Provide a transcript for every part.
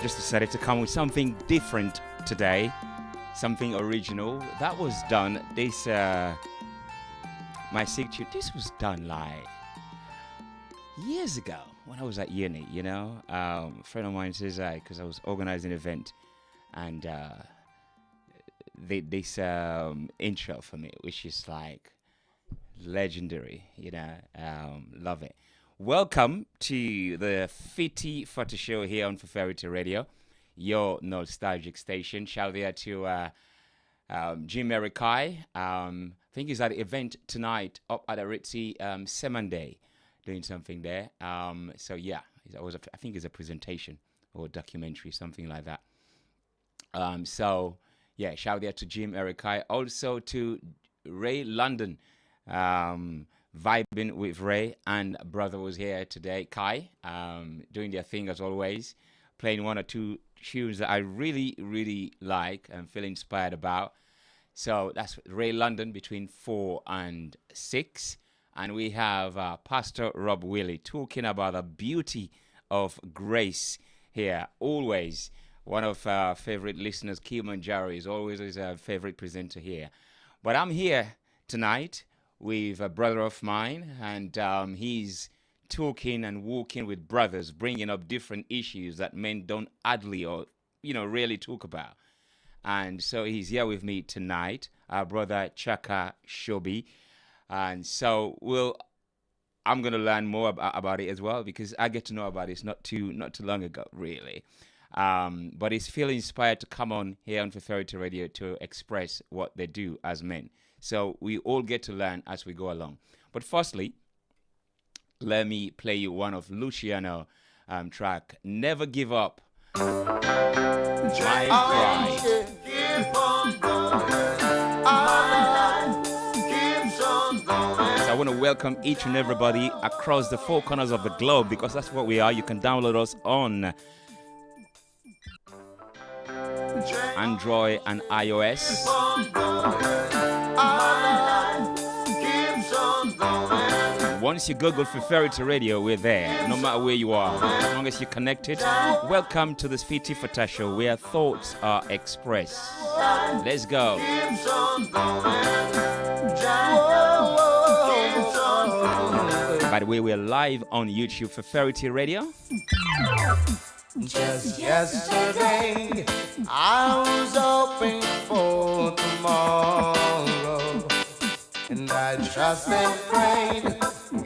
just decided to come with something different today, something original. That was done. This, my signature, this was done like years ago when I was at uni, you know. A friend of mine says, because I was organizing an event, and this intro for me, which is like legendary, you know. Love it. Welcome to the Fiti Fata show here on Fafferity Radio, your nostalgic station. Shout out to Jim Erikai. I think he's at the event tonight up at the Ritzy Semande, doing something there. So yeah, I think it's a presentation or a documentary, something like that. So yeah, shout out to Jim Erikai. Also to Ray London. Vibing with Ray, and brother was here today, Kai, doing their thing as always, playing one or two tunes that I really, really like and feel inspired about. So that's Ray London between 4 and 6. And we have Pastor Rob Willie talking about the beauty of grace here. Always one of our favorite listeners, Kilimanjaro, is always a favorite presenter here. But I'm here tonight with a brother of mine, and he's talking and walking with brothers, bringing up different issues that men don't hardly or, really talk about. And so he's here with me tonight, our brother Shakka Shombe. And so I'm going to learn more about it as well, because I get to know about it not too long ago, really. But he's feeling inspired to come on here on Fafferity Radio to express what they do as men. So we all get to learn as we go along. But firstly, let me play you one of Luciano track, Never Give Up. My Pride. So I want to welcome each and everybody across the 4 corners of the globe, because that's what we are. You can download us on Android and iOS. Once you Google Fafferity Radio, we're there, no matter where you are. As long as you're connected, welcome to this Fiti Fata show, where thoughts are expressed. Let's go. By the way, we're live on YouTube, Fafferity Radio. Just yesterday, I was hoping for tomorrow, and I trusted and prayed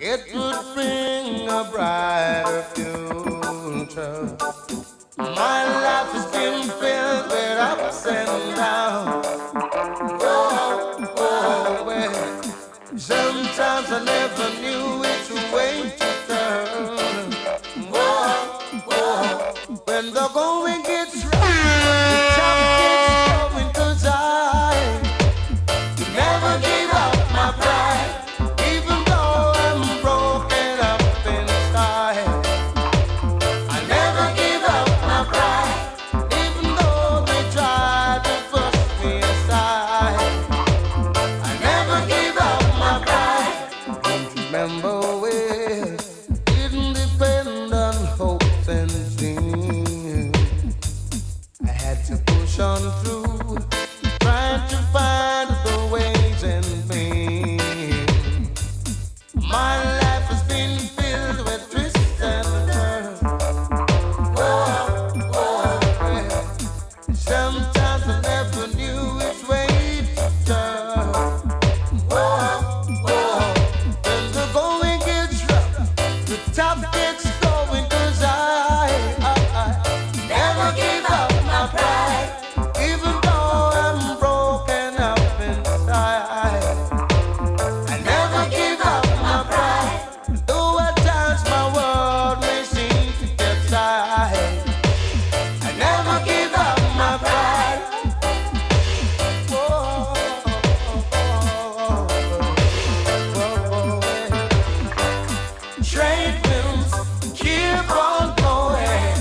it would bring a brighter future. My life has been filled with ups and downs. Well. Sometimes I never knew which way to turn. When the going gets rough, the top gets going, 'cause I never give up my pride, even though I'm broken up inside. I never give up my pride, even though they try to push me aside. I never give up my pride. Don't remember where didn't depend on hopes and dreams. I had to push on through, trying to find the ways and means. My life has been filled with twists and turns. Yeah. Sometimes I never knew which way to turn. When the going gets rough, the top gets going, 'cause I never give up my pride, even though I'm broken up inside. I never give up my pride, though at times my world may seem to get tired. I never give up my pride. Trade winds keep on going.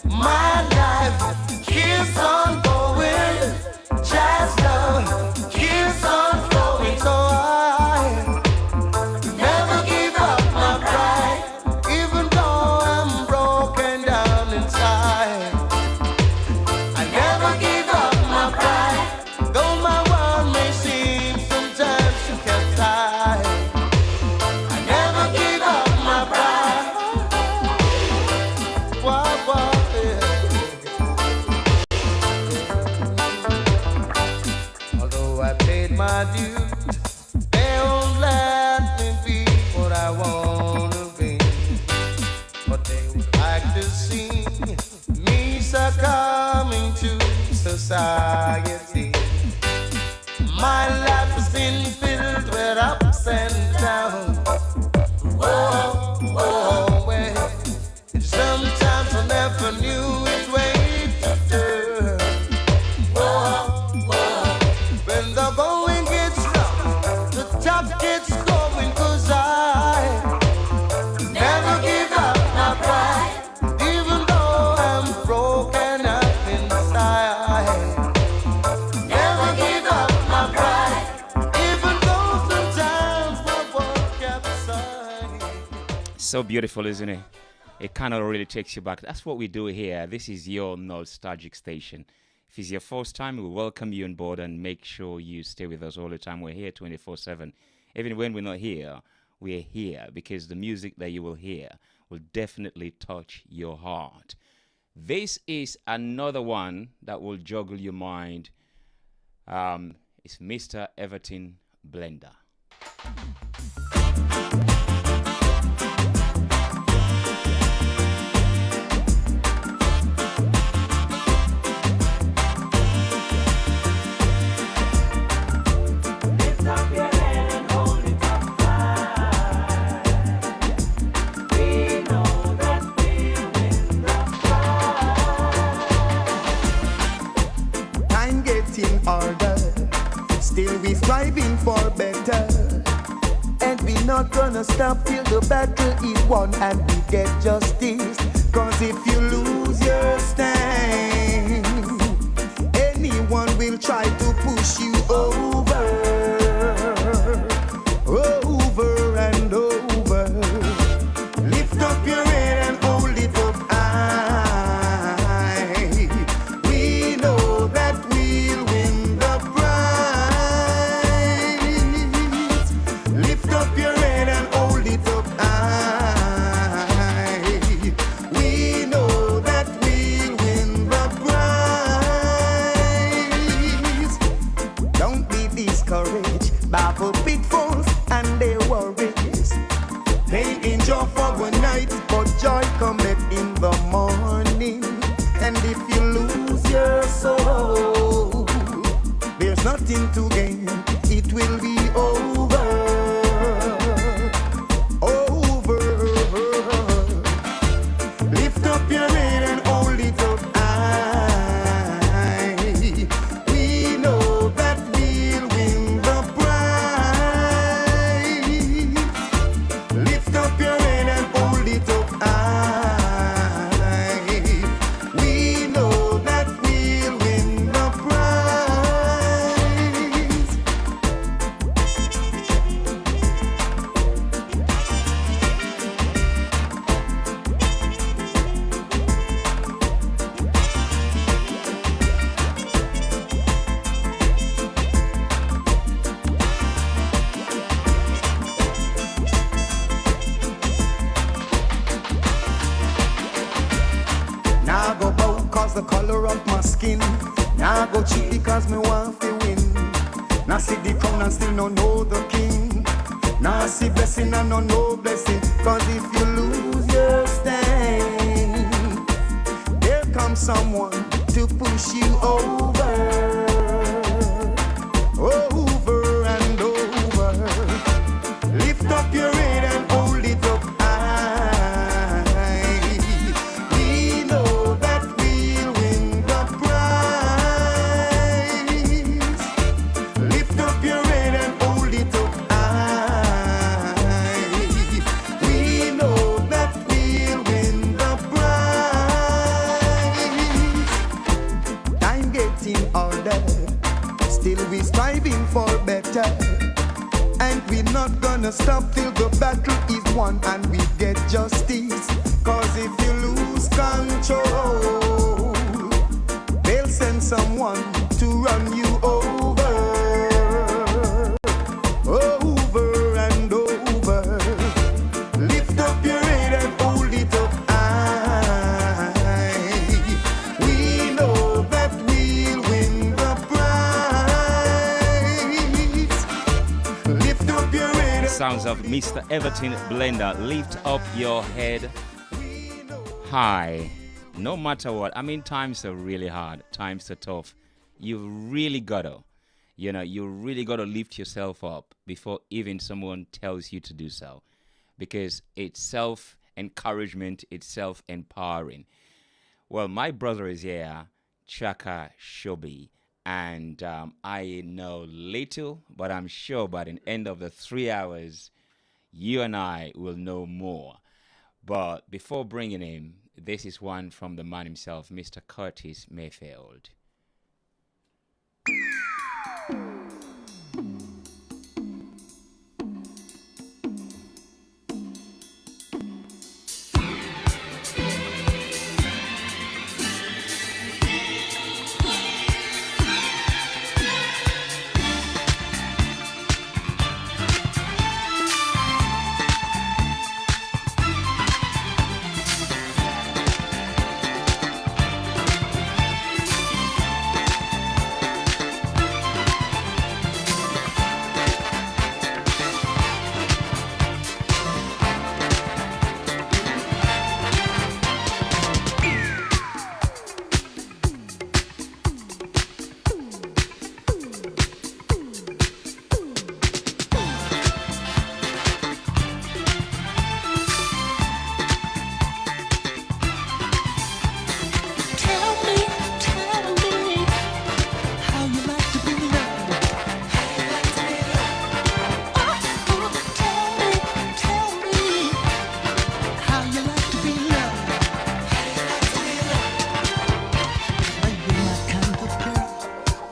My life keeps on going. Jazz love keeps on flowing. So I never give up my pride, even though I'm broken down inside. society. My life has been filled with ups and downs. Oh, oh, well. Sometimes I never knew which way to turn. Oh, oh. When the going gets rough, the tough gets going, 'cause I never give up my pride, even though I'm broken up inside. Never give up my pride, even though sometimes my work capsizes. So beautiful, isn't it? It kind of really takes you back. That's what we do here. This is your nostalgic station. If it's your first time, we welcome you on board and make sure you stay with us all the time. We're here 24/7. Even when we're not here, we're here because the music that you will hear will definitely touch your heart. This is another one that will juggle your mind. It's Mr. Everton Blender. Time gets in order, still we striving for better, and we not gonna stop till the battle is won and we get justice. 'Cause if you lose your stand, anyone will try to push you over, over and over. Lift up your head and hold it up high. We know that we'll win the prize. Lift up your head and hold it up high. We know that we'll win the prize. Don't be discouraged by the pitfalls and their worries. Pain endure for one night, but joy cometh in the morning. And if you lose your soul, there's nothing to gain. It will be over, over. Lift up your head and hold it up high. We know that we'll win the prize. Lift up your head and hold it up high. We know that we'll win the prize. Now I go bow 'cause the color of my skin. Now I go cheat because me want to win. Now see the crown and still no know the king. Now I see blessing and no blessing. 'Cause if you lose your stand, there comes someone to push you over, over and over. Lift up your head and hold it up high. We know that we'll win the prize. Lift up your head and hold it up high. We know that we'll win the prize. Time gets in order, still we striving for better, and we're not gonna stop till the battle is won and we get justice. 'Cause if you lose control, they'll send someone to run you over, over and over. Lift up your head and hold it up high. We know that we'll win the prize. Lift up your head. Sounds of Mr. Everton Blender. Lift up your head high. No matter what. I mean, times are really hard. Times are tough. you really gotta, you really gotta lift yourself up before even someone tells you to do so, because it's self encouragement, it's self empowering. Well, my brother is here, Shakka Shombe, and I know little, but I'm sure by the end of the 3 hours, you and I will know more. But before bringing him, this is one from the man himself, Mr. Curtis Mayfield.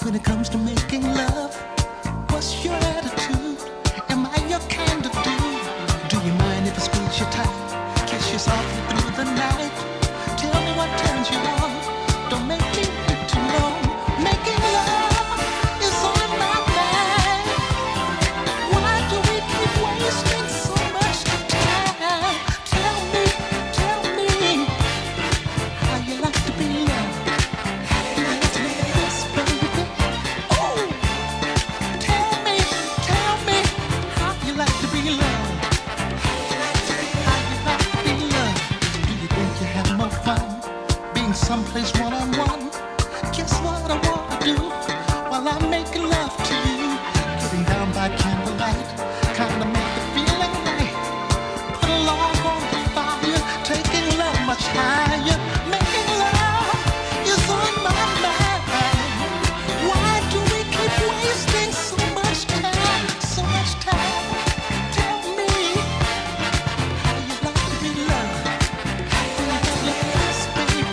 When it comes to making love, what's your attitude? Am I your kind of dude? Do you mind if I squeeze you tight, kiss you softly through the night? Tell me what turns you on. Don't make me wait too long. Making love is on my mind. Why do we keep wasting so much time? Tell me how you like to be loved. Someplace one-on-one. Guess what I wanna do while I'm making love to you? Getting down by candlelight, kinda make the feeling right. Put a log on the fire, taking love much higher. Making love is on my mind. Why do we keep wasting so much time? So much time. Tell me how you like to be loved. Yes, baby.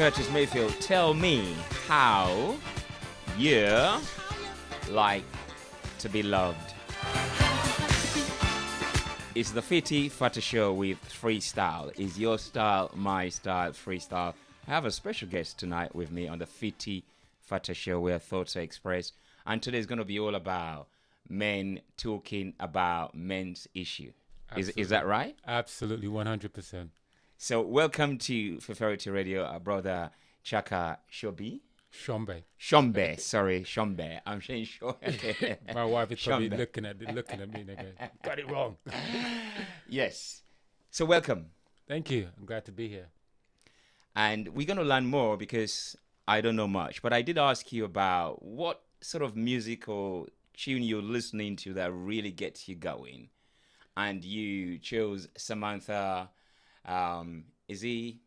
Curtis Mayfield. Tell me how you like to be loved. It's the Fiti Fata show with Freestyle. Is your style my style? Freestyle. I have a special guest tonight with me on the Fiti Fata show where thoughts are expressed. And today is going to be all about men talking about men's issue. Is that right? Absolutely, 100%. So welcome to Fiferity Radio, our brother Shakka Shombe. Shombe. Shombe. I'm saying Shombe. My wife is probably Shombe. looking at me and going, got it wrong. Yes. So welcome. Thank you. I'm glad to be here. And we're going to learn more because I don't know much. But I did ask you about what sort of musical tune you're listening to that really gets you going. And you chose Samantha... is he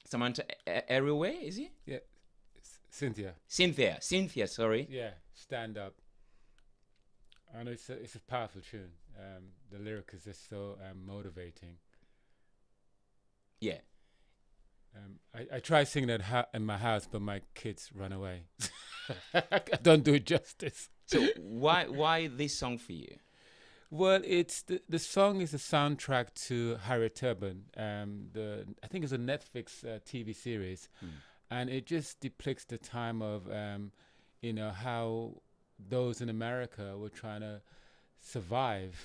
Samantha Everywhere? Is he? Yeah, Cynthia. Cynthia. Sorry. Yeah, Stand Up. I know it's a powerful tune. The lyric is just so motivating. Yeah. I try singing that in my house, but my kids run away. I don't do it justice. So why this song for you? Well, it's the song is a soundtrack to Harriet Tubman. I think it's a Netflix TV series, and it just depicts the time of how those in America were trying to survive,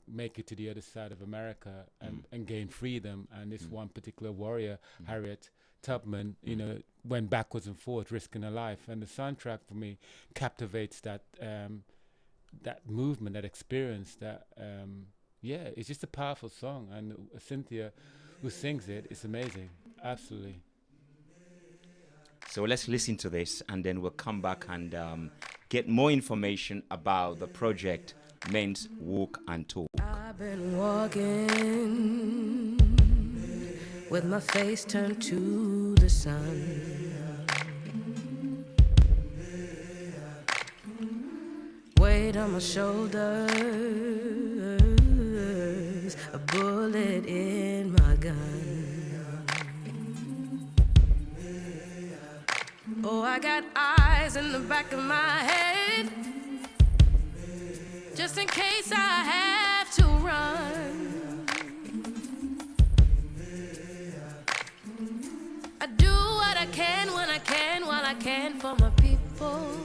make it to the other side of America and gain freedom. And this one particular warrior, Harriet Tubman, went backwards and forwards, risking her life. And the soundtrack for me captivates that movement, that experience, it's just a powerful song. And Cynthia, who sings it, is amazing. Absolutely. So let's listen to this, and then we'll come back and get more information about the project Men's Walk and Talk. I've been walking with my face turned to the sun. Weight on my shoulders, a bullet in my gun. Oh, I got eyes in the back of my head, just in case I have to run. I do what I can when I can, while I can for my people.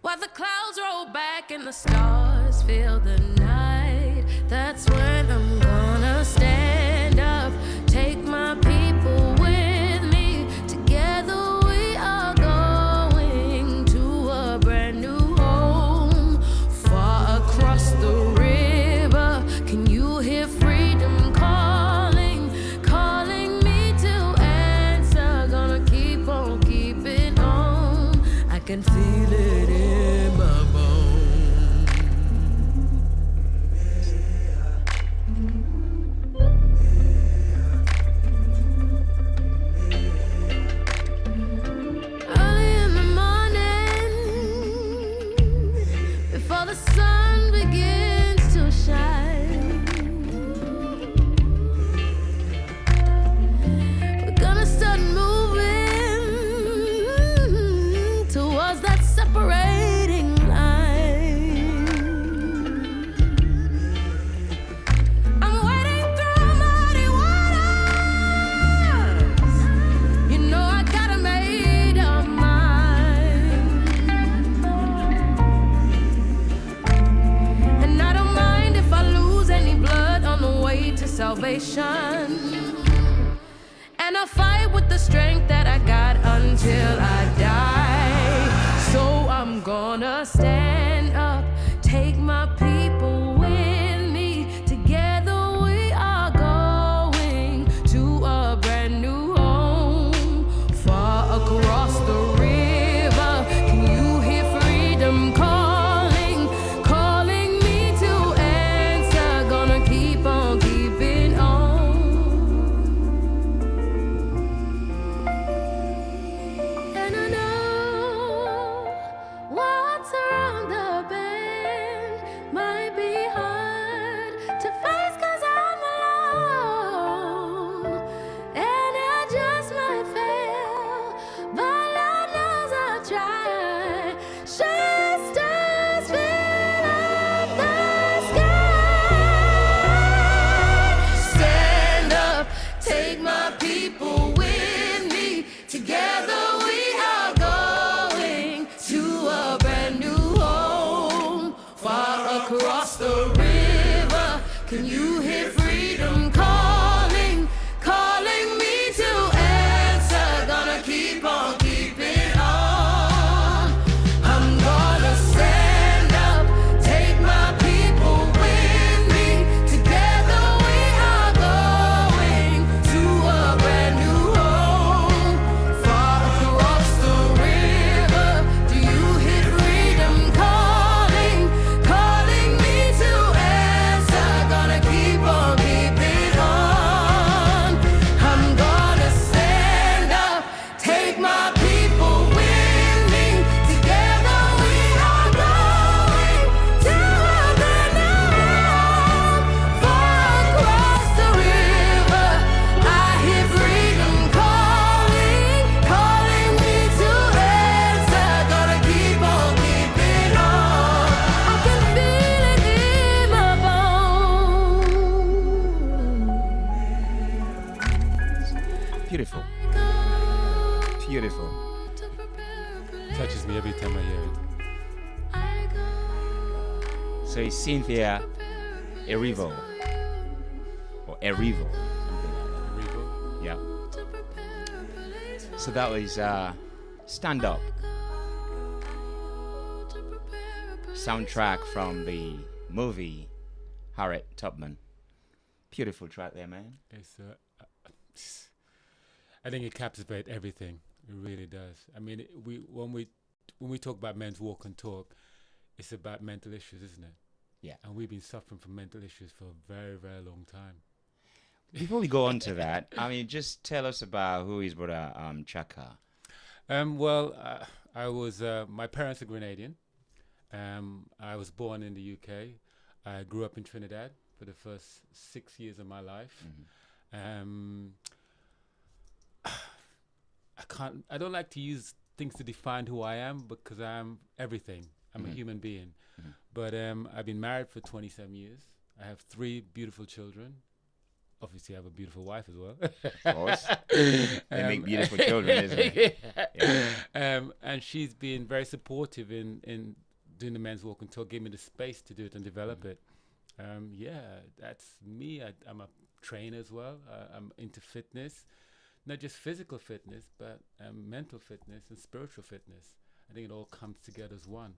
While the clouds roll back and the stars fill the night, that's when I'm gonna stand up, take my people with me. Together we are going to a brand new home, far across the river. Can you hear freedom calling, calling me to answer? Gonna keep on keeping on. I can feel it in my bones. Early in the morning, before the sun begins to shine, we're gonna start moving towards that separating line. I'm wading through muddy waters. You know I got a made up mind, and I don't mind if I lose any blood on the way to salvation. And I'll fight with the strength that I got until I die. So I'm gonna stand up, take my people with me. Together we are going to a brand new home, far across the river. Can you hear freedom calling, calling me to answer? Gonna keep on keeping on. And I know what's around the across the river. Can you hear freedom calling, calling me to answer? Gonna keep on keeping on. I'm gonna stand up, take my people with me. Together we are going to a brand new home. Far across the river, do you hear freedom calling, calling me to answer? Gonna keep on keeping on. I'm gonna stand up, take my people with me. Together we are going to a brand new home. Far across the river, I hear freedom calling, calling me to answer. Gonna keep on keeping on. I can feel it in my bones. Beautiful. Beautiful. Touches me every time I hear it. So it's Cynthia Erivo. Or Erivo. Something like Rivo. that. Yeah. So that was Stand Up. Soundtrack from the movie Harriet Tubman. Beautiful track there, man. It's I think it captivates everything. It really does. I mean, when we talk about men's walk and talk, it's about mental issues, isn't it? Yeah. And we've been suffering from mental issues for a very, very long time. Before we go on to that, I mean, just tell us about who is brother Shakka. Well, I was my parents are Grenadian. I was born in the UK. I grew up in Trinidad for the first 6 years of my life. I don't like to use things to define who I am because I'm everything. I'm a human being. But I've been married for 27 years. I have 3 beautiful children. Obviously, I have a beautiful wife as well. Of course. They make beautiful children, isn't it? Yeah. And she's been very supportive in doing the men's walk and talk, gave me the space to do it and develop it. That's me. I'm a trainer as well. I'm into fitness, not just physical fitness, but mental fitness and spiritual fitness. I think it all comes together as one.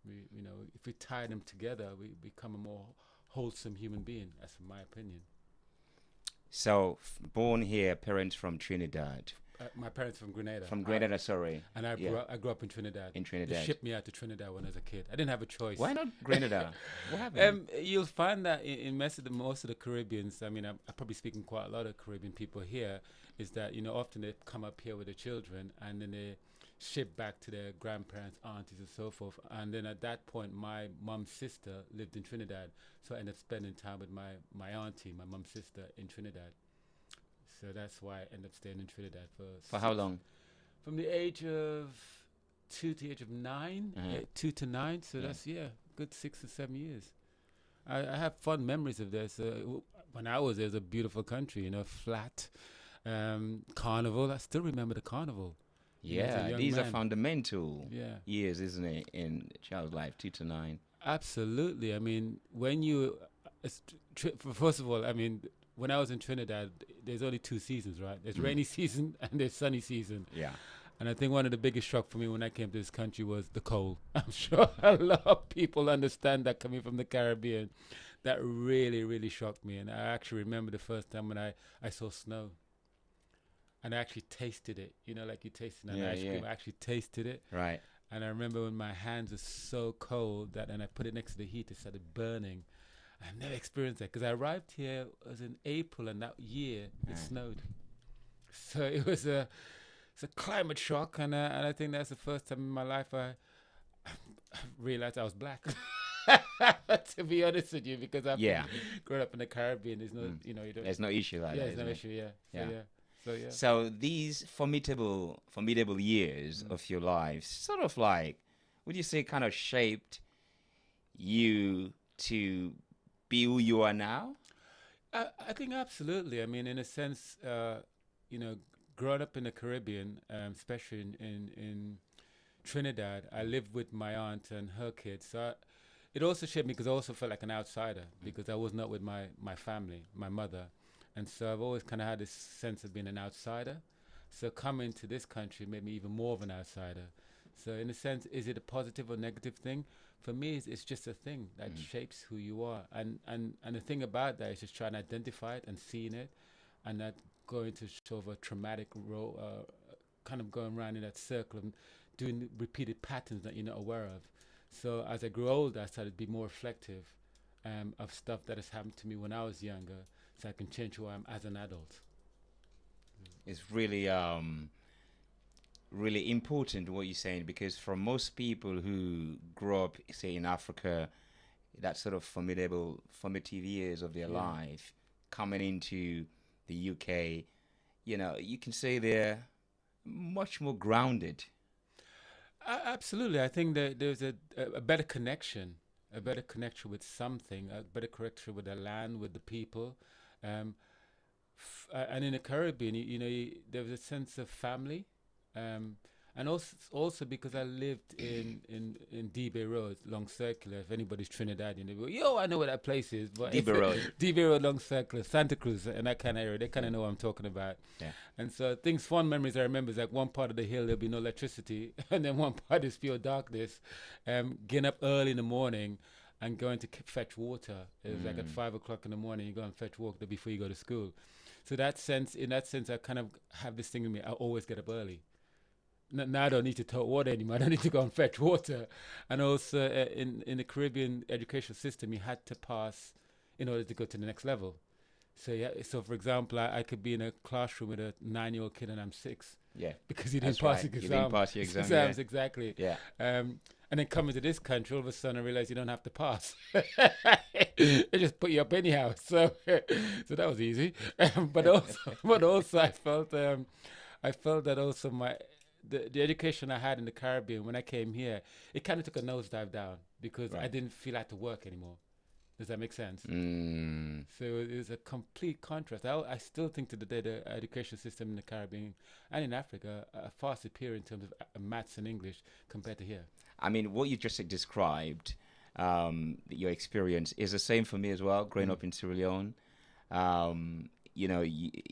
If we tie them together, we become a more wholesome human being. That's my opinion. So, born here, parents from Trinidad. My parents from Grenada. From Grenada, sorry. And I grew up in Trinidad. In Trinidad. They shipped me out to Trinidad when I was a kid. I didn't have a choice. Why not Grenada? What happened? You'll find that in most of the Caribbeans, I mean, I'm probably speaking quite a lot of Caribbean people here, is that, often they come up here with their children and then they ship back to their grandparents, aunties and so forth. And then at that point, my mum's sister lived in Trinidad. So I ended up spending time with my auntie, my mum's sister in Trinidad. So that's why I ended up staying in Trinidad For how long? From the age of 2 to the age of 9, 2 to 9. So that's, good 6 or 7 years. I have fond memories of this. When I was there, it was a beautiful country, flat, carnival. I still remember the carnival. Yeah, these are fundamental years, isn't it, in a child's life, 2 to 9. Absolutely. I mean, when you, first of all, I mean, when I was in Trinidad, there's only 2 seasons, right? There's rainy season and there's sunny season. Yeah. And I think one of the biggest shock for me when I came to this country was the cold. I'm sure a lot of people understand that coming from the Caribbean. That really, really shocked me. And I actually remember the first time when I saw snow. And I actually tasted it. Like you tasted an ice cream. I actually tasted it. Right. And I remember when my hands were so cold and I put it next to the heat, it started burning. I've never experienced that because I arrived here, it was in April, and that year it snowed. So it was it's a climate shock, and I think that's the first time in my life I realized I was black. To be honest with you, because I've grown up in the Caribbean, there's no, you don't. There's no issue like that. There's no issue, So these formidable years of your life, sort of like, would you say, kind of shaped you to be who you are now? I think absolutely. I mean, in a sense, growing up in the Caribbean, especially in Trinidad, I lived with my aunt and her kids. So it also shaped me because I also felt like an outsider because I was not with my family, my mother. And so I've always kind of had this sense of being an outsider. So coming to this country made me even more of an outsider. So in a sense, is it a positive or negative thing? For me, it's just a thing that shapes who you are. And the thing about that is just trying to identify it and seeing it and not going to sort of a traumatic role, kind of going around in that circle and doing repeated patterns that you're not aware of. So as I grew older, I started to be more reflective of stuff that has happened to me when I was younger, so I can change who I am as an adult. It's really really important what you're saying, because for most people who grow up, say, in Africa, that sort of formative years of their life, coming into the UK, you can say they're much more grounded. Absolutely. I think that there's a better connection, with something, a better connection with the land, with the people. And in the Caribbean, there was a sense of family. And also because I lived in D-Bay Road, Long Circular. If anybody's Trinidadian, they go, yo, I know where that place is. But D-Bay Road. D-Bay Road, Long Circular, Santa Cruz, and that kind of area. They kind of know what I'm talking about. Yeah. And so fond memories I remember is like one part of the hill, there'll be no electricity. And then one part is pure darkness. Getting up early in the morning and going to fetch water. It was like at 5 o'clock in the morning, you go and fetch water before you go to school. So in that sense, I kind of have this thing in me. I always get up early. Now I don't need to tote water anymore. I don't need to go and fetch water. And also in the Caribbean educational system, you had to pass in order to go to the next level. So for example, I could be in a classroom with a 9-year-old kid and I'm 6. Yeah. Because he didn't That's pass right. the You didn't pass your exams, exams. Exactly. Yeah. And then coming to this country, all of a sudden I realized you don't have to pass. They just put you up anyhow. So that was easy. But also I felt that also the education I had in the Caribbean when I came here, it kind of took a nosedive down because I didn't feel I had to work anymore. Does that make sense? So it was a complete contrast. I still think to the day the education system in the Caribbean and in Africa are far superior in terms of maths and English compared to here. I mean, what you just described, your experience, is the same for me as well, growing up in Sierra Leone.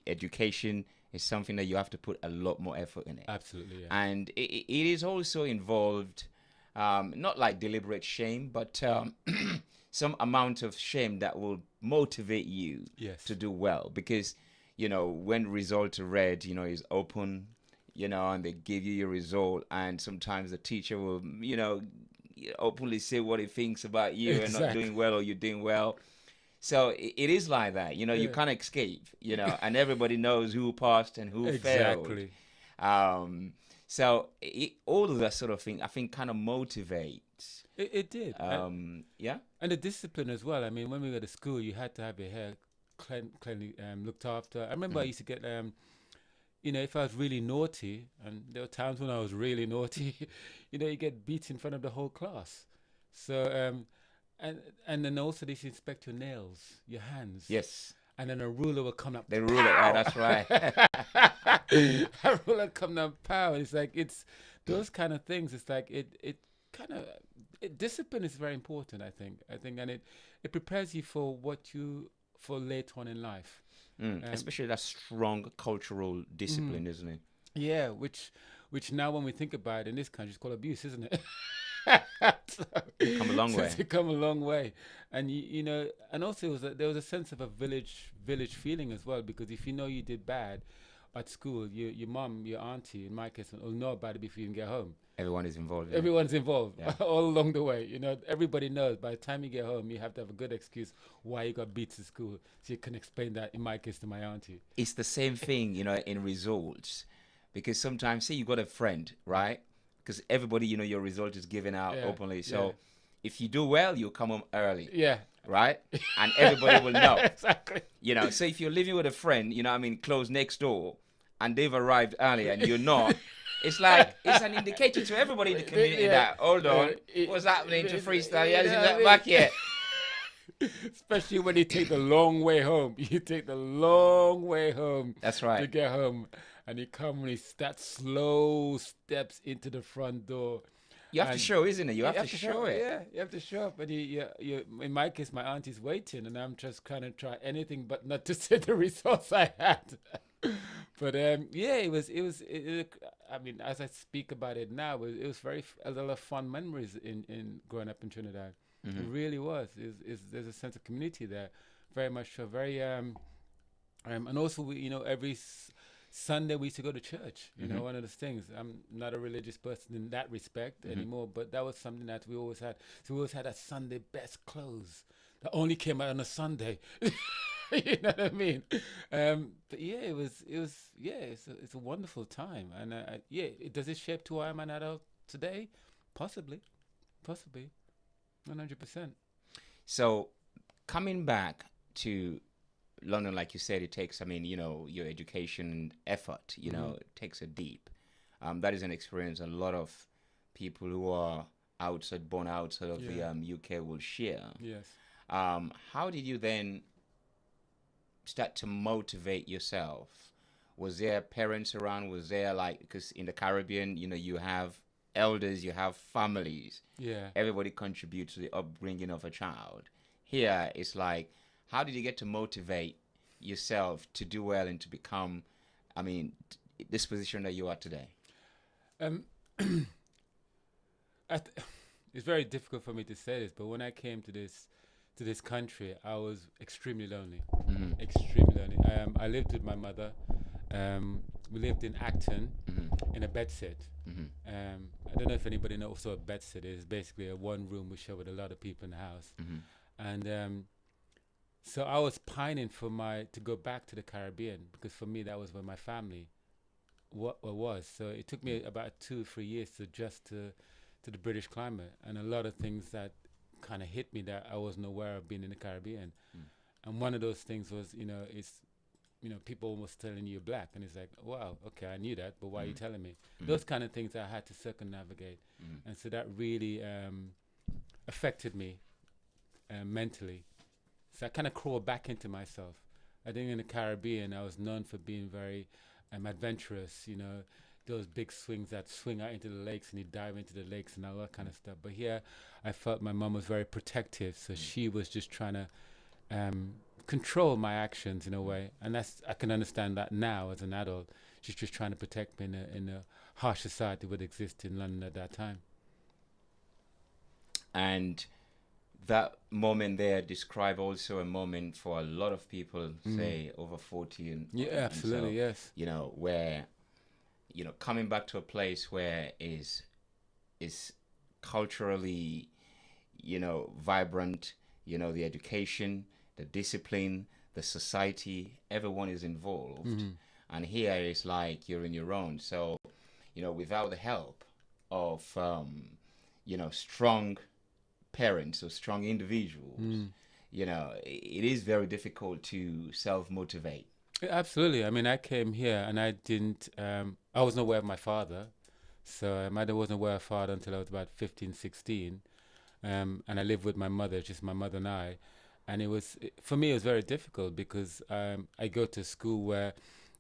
Education is something that you have to put a lot more effort in it. Absolutely, yeah. And it is also involved, not like deliberate shame, but some amount of shame that will motivate you to do well. Because, when results are read, is open, and they give you your result, and sometimes the teacher will, openly say what he thinks about you and not doing well, or you're doing well. So it is like that, you can't escape, and everybody knows who passed and who failed. So all of that sort of thing, I think, kind of motivates. It did. Yeah. And the discipline as well. I mean, when we go to school, you had to have your hair cleanly looked after. I remember I used to get, if I was really naughty, and there were times when I was really naughty, you get beat in front of the whole class. So, and then also they should inspect your nails, your hands. Yes. And then a ruler will come up. The ruler, that's right. A ruler come down, pow. It's like, it's those kind of things. It's like, discipline is very important, I think, and it prepares you for for later on in life. Especially that strong cultural discipline, isn't it? Yeah, which now when we think about it in this country, it's called abuse, isn't it? Come a long way. It's come a long way, and and also there was a sense of a village feeling as well, because if you did bad at school, your mom, your auntie, in my case, will know about it before you even get home. Everyone is involved. Yeah. Everyone's involved all along the way. Everybody knows by the time you get home, you have to have a good excuse why you got beat to school, so you can explain that, in my case, to my auntie. It's the same thing, in results, because sometimes, say you got a friend, right? Because everybody, your result is given out openly. So if you do well, you'll come home early. Yeah. Right? And everybody will know. Exactly. So if you're living with a friend, close next door, and they've arrived early and you're not, it's like, it's an indicator to everybody in the community that, hold on, what's happening to Freestyle? He hasn't got back yet. Especially when you take the long way home. You take the long way home. That's right. To get home. And you come and that slow steps into the front door. You have to And show, isn't it? You have to show it. Yeah, you have to show up. And you, in my case, my auntie's waiting, and I'm just kind of try anything but not to say the results I had. But yeah, I mean, as I speak about it now, it was a lot of fun memories in growing up in Trinidad. It really was. There's a sense of community there, very much so. Very and also every Sunday we used to go to church. One of those things. I'm not a religious person in that respect anymore, but that was something that we always had. So we always had that Sunday best clothes that only came out on a Sunday. You know what I mean? But yeah, it's a wonderful time, and does it shape who I am an adult today? Possibly, 100%. So coming back to London, like you said, it takes, I mean, your education effort, it takes a deep. That is an experience a lot of people who are born outside of the UK will share. Yes. How did you then start to motivate yourself? Was there parents around? Was there, like, because in the Caribbean, you have elders, you have families. Yeah. Everybody contributes to the upbringing of a child. Here, it's like, how did you get to motivate yourself to do well and to become, this position that you are today? It's very difficult for me to say this, but when I came to this country, I was extremely lonely. Extremely lonely. I lived with my mother. We lived in Acton in a bedsit. I don't know if anybody knows what a bedsit is. It's basically a one room we share with a lot of people in the house. And so I was pining to go back to the Caribbean, because for me that was where my family was. So it took me about 2-3 years to adjust to the British climate, and a lot of things that kind of hit me that I wasn't aware of being in the Caribbean. And one of those things was, people almost telling you you're black, and it's like, wow, okay, I knew that, but why are you telling me? Those kind of things I had to circumnavigate. And so that really affected me mentally. So I kind of crawled back into myself. I think in the Caribbean, I was known for being very adventurous, those big swings that swing out into the lakes and you dive into the lakes and all that kind of stuff. But here, I felt my mom was very protective, so she was just trying to control my actions in a way. And I can understand that now as an adult. She's just trying to protect me in a harsh society that exists in London at that time. And that moment there describe also a moment for a lot of people, say over 40 and absolutely, and so, yes. Where coming back to a place where is culturally vibrant, the education, the discipline, the society, everyone is involved. And here it's like you're in your own. So without the help of strong parents or strong individuals, it is very difficult to self-motivate. Absolutely. I mean, I came here and I didn't, I wasn't aware of my father. So I wasn't aware of father until I was about 15, 16. And I lived with my mother, just my mother and I. And for me, it was very difficult because I go to a school where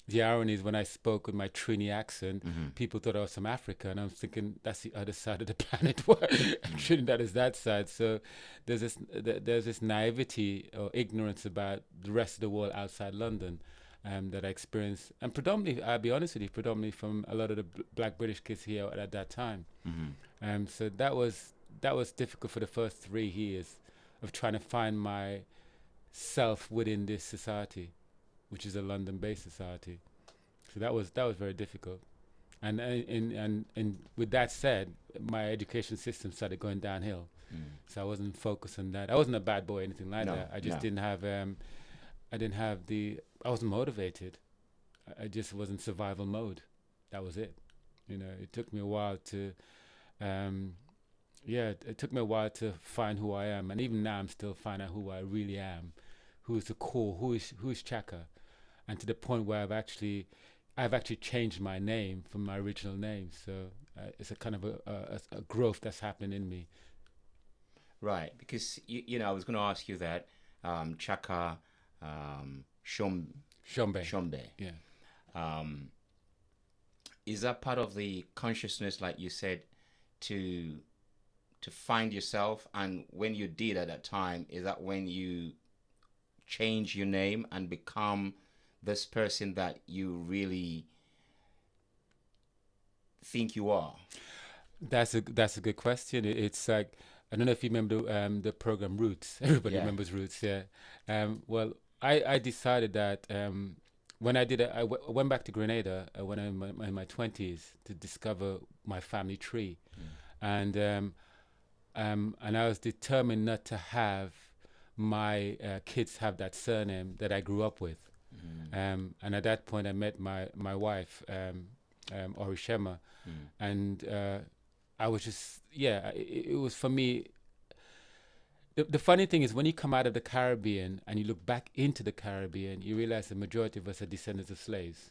the irony is when I spoke with my Trini accent, people thought I was from Africa, and I was thinking that's the other side of the planet. Trinidad is that side. So there's this naivety or ignorance about the rest of the world outside London that I experienced, and predominantly, I'll be honest with you, predominantly from a lot of the black British kids here at that time. So that was difficult for the first 3 years of trying to find myself within this society, which is a London-based society. So that was very difficult. And with that said, my education system started going downhill. So I wasn't focused on that. I wasn't a bad boy or anything like that. I just didn't have I wasn't motivated. I just was in survival mode. That was it. It took me a while to it took me a while to find who I am, and even now I'm still finding out who I really am, who is the core, who is Shakka, and to the point where I've actually changed my name from my original name. So it's a kind of a growth that's happening in me. Right, because I was going to ask you that Shakka Shombe. Yeah. Is that part of the consciousness, like you said, to find yourself? And when you did at that time, is that when you change your name and become this person that you really think you are? That's a good question. It's like, I don't know if you remember the program Roots. Everybody Yeah. remembers Roots, yeah. Well, I decided that when I did it, I went back to Grenada when I'm in my 20s to discover my family tree, and I was determined not to have my kids have that surname that I grew up with. And at that point, I met my wife, Orishema, and I was just, yeah, it was for me. The funny thing is, when you come out of the Caribbean and you look back into the Caribbean, you realize the majority of us are descendants of slaves.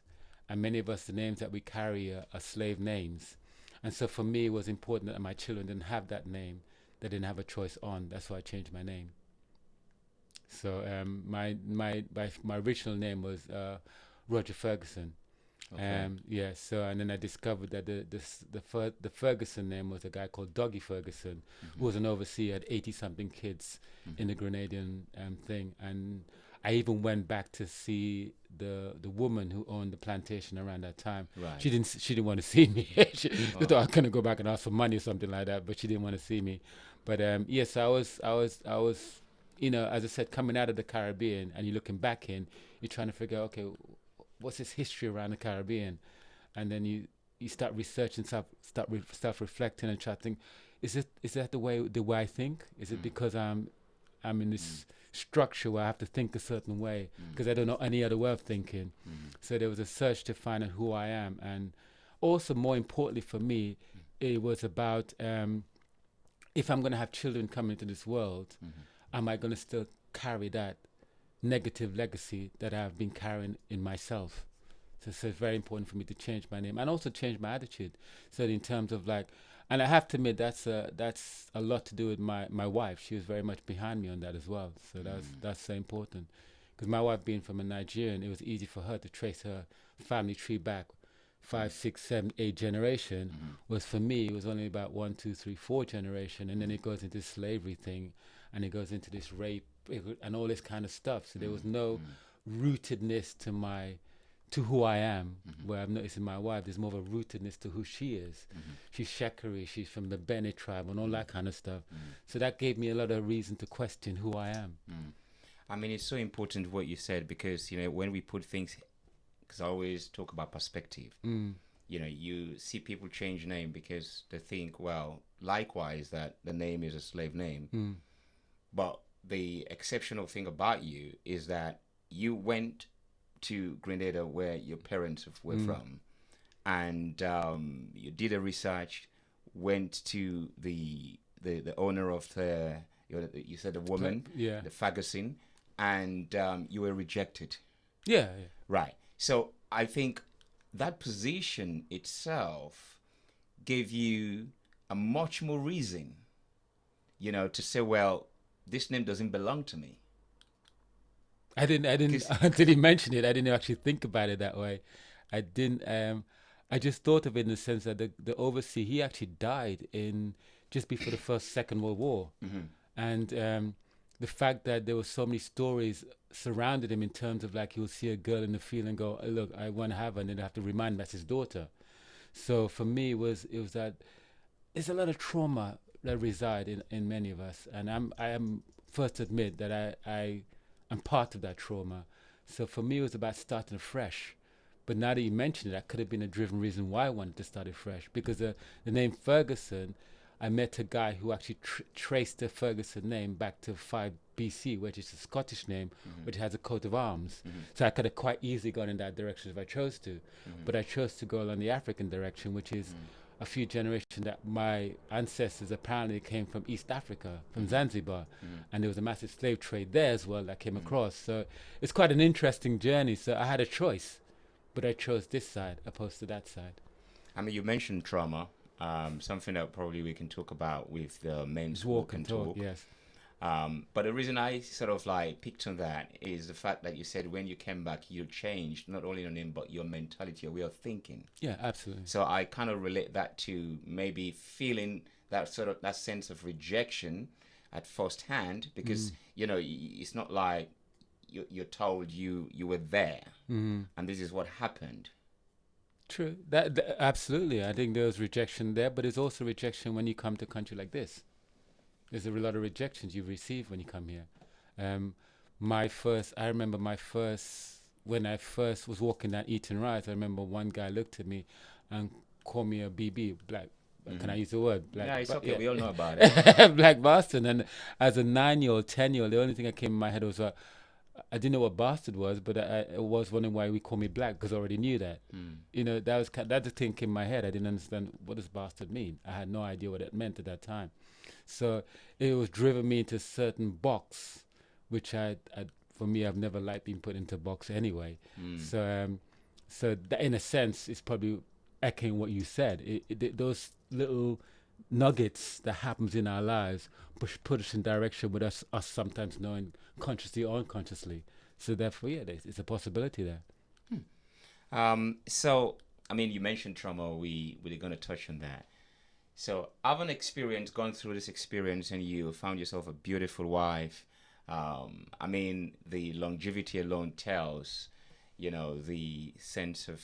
And many of us, the names that we carry are slave names. And so for me, it was important that my children didn't have that name, they didn't have a choice on. That's why I changed my name. So my original name was Roger Ferguson. Okay. Yeah. So and then I discovered that the Ferguson name was a guy called Doggy Ferguson, who was an overseer, had 80-something kids in the Grenadian thing. And I even went back to see the woman who owned the plantation around that time. Right. She didn't want to see me. She thought I was gonna go back and ask for money or something like that, but she didn't want to see me. But yes, I was, you know, as I said, coming out of the Caribbean and you're looking back in, you're trying to figure out, okay, what's this history around the Caribbean? And then you start researching, start reflecting and try to think, is that the way I think? Is it because I'm in this structure where I have to think a certain way because I don't know any other way of thinking? So there was a search to find out who I am. And also, more importantly for me, it was about if I'm going to have children coming into this world, am I going to still carry that negative legacy that I've been carrying in myself? So it's very important for me to change my name and also change my attitude. So in terms of like, and I have to admit that's a lot to do with my wife. She was very much behind me on that as well. So that's so important, because my wife being from a Nigerian, it was easy for her to trace her family tree back 5, 6, 7, 8 generation. Was for me, it was only about 1, 2, 3, 4 generation, and then it goes into slavery thing, and it goes into this rape and all this kind of stuff. So there was no rootedness to who I am. Where I've noticed in my wife, there's more of a rootedness to who she is. She's Shakari, she's from the Bene tribe and all that kind of stuff. So that gave me a lot of reason to question who I am. I mean, it's so important what you said, because, you know, when we put things, because I always talk about perspective, you know, you see people change name because they think, well, likewise, that the name is a slave name. But the exceptional thing about you is that you went to Grenada, where your parents were from, and you did a research, went to the owner of you said the woman, Yeah. the Ferguson, and you were rejected. Yeah. Right. So I think that position itself gave you a much more reason, you know, to say, well, this name doesn't belong to me. I didn't until he mentioned it. I didn't actually think about it that way. I didn't. I just thought of it in the sense that the overseer, he actually died in just before the Second World War, and the fact that there were so many stories surrounded him in terms of like, he'll see a girl in the field and go, oh, look, I want to have her, and then I have to remind him that's his daughter. So for me, it was that there's a lot of trauma that reside in many of us, and I am first to admit that I'm part of that trauma. So for me, it was about starting afresh. But now that you mentioned it, that could have been a driven reason why I wanted to start afresh. Because the name Ferguson, I met a guy who actually traced the Ferguson name back to 5 BC, which is a Scottish name, which has a coat of arms. So I could have quite easily gone in that direction if I chose to. But I chose to go along the African direction, which is a few generations that my ancestors apparently came from East Africa, from Zanzibar, and there was a massive slave trade there as well that came across. So it's quite an interesting journey. So I had a choice, but I chose this side opposed to that side. I mean, you mentioned trauma, something that probably we can talk about with the men's walk and talk. Yes. But the reason I sort of like picked on that is the fact that you said when you came back, you changed not only your name, but your mentality, your way of thinking. Yeah, absolutely. So I kind of relate that to maybe feeling that sort of that sense of rejection at first hand, because it's not like you're told you were there and this is what happened. True. That absolutely. I think there's rejection there, but there's also rejection when you come to a country like this. There's a lot of rejections you receive when you come here. I remember when I first was walking down Eaton Rise, I remember one guy looked at me and called me a BB, black. Can I use the word? Black, Yeah, it's okay. yeah. We all know about it. Black bastard. And as a 9-year-old, 10-year-old, the only thing that came in my head was, I didn't know what bastard was, but I was wondering why we call me black, because I already knew that. That the thing came in my head. I didn't understand what does bastard mean. I had no idea what it meant at that time. So it was driven me into a certain box, which for me, I've never liked being put into a box anyway. So that in a sense, it's probably echoing what you said. Those little nuggets that happens in our lives put us in direction with us sometimes knowing consciously or unconsciously. So therefore, yeah, it's a possibility there. So, I mean, you mentioned trauma. We're going to touch on that. So, gone through this experience, and you found yourself a beautiful wife. I mean, the longevity alone tells, the sense of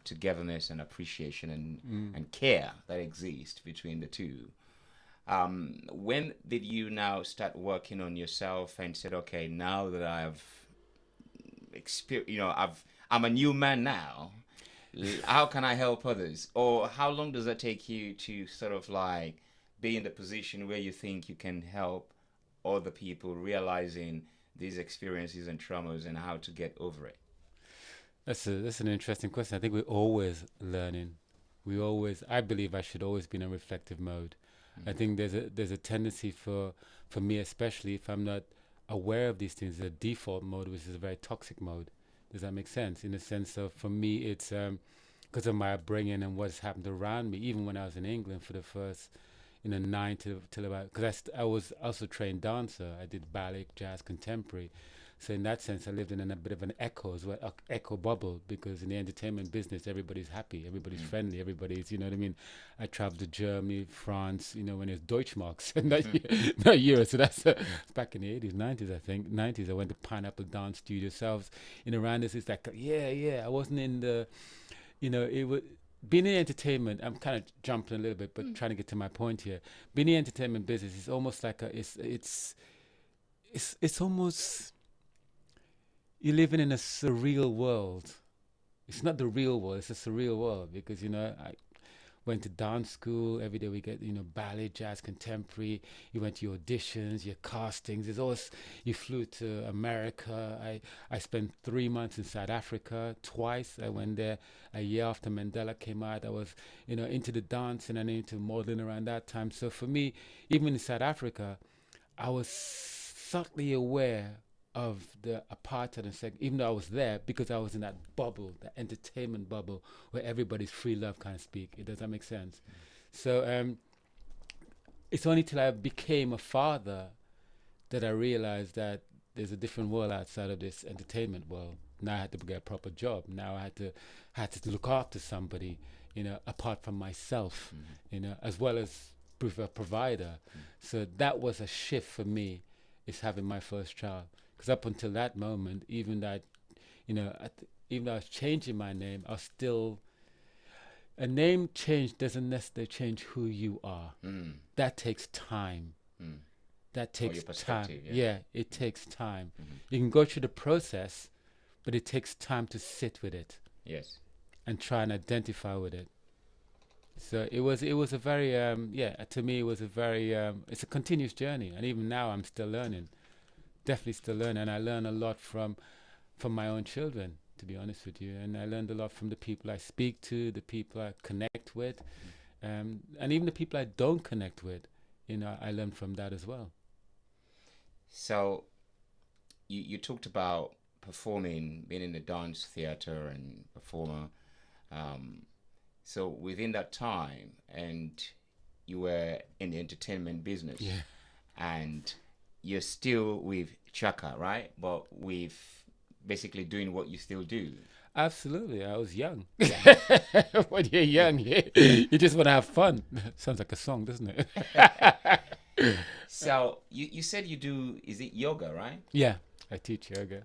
togetherness and appreciation and care that exists between the two. When did you now start working on yourself and said, okay, now that I've experienced, I'm a new man now, how can I help others? Or how long does that take you to sort of like be in the position where you think you can help other people realizing these experiences and traumas and how to get over it? That's an interesting question. I think we're always learning. I believe I should always be in a reflective mode. I think there's a tendency for me, especially if I'm not aware of these things, a default mode, which is a very toxic mode. Does that make sense? In the sense of, for me, it's because of my upbringing and what's happened around me. Even when I was in England for the first, 9 till about, because I was also trained dancer. I did ballet, jazz, contemporary. So in that sense, I lived in a bit of an echo as well, echo bubble, because in the entertainment business, everybady's happy, everybody's friendly, everybody's, you know what I mean? I traveled to Germany, France, when it was Deutschmarks, not euros. So that's back in the 80s, 90s, I think. 90s, I went to Pineapple Dance Studio. So I was around this, it's like, I wasn't in the, it was, being in entertainment, I'm kind of jumping a little bit, but trying to get to my point here. Being in the entertainment business is almost like it's almost, you're living in a surreal world. It's not the real world, it's a surreal world, because, I went to dance school. Every day we get, ballet, jazz, contemporary. You went to your auditions, your castings. You flew to America. I spent 3 months in South Africa twice. I went there a year after Mandela came out. I was, into the dancing and into modeling around that time. So for me, even in South Africa, I was subtly aware of the apartheid and even though I was there, because I was in that bubble, the entertainment bubble, where everybody's free love kind of speak. Does that make sense? So it's only till I became a father that I realized that there's a different world outside of this entertainment world. Now I had to get a proper job. Now I had to look after somebody, apart from myself, as well as a provider. So that was a shift for me, is having my first child. Because up until that moment, even though I was changing my name, I was still, a name change doesn't necessarily change who you are. That takes time. That takes time. Yeah, it takes time. You can go through the process, but it takes time to sit with it. Yes. And try and identify with it. So it was a very, to me it was a very, it's a continuous journey. And even now I'm still learning. Definitely still learn, and I learn a lot from my own children, to be honest with you. And I learned a lot from the people I speak to, the people I connect with, and even the people I don't connect with. I learned from that as well. So you talked about performing, being in the dance theater and performer. So within that time, and you were in the entertainment business, and you're still with Shakka, right? But with basically doing what you still do. Absolutely. I was young. Yeah. When you're young, you just want to have fun. Sounds like a song, doesn't it? So you said you do, is it yoga, right? Yeah, I teach yoga.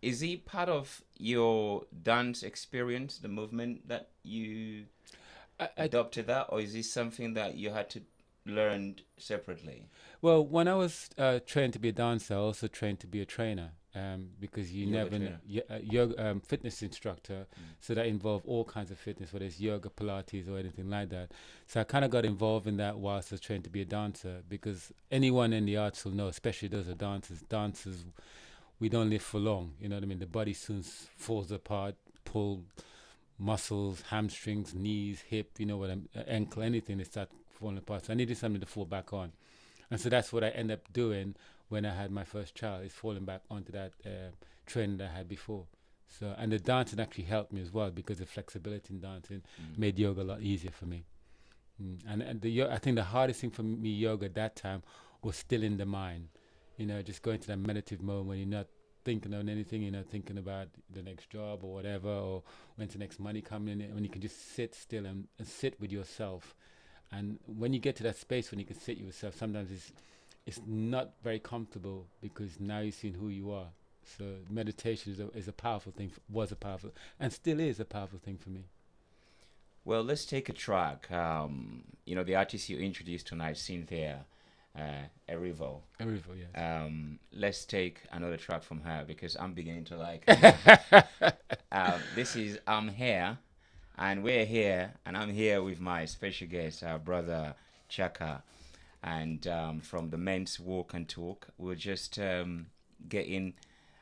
Is it part of your dance experience, the movement that you I, adopted that, or is this something that you had to learn separately? Well, when I was trained to be a dancer, I also trained to be a trainer, because you Yoga never know, trainer. yoga fitness instructor. So that involved all kinds of fitness, whether it's yoga, Pilates, or anything like that. So I kind of got involved in that whilst I was trained to be a dancer, because anyone in the arts will know, especially those are dancers. Dancers, we don't live for long. You know what I mean? The body soon falls apart, pull muscles, hamstrings, knees, hip, you know what I'm, ankle, anything, they start falling apart. So I needed something to fall back on. And so that's what I ended up doing when I had my first child, is falling back onto that training that I had before. So, and the dancing actually helped me as well, because the flexibility in dancing made yoga a lot easier for me. And I think the hardest thing for me, yoga at that time, was still in the mind. You know, just going to that meditative moment when you're not thinking on anything, you're not thinking about the next job or whatever, or when's the next money coming in, when you can just sit still and sit with yourself. And when you get to that space when you can sit yourself, sometimes it's not very comfortable, because now you've seen who you are. So meditation is a powerful thing, was a powerful, and still is a powerful thing for me. Well, let's take a track. The artist you introduced tonight, Cynthia Erivo. Everything, yes. Let's take another track from her, because I'm beginning to like her. This is I'm Here, and we're here, and I'm here with my special guest, our brother Shakka. And from the Men's Walk and Talk, we're just getting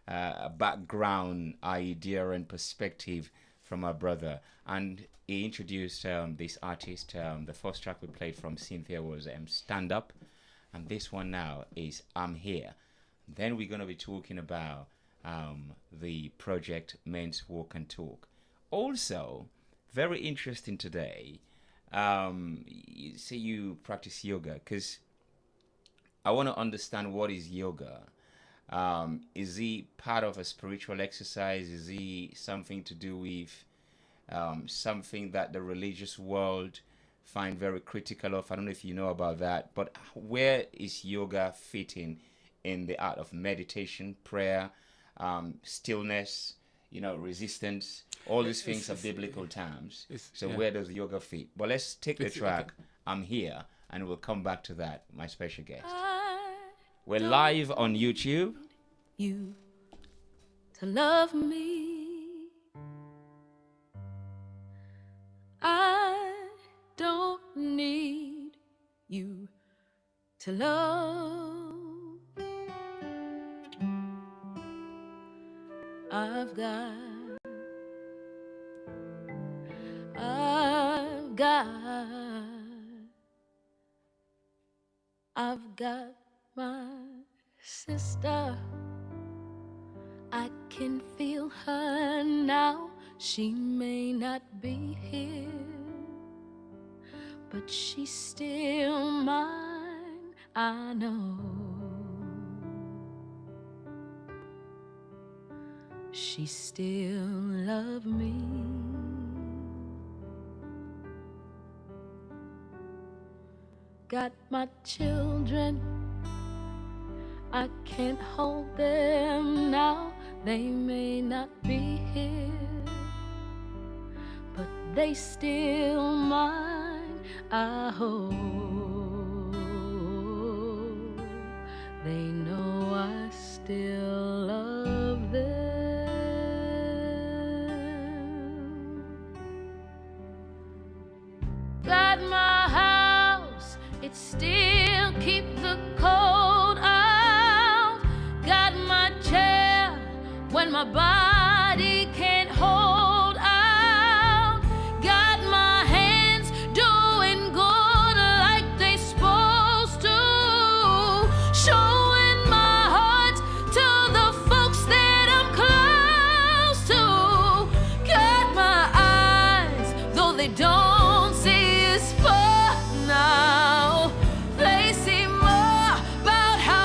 a background idea and perspective from our brother. And he introduced this artist. The first track we played from Cynthia was Stand Up. And this one now is I'm Here. Then we're going to be talking about the project Men's Walk and Talk. Also, very interesting today, you say you practice yoga, because I want to understand, what is yoga? Is it part of a spiritual exercise? Is it something to do with something that the religious world find very critical of? I don't know if you know about that, but where is yoga fitting in the art of meditation, prayer, stillness, resistance? All these things are biblical terms. So where does yoga fit? Well, let's take the track, I'm Here, and we'll come back to that, my special guest. We're live on YouTube. You to love me. I don't need you to love. I've got my sister. I can feel her now. She may not be here, but she's still mine, I know. She still loves me. Got my children, I can't hold them now. They may not be here, but they still mine, I hope. They know I still love them. Got my house, it still keeps the cold out. Got my chair when my body can't hold out. Got my hands doing good like they supposed to. Showing my heart to the folks that I'm close to. Got my eyes, though they don't see as far now. They see more about how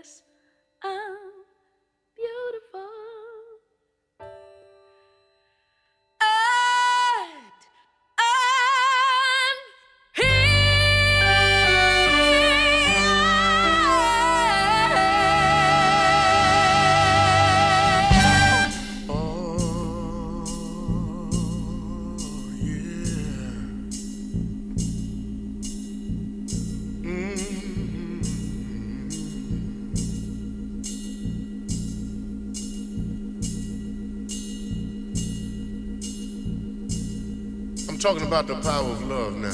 yes, I'm beautiful. I'm here. Oh, yeah. I'm talking about the power of love now.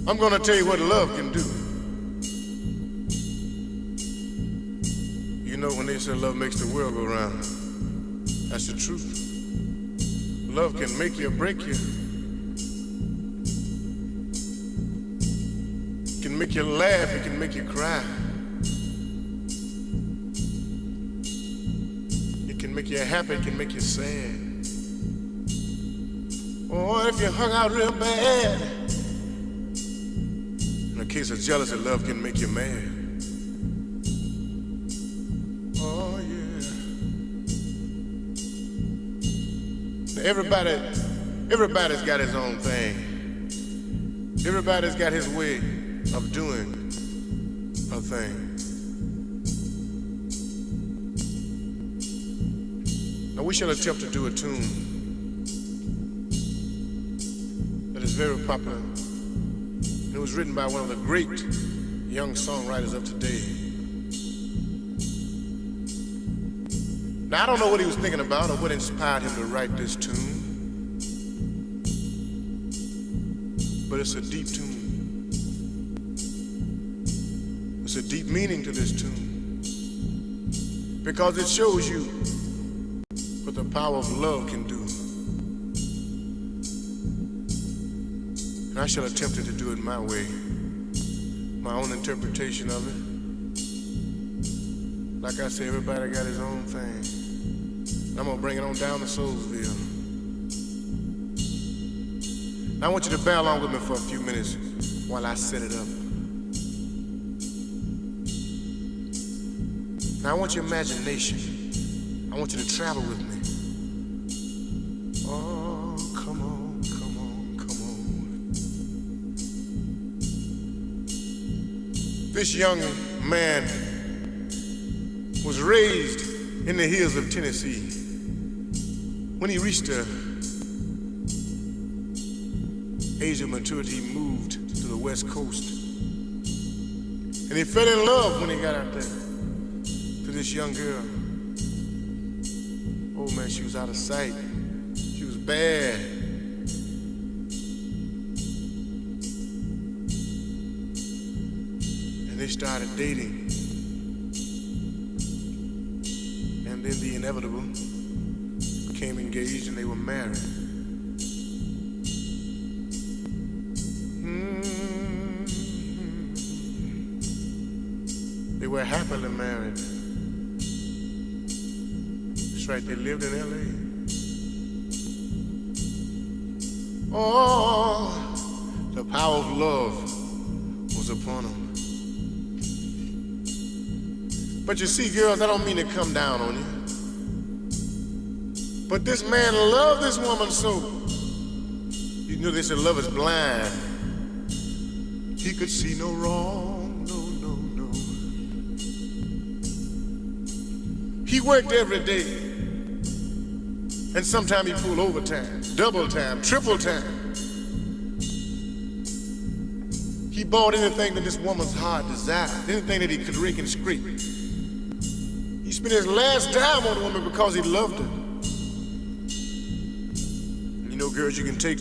I'm gonna tell you what love can do. You know when they say love makes the world go round, that's the truth. Love can make you or break you. It can make you laugh, it can make you cry. It can make you happy, it can make you sad. Or if you hung out real bad, in a case of jealousy, love can make you mad. Oh yeah. Now everybody's got his own thing. Everybody's got his way of doing a thing. Now we shall attempt to do a tune that is very popular. And it was written by one of the great young songwriters of today. Now I don't know what he was thinking about or what inspired him to write this tune, but it's a deep tune. There's a deep meaning to this tune because it shows you what the power of love can do. And I shall attempt to do it my way, my own interpretation of it. Like I say, everybody got his own thing. I'm gonna bring it on down to Soulsville. Now I want you to bear along with me for a few minutes while I set it up. Now I want your imagination. I want you to travel with me. Oh, come on, come on, come on. This young man was raised in the hills of Tennessee. When he reached the age of maturity, he moved to the West Coast. And he fell in love when he got out there to this young girl. Oh man, she was out of sight. She was bad. And they started dating. And then the inevitable, became engaged and they were married. They were happily married. That's right, they lived in LA. Oh, the power of love was upon them. But you see, girls, I don't mean to come down on you. But this man loved this woman so. You know they said love is blind. He could see no wrong, no, no, no. He worked every day. And sometimes he pulled overtime, double time, triple time. He bought anything that this woman's heart desired, anything that he could rake and scrape. He spent his last dime on the woman because he loved her. You know, girls, you can take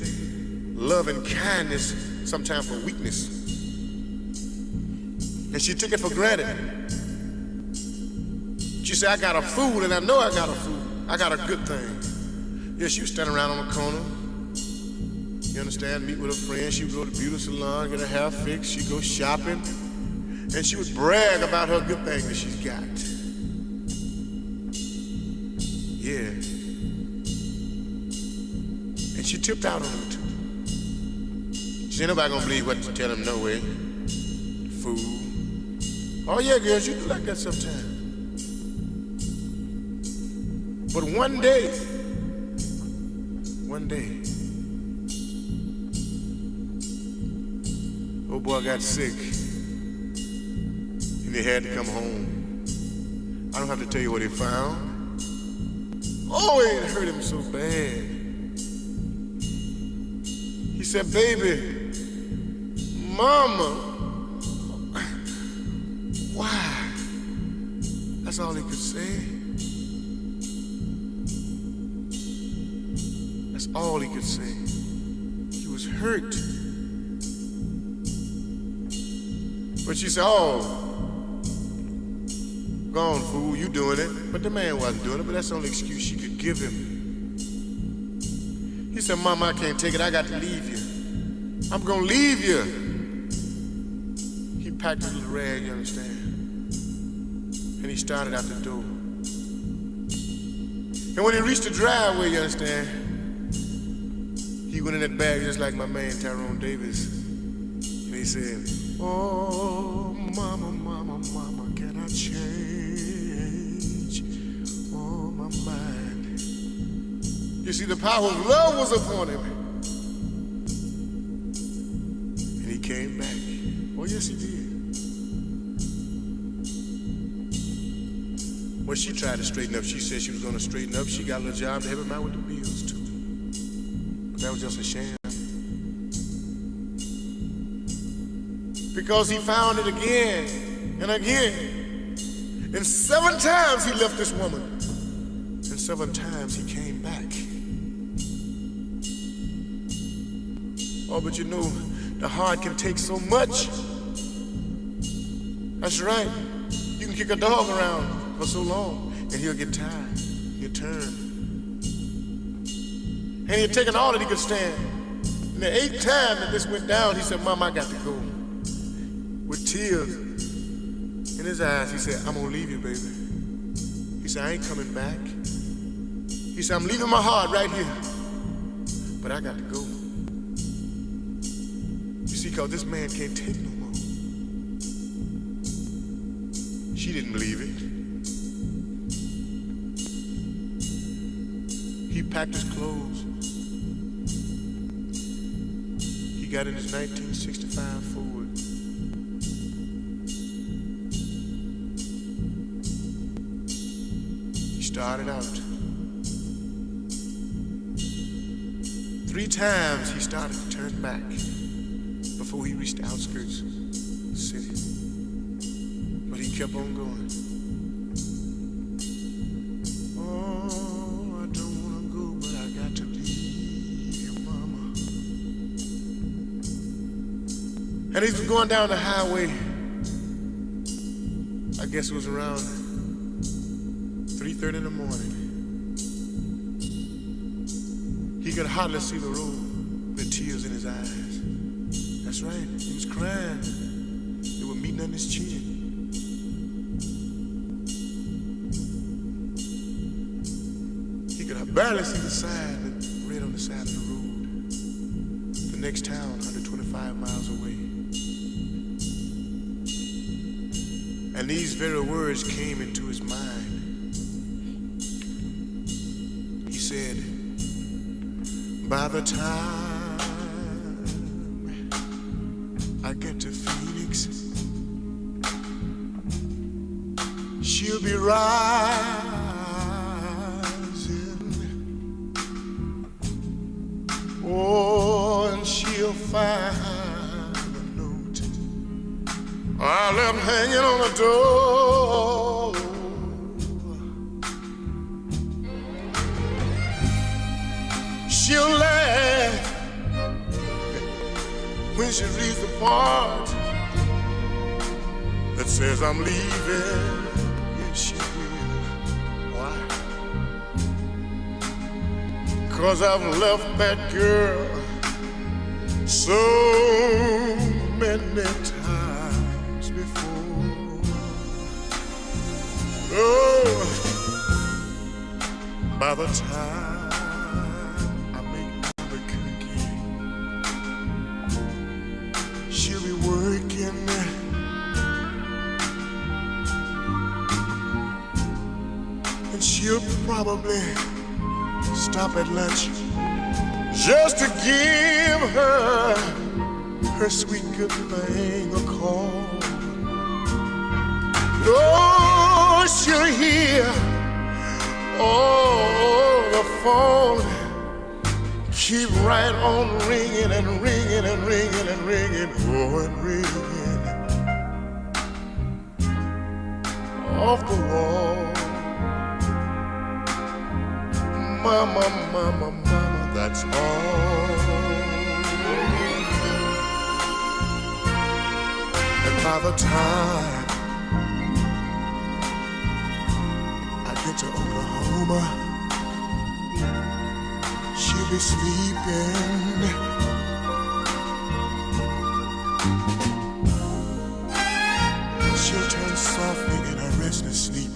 love and kindness sometimes for weakness. And she took it for granted. She said, I got a fool, and I know I got a fool. I got a good thing. Yeah, she was standing around on the corner. You understand? Meet with a friend. She would go to the beauty salon, get her hair fixed. She'd go shopping. And she would brag about her good thing that she's got. Yeah. And she tipped out on him too. She ain't nobody gonna believe what you tell him, no way. Fool. Oh yeah, girls, you do like that sometimes. But one day, old boy got sick and he had to come home. I don't have to tell you what he found. Oh, it hurt him so bad. He said, baby, mama, why? That's all he could say. That's all he could say. He was hurt. But she said, oh, gone, fool, you doing it. But the man wasn't doing it, but that's the only excuse she could give him. He said, Mama, I can't take it. I got to leave you. I'm going to leave you. He packed his little rag, you understand? And he started out the door. And when he reached the driveway, you understand, he went in that bag just like my man Tyrone Davis. And he said, oh, mama, mama, mama, can I change? Oh, my mind. You see, the power of love was upon him. And he came back. Oh, yes, he did. Well, she tried to straighten up. She said she was going to straighten up. She got a little job to help him out with the bills, too. But that was just a sham. Because he found it again and again. And 7 times he left this woman. And 7 times he came back. Oh, but you know, the heart can take so much. That's right. You can kick a dog around for so long, and he'll get tired. He'll turn. And he'd taken all that he could stand. And the 8th time that this went down, he said, Mom, I got to go. With tears in his eyes, he said, I'm gonna leave you, baby. He said, I ain't coming back. He said, I'm leaving my heart right here. But I got to go. You see, cause this man can't take no more. She didn't believe it. He packed his clothes. He got in his 1965 Ford. He started out. 3 times he started to turn back before he reached the outskirts of the city. But he kept on going. Oh, I don't want to go, but I got to leave you, Mama. And he was going down the highway. I guess it was around 3:30 in the morning. He could hardly see the road with tears in his eyes. That's right, he was crying. They were meeting on his chin. He could barely see the sign that read on the side of the road. The next town, 125 miles away. And these very words came into his mind. He said, by the time I get to Phoenix, she'll be rising. Oh, and she'll find a note I left hanging on the door. She'll laugh when she reads the part that says I'm leaving. Yes, she will. Why? 'Cause I've left that girl so many times before. Oh, by the time she'll probably stop at lunch just to give her sweet good thing a call. Oh, she'll hear, oh, the phone keep right on ringing and ringing and ringing and ringing, oh, and ringing off the wall. Mama, mama, mama, that's all. And by the time I get to Oklahoma, she'll be sleeping. She'll turn softly in her restless sleep,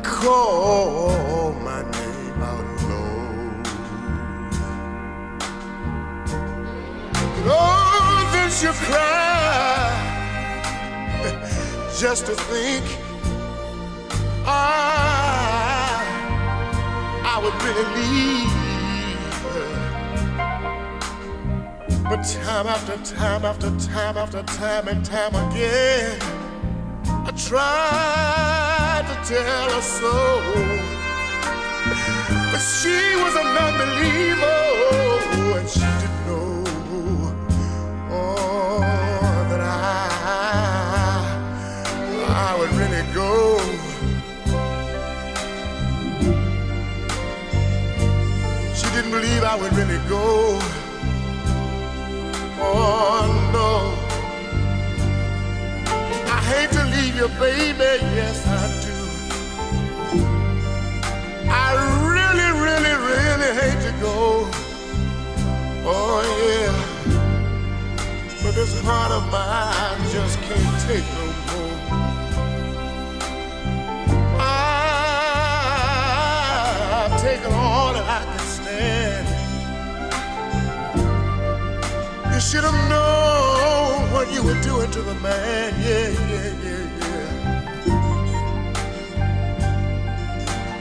call my name out low. Oh, then she'll cry just to think I would really leave her. But time after time after time after time and time again, I tried to tell her so, but she was a non-believer, and she didn't know, oh, that I would really go. She didn't believe I would really go. Oh no, I hate to leave you, baby, yes I do. I really, really, really hate to go. Oh yeah, but this heart of mine just can't take no more. I've taken all that I can stand. You should have known what you were doing to the man, yeah, yeah, yeah, yeah.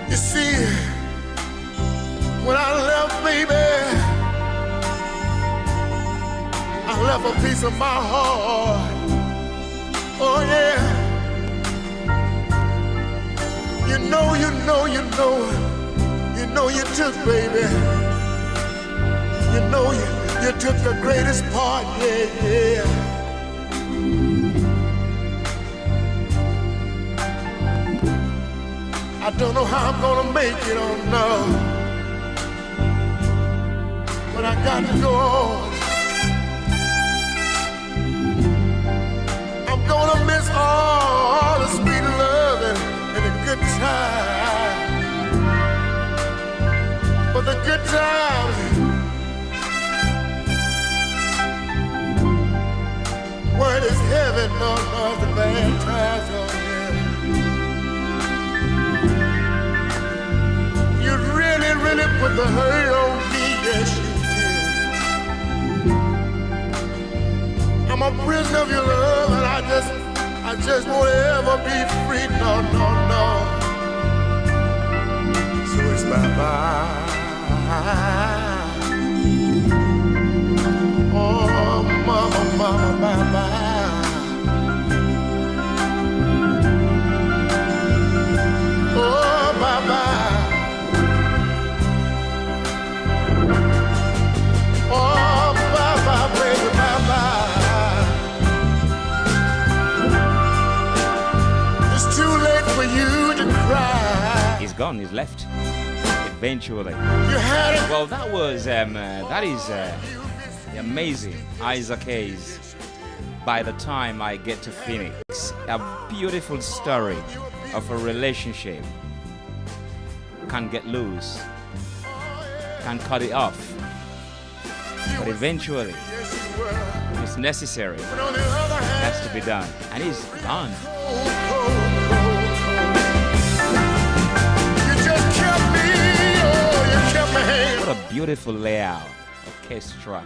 You see, when I left, baby, I left a piece of my heart, oh yeah. You know, you took, baby. You know you took the greatest part, yeah, yeah. I don't know how I'm gonna make it, oh no. But I got to go on. I'm gonna miss all the sweet loving and the good times. But the good times weren't as heavy, no, the bad times, oh yeah. You really, really put the hurt on me, yes you did. I'm a prisoner of your love, and I just won't ever be free, no, no, no. So it's bye-bye. Oh, mama, mama, bye-bye. Oh, bye-bye. Oh, bye-bye, baby, bye-bye. It's too late for you to cry. He's gone, he's left. Eventually. You had it. Well, that was, that is the amazing Isaac Hayes. By the time I get to Phoenix, a beautiful story of a relationship. Can't get loose, can't cut it off, but eventually it's necessary, But on the other hand, has to be done, and it's done. you just kept me, oh, you kept me hanging. What a beautiful layout, orchestra,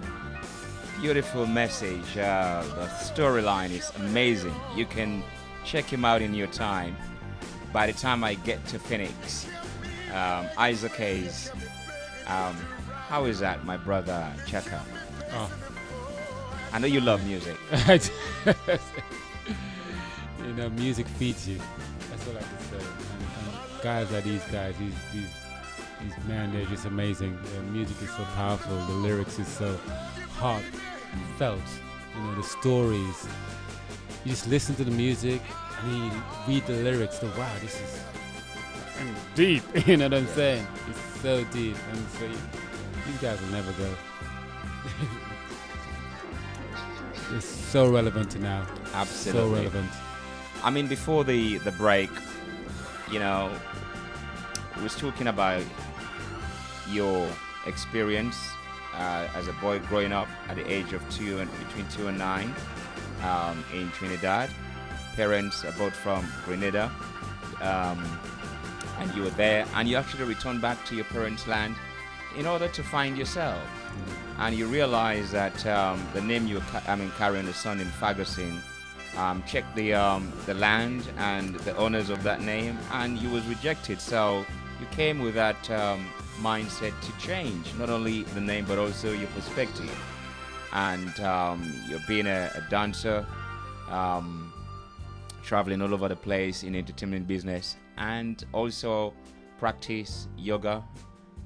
beautiful message. The storyline is amazing. You can check him out in your time. by the time I get to Phoenix, Isaac Hayes, how is that, my brother Shakka? Oh. I know you love music. You know, music feeds you. That's all I can say. And guys like these guys, these man, they're just amazing. The music is so powerful. The lyrics is so heartfelt. You know, the stories. You just listen to the music and then you read the lyrics. So wow, this is deep. You know what I'm saying? It's so deep. And so these guys will never go. It's so relevant to now. Absolutely. So relevant. I mean, before the break, you know, we was talking about your experience as a boy growing up at the age of between 2 and 9 in Trinidad. Parents are both from Grenada, and you were there, and you actually returned back to your parents' land in order to find yourself. And you realize that the name you're carrying, the son in Ferguson, check the land and the owners of that name, and you was rejected. So you came with that mindset to change not only the name but also your perspective. And you're being a dancer, traveling all over the place in entertainment business, and also practice yoga.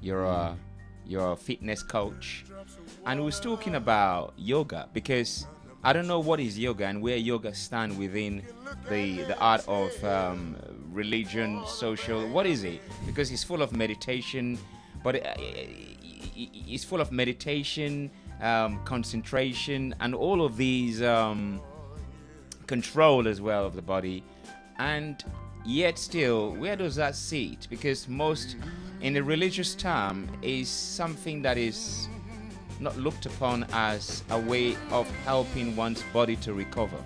You're a fitness coach. And we was talking about yoga because I don't know what is yoga and where yoga stand within the art of religion, social. What is it? Because it's full of meditation, but it's full of meditation, concentration, and all of these control as well of the body. And yet still, where does that sit? Because most in the religious term is something that is not looked upon as a way of helping one's body to recover.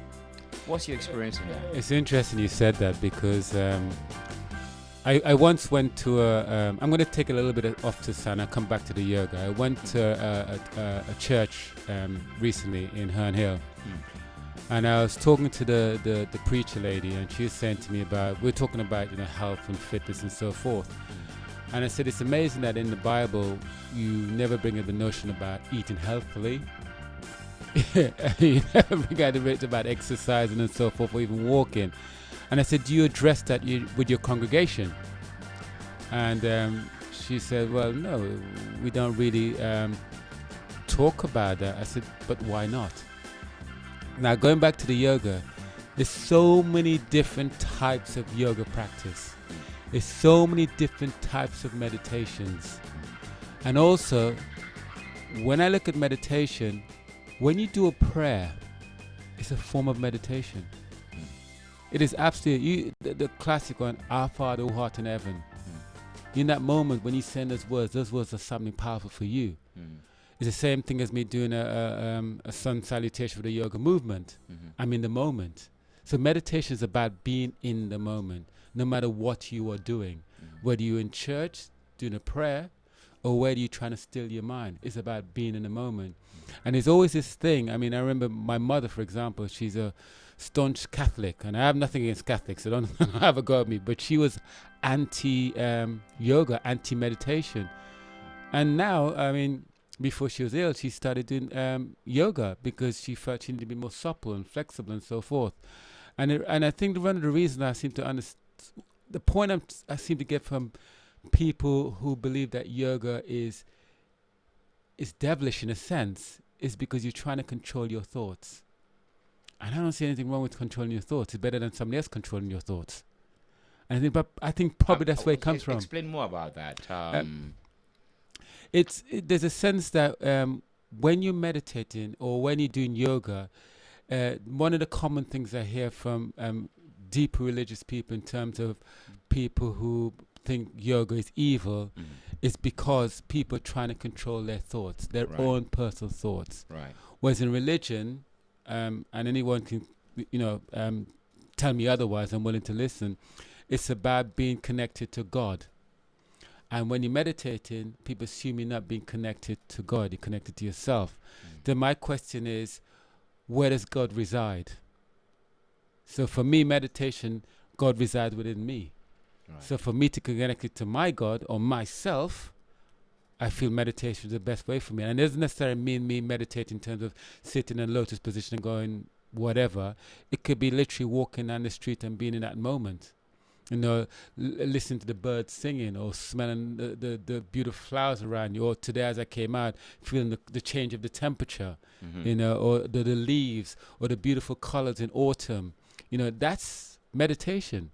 What's your experience in that? It's interesting you said that because I once went to I'm going to take a little bit off to sun. I'll come back to the yoga. I went to a church recently in Herne Hill. And I was talking to the preacher lady, and she was saying to me we're talking about, you know, health and fitness and so forth. And I said, it's amazing that in the Bible, you never bring up the notion about eating healthfully. You never bring out the bit about exercising and so forth, or even walking. And I said, do you address that with your congregation? And she said, well, no, we don't really talk about that. I said, but why not? Now, going back to the yoga, there's so many different types of yoga practice. There's so many different types of meditations. And also, when I look at meditation, when you do a prayer, it's a form of meditation. It is absolutely, the classic one, Our Father who art in heaven. In that moment when you send those words are something powerful for you. It's the same thing as me doing a sun salutation for the yoga movement. I'm in the moment. So meditation is about being in the moment, no matter what you are doing. Whether you're in church, doing a prayer, or whether you're trying to still your mind. It's about being in the moment. And there's always this thing. I mean, I remember my mother, for example, she's a staunch Catholic, and I have nothing against Catholics, so don't have a go at me, but she was anti-yoga, anti-meditation. And now, I mean, before she was ill, she started doing yoga because she felt she needed to be more supple and flexible and so forth. And I think one of the reasons I seem to understand, the point I seem to get from people who believe that yoga is devilish in a sense is because you're trying to control your thoughts. And I don't see anything wrong with controlling your thoughts. It's better than somebody else controlling your thoughts. And I think probably that's where it comes from. Explain more about that. There's a sense that when you're meditating or when you're doing yoga, one of the common things I hear from deep religious people in terms of people who think yoga is evil is because people are trying to control their thoughts, their own personal thoughts. Right. Whereas in religion, and anyone can, tell me otherwise, I'm willing to listen, it's about being connected to God. And when you're meditating, people assume you're not being connected to God, you're connected to yourself. Then my question is, where does God reside? So for me, meditation, God resides within me. So for me to connect it to my God or myself, I feel meditation is the best way for me. And it doesn't necessarily mean me meditate in terms of sitting in lotus position and going whatever. It could be literally walking down the street and being in that moment. You know, listening to the birds singing or smelling the beautiful flowers around you. Or today as I came out, feeling the change of the temperature, you know, or the leaves or the beautiful colors in autumn. You know, that's meditation.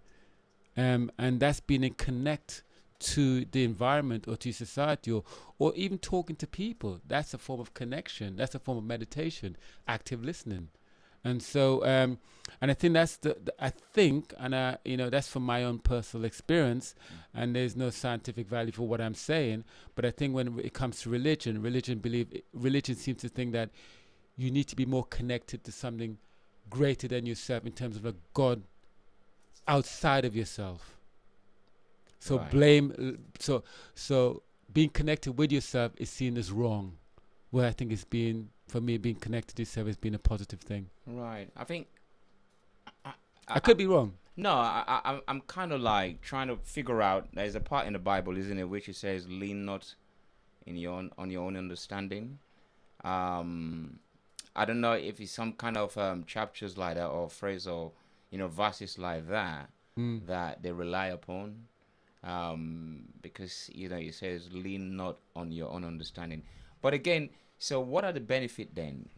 And that's being in connect to the environment or to society or even talking to people. That's a form of connection. That's a form of meditation, active listening. And so, and I think that's you know, that's from my own personal experience, and there's no scientific value for what I'm saying. But I think when it comes to religion seems to think that you need to be more connected to something greater than yourself in terms of a God outside of yourself. So so being connected with yourself is seen as wrong, where I think for me, being connected to yourself has been a positive thing. Right. I think I could be wrong. No, I'm kind of like trying to figure out. There's a part in the Bible, isn't it, which it says, "Lean not on your own understanding." I don't know if it's some kind of chapters like that or phrase or verses like that that they rely upon, because it says, "Lean not on your own understanding." But again, so what are the benefit then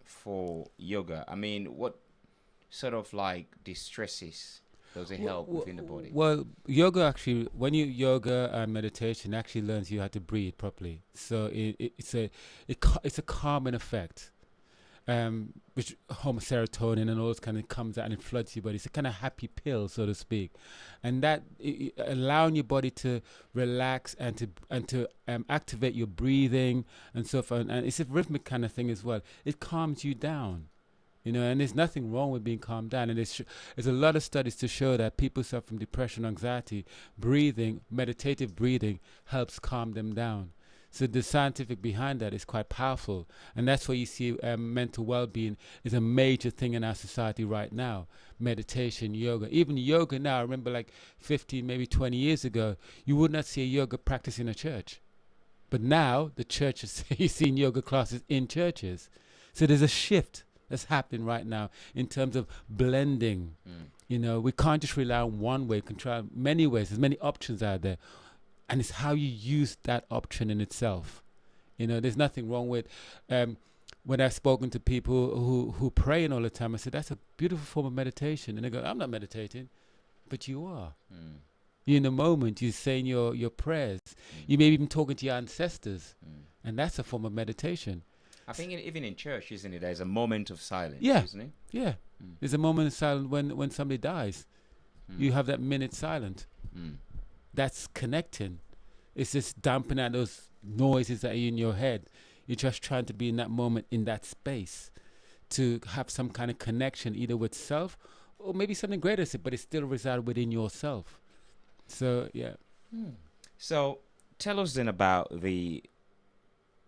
for yoga? I mean, what sort of like distresses does it help within the body? Well, yoga actually, when you yoga and meditation actually learns you how to breathe properly. So it's a calming effect, which serotonin and all this kind of comes out and it floods your body. It's a kind of happy pill, so to speak, and that allowing your body to relax and to activate your breathing and so forth. And it's a rhythmic kind of thing as well. It calms you down. And there's nothing wrong with being calmed down. And there's a lot of studies to show that people suffer from depression, anxiety, meditative breathing helps calm them down. So the scientific behind that is quite powerful. And that's why you see mental well-being is a major thing in our society right now. Meditation, yoga. Even yoga now, I remember like 15, maybe 20 years ago, you would not see a yoga practice in a church. But now the churches, you're seeing yoga classes in churches. So there's a shift that's happening right now in terms of blending. We can't just rely on one way. We can try many ways. There's many options out there. And it's how you use that option in itself. There's nothing wrong with, when I've spoken to people who praying all the time, I said, that's a beautiful form of meditation. And they go, I'm not meditating, but you are. You're in the moment, you're saying your prayers. You may be even talking to your ancestors. And that's a form of meditation. I think even in church, isn't it? There's a moment of silence, isn't it? Yeah. There's a moment of silence when somebody dies. You have that minute silent. That's connecting. It's just damping out those noises that are in your head. You're just trying to be in that moment, in that space, to have some kind of connection, either with self or maybe something greater, but it still resides within yourself. So, yeah. So, tell us then about the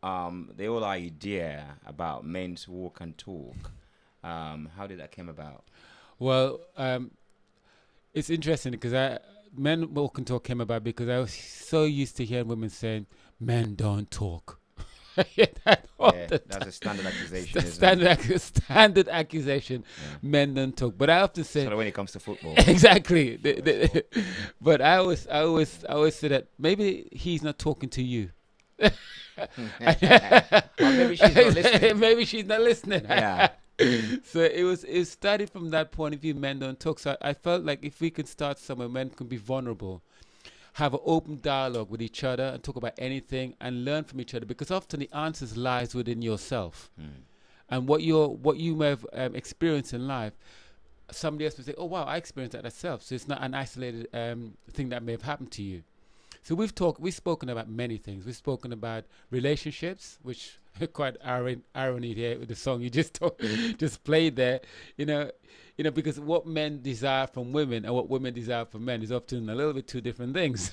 whole idea about men to walk and talk. How did that come about? Well, it's interesting because men walk and talk came about because I was so used to hearing women saying, men don't talk. That's a standard accusation. Standard accusation. Yeah. Men don't talk. But I often say, so when it comes to football, exactly. But I always say that maybe he's not talking to you. Maybe she's not listening. Maybe she's not listening. Yeah. So it started from that point of view. Men don't talk. So I felt like if we could start somewhere, men can be vulnerable, have an open dialogue with each other, and talk about anything and learn from each other. Because often the answers lies within yourself, and what you may have experienced in life. Somebody else will say, "Oh wow, I experienced that myself." So it's not an isolated thing that may have happened to you. So we've spoken about many things. We've spoken about relationships, which quite irony here with the song you just played there. Because what men desire from women and what women desire from men is often a little bit two different things.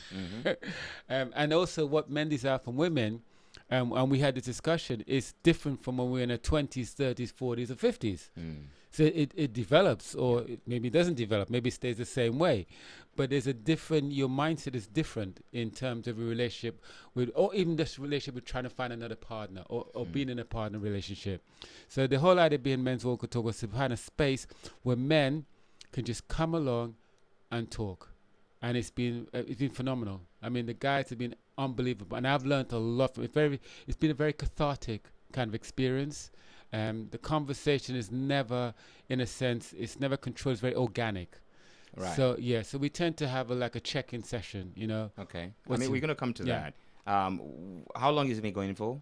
And also what men desire from women And we had this discussion. It's different from when we're in our 20s, 30s, 40s, or 50s. So it develops, or it maybe doesn't develop. Maybe it stays the same way. But there's a different, your mindset is different in terms of a relationship with, or even this relationship with trying to find another partner, or being in a partner relationship. So the whole idea being Men's Walk Talk was to find a space where men can just come along and talk. And it's been phenomenal. I mean, the guys have been unbelievable, and I've learned a lot from it. It's been a very cathartic kind of experience. The conversation is never, in a sense, it's never controlled. It's very organic. Right. So yeah, so we tend to have like a check-in session, you know. Okay. I mean, we're gonna come to that. How long has it been going for?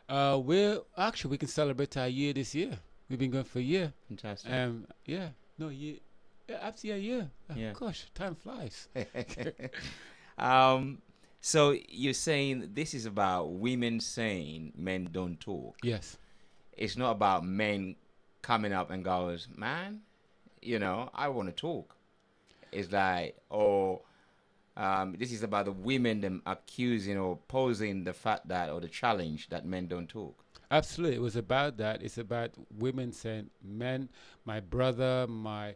We can celebrate our year this year. We've been going for a year. Fantastic. Yeah, absolutely a year. Yeah. Gosh, time flies. So you're saying this is about women saying men don't talk. Yes. It's not about men coming up and goes, man, I want to talk. It's like, this is about the women them accusing or posing the fact that, or the challenge that men don't talk. Absolutely, it was about that. It's about women saying, men, my brother, my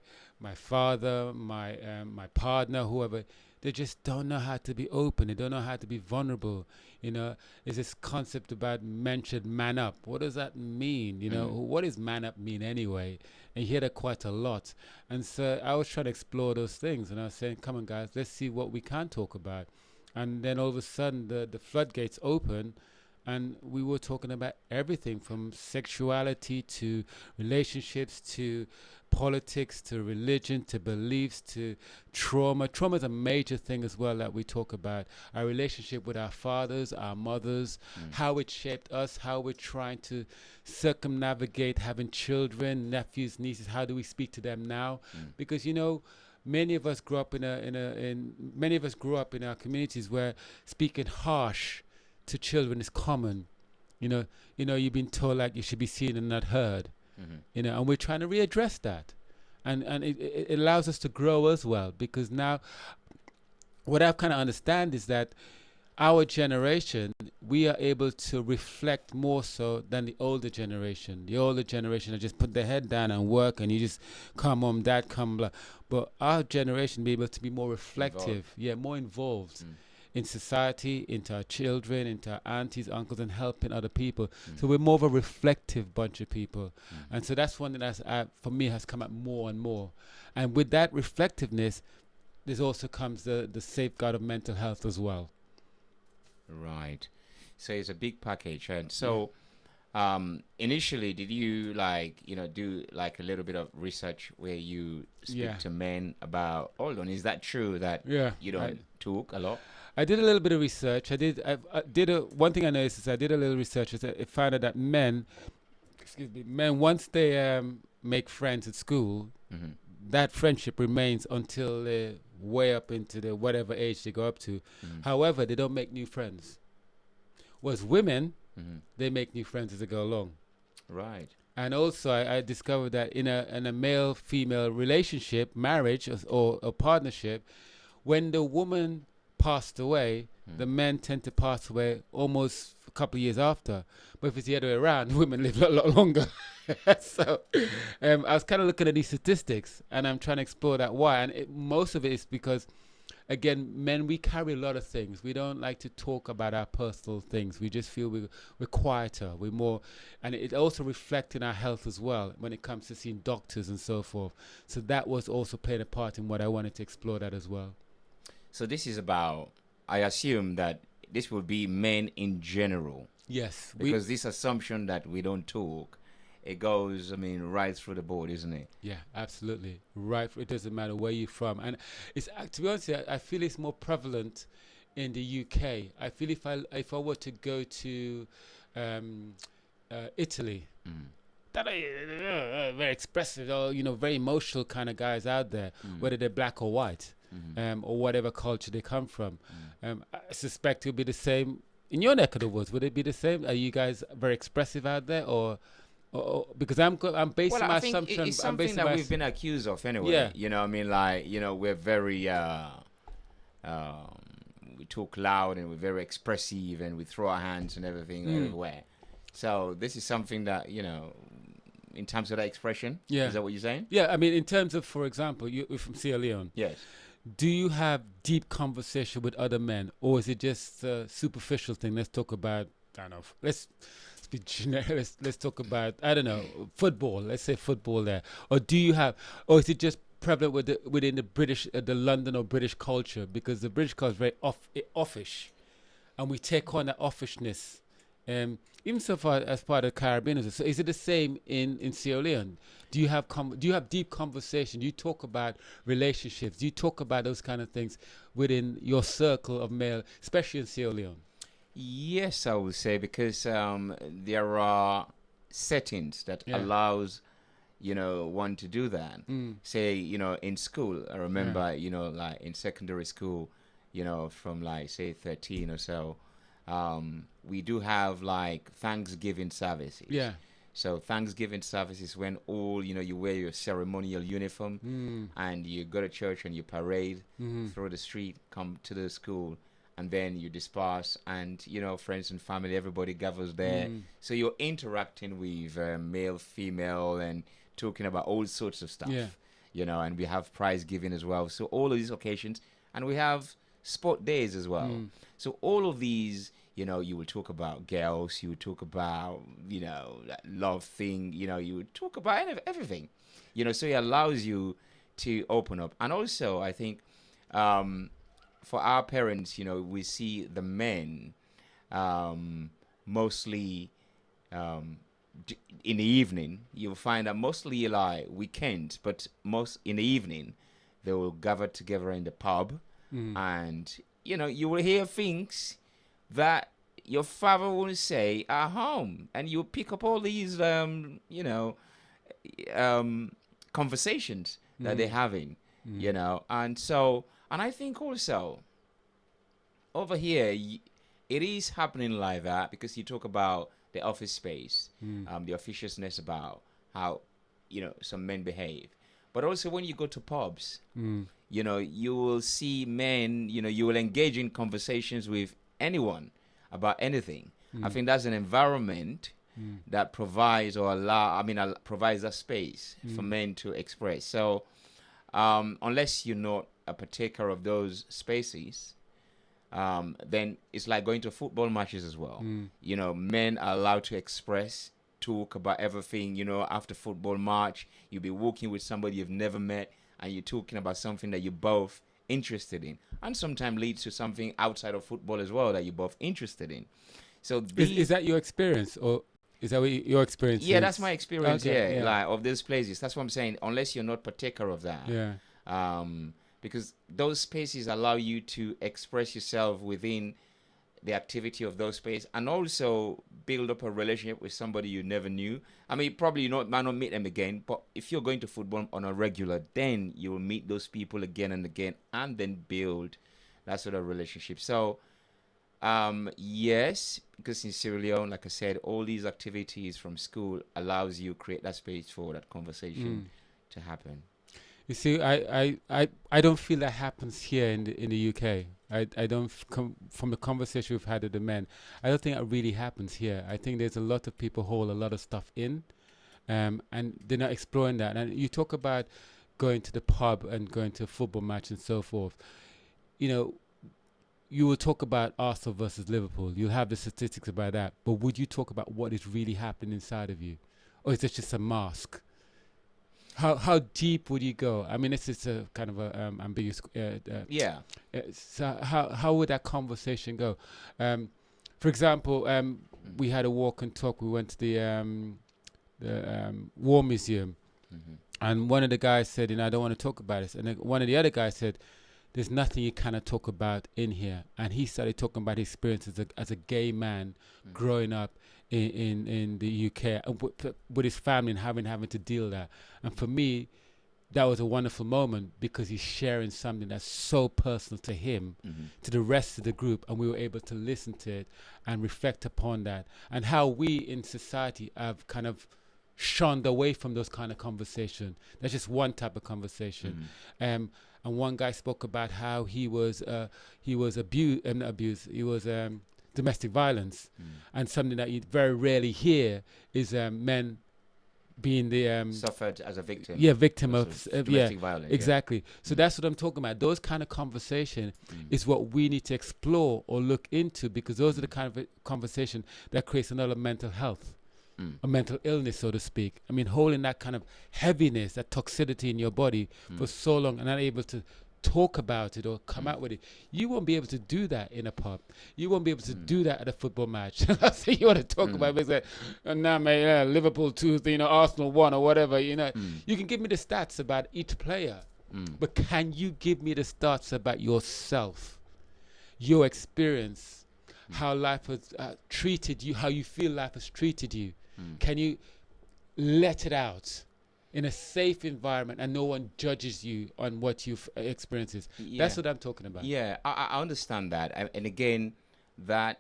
father, my partner, whoever, they just don't know how to be open. They don't know how to be vulnerable. There's this concept about men should man up. What does that mean? What does man up mean anyway? And you hear that quite a lot. And so I was trying to explore those things, and I was saying, come on, guys, let's see what we can talk about. And then all of a sudden, the floodgates open, and we were talking about everything from sexuality to relationships to politics to religion to beliefs to trauma. Trauma is a major thing as well that we talk about. Our relationship with our fathers, our mothers, how it shaped us, how we're trying to circumnavigate having children, nephews, nieces. How do we speak to them now? Because many of us grew up in our communities where speaking harsh to children is common. You've been told like you should be seen and not heard. And we're trying to readdress that, and it allows us to grow as well, because now what I kind of understand is that our generation, we are able to reflect more so than the older generation. The older generation, just put their head down and work, and you just come home, dad, come, blah. But our generation be able to be more reflective, more involved in society, into our children, into our aunties, uncles, and helping other people. So we're more of a reflective bunch of people. And so that's one that for me has come up more and more. And with that reflectiveness, there's also comes the safeguard of mental health as well. Right. So it's a big package. And so initially, did you do like a little bit of research where you speak to men about, hold on, is that true that you don't talk a lot? I did a little bit of research. One thing I noticed is I did a little research. I found out that men, once they make friends at school, that friendship remains until they're way up into the whatever age they go up to. However, they don't make new friends. Whereas women, they make new friends as they go along. Right. And also, I discovered that in a male-female relationship, marriage or a partnership, when the woman passed away, the men tend to pass away almost a couple of years after. But if it's the other way around, women live a lot longer. So I was kind of looking at these statistics, and I'm trying to explore that why. And most of it is because, again, men, we carry a lot of things. We don't like to talk about our personal things. We just feel we're quieter, we're more, and it also reflects in our health as well when it comes to seeing doctors and so forth. So that was also playing a part in what I wanted to explore that as well. So this is about, I assume that this will be men in general. Yes. Because this assumption that we don't talk, it goes, right through the board, isn't it? Yeah, absolutely. Right. It doesn't matter where you're from. And it's, to be honest, I feel it's more prevalent in the UK. I feel if I were to go to Italy, that are very expressive, or, very emotional kind of guys out there, whether they're black or white. Or whatever culture they come from. I suspect it'll be the same in your neck of the woods. Would it be the same? Are you guys very expressive out there, or because I'm basing my assumption. It's something that we've been accused of anyway. Yeah. We're very we talk loud and we're very expressive and we throw our hands and everything everywhere. So this is something that, in terms of that expression, is that what you're saying? Yeah, I mean, in terms of, for example, you're from Sierra Leone. Yes. Do you have deep conversation with other men, or is it just a superficial thing? Let's talk about, I don't know, let's be generic. Let's talk about, I don't know, football. Let's say football there. Or do you have, or is it just prevalent within the British, the London or British culture? Because the British culture is very offish, and we take on that offishness. Even so far as part of the Caribbean, so is it the same in Sierra Leone? Do you have deep conversation? Do you talk about relationships? Do you talk about those kind of things within your circle of male, especially in Sierra Leone? Yes, I would say, because there are settings that allows one to do that. Say, in school, I remember, like in secondary school, from like say 13 or so, we do have like Thanksgiving services. Yeah. So Thanksgiving services when all, you wear your ceremonial uniform and you go to church and you parade through the street, come to the school, and then you disperse and, friends and family, everybody gathers there. So you're interacting with male, female, and talking about all sorts of stuff, and we have prize giving as well. So all of these occasions, and we have sport days as well. So all of these, you will talk about girls, you will talk about, that love thing, you would talk about everything, so it allows you to open up. And also, I think, for our parents, we see the men mostly in the evening. You'll find that mostly like weekends, but most in the evening, they will gather together in the pub. And, you will hear things that your father will say at home. And you pick up all these, conversations that they're having, And so, and I think also, over here, it is happening like that, because you talk about the office space, the officiousness about how, some men behave. But also when you go to pubs, you will see men, you will engage in conversations with anyone about anything. I think that's an environment that provides provides a space for men to express. So unless you're not a partaker of those spaces, then it's like going to football matches as well. Men are allowed to express, talk about everything. After football match, you'll be walking with somebody you've never met, and you're talking about something that you're both interested in, and sometimes leads to something outside of football as well that you're both interested in. So is that your experience, or is that what your experience? Yeah, is? that's my experience. Okay, like of these places. That's what I'm saying. Unless you're not partaker of that. Because those spaces allow you to express yourself within the activity of those spaces, and also build up a relationship with somebody you never knew. I mean, probably might not meet them again, but if you're going to football on a regular, then you will meet those people again and again, and then build that sort of relationship. So, yes, because in Sierra Leone, like I said, all these activities from school allows you create that space for that conversation to happen. You see, I don't feel that happens here in the UK. I don't from the conversation we've had with the men, I don't think it really happens here. I think there's a lot of people hold a lot of stuff in, and they're not exploring that. And you talk about going to the pub and going to a football match and so forth. You will talk about Arsenal versus Liverpool. You'll have the statistics about that. But would you talk about what is really happening inside of you? Or is this just a mask? How deep would you go? I mean, this is a kind of a ambiguous. So how would that conversation go? For example, we had a walk and talk. We went to the War Museum, and one of the guys said, I don't want to talk about this. And then one of the other guys said, there's nothing you cannot talk about in here. And he started talking about his experience as a gay man growing up in the UK with his family and having to deal with that. And for me, that was a wonderful moment, because he's sharing something that's so personal to him, to the rest of the group, and we were able to listen to it and reflect upon that, and how we in society have kind of shunned away from those kind of conversation. That's just one type of conversation. and one guy spoke about how he was abused, not abused. He was domestic violence, and something that you very rarely hear is men being the Suffered as a victim. yeah, victim Also of domestic violence. Yeah. exactly. So that's what I'm talking about. Those kind of conversation is what we need to explore or look into, because those are the kind of conversation that creates another mental health, a mental illness, so to speak. I mean, holding that kind of heaviness, that toxicity in your body for so long and not able to talk about it or come out with it. You won't be able to do that in a pub. You won't be able to do that at a football match. That's what you want to talk about. It's like, nah, man, Liverpool 2, Arsenal 1 or whatever. You can give me the stats about each player, but can you give me the stats about yourself, your experience, how life has treated you, how you feel life has treated you? Can you let it out in a safe environment and no one judges you on what you've experienced? That's what I'm talking about. Yeah, I understand that. And again, that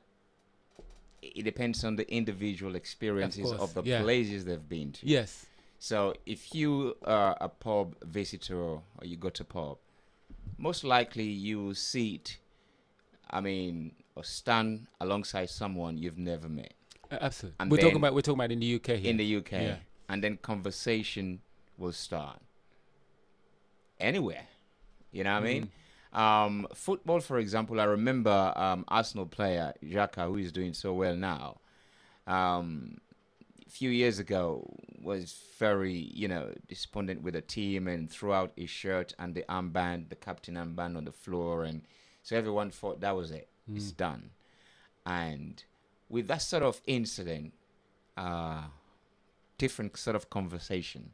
it depends on the individual experiences of the places they've been to. Yes. So if you are a pub visitor or you go to pub, most likely you will sit, or stand alongside someone you've never met. Absolutely. And We're then- talking about in the UK here. In the UK. Yeah. And then conversation will start. Anywhere. You know what I mean? Football, for example, I remember Arsenal player Xhaka, who is doing so well now. A few years ago was very, despondent with the team and threw out his shirt and the armband, the captain armband on the floor. And so everyone thought that was it. It's done. And with that sort of incident, different sort of conversation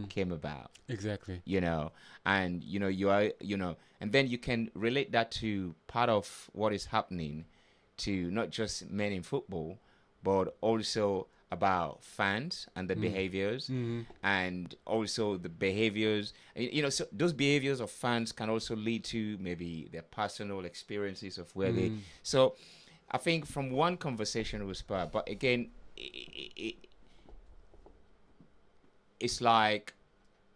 came about. Exactly. And you are, and then you can relate that to part of what is happening to not just men in football, but also about fans and the behaviors, and also the behaviors, so those behaviors of fans can also lead to maybe their personal experiences of where they. So I think from one conversation was spur, but again, it's like,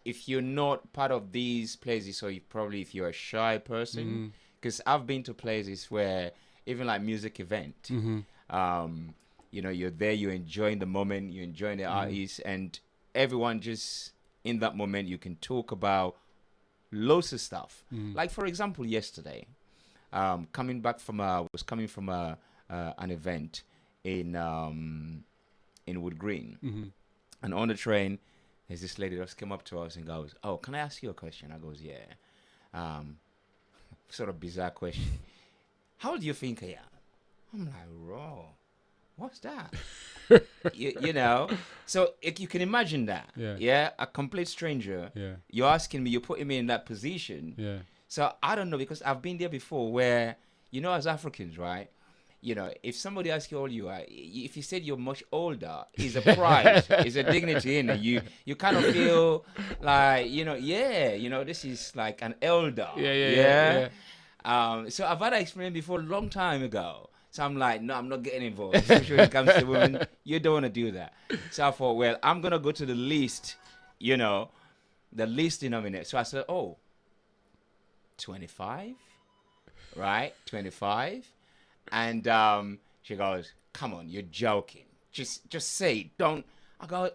if you're not part of these places, or if you're a shy person, because I've been to places where even like music event, you're there, you're enjoying the moment, you're enjoying the artists, and everyone just in that moment, you can talk about loads of stuff. Like for example, yesterday, coming from an event in Wood Green, and on the train, there's this lady just came up to us and goes, "Oh, can I ask you a question?" I goes, "Yeah." Sort of bizarre question. "How old do you think I am?" I'm like, "Raw. What's that?" So you can imagine that. Yeah, a complete stranger. Yeah. You're asking me, you're putting me in that position. Yeah. So I don't know, because I've been there before where, as Africans, right? If somebody asks you how old you are, if you said you're much older, it's a pride, it's a dignity in it. You kind of feel like, this is like an elder. Yeah. So I've had that experience before a long time ago. So I'm like, no, I'm not getting involved. Especially when it comes to women, you don't want to do that. So I thought, well, I'm going to go to the least, the least denominator. So I said, 25, right? 25. And she goes, "Come on, you're joking. Just say it. Don't." I go,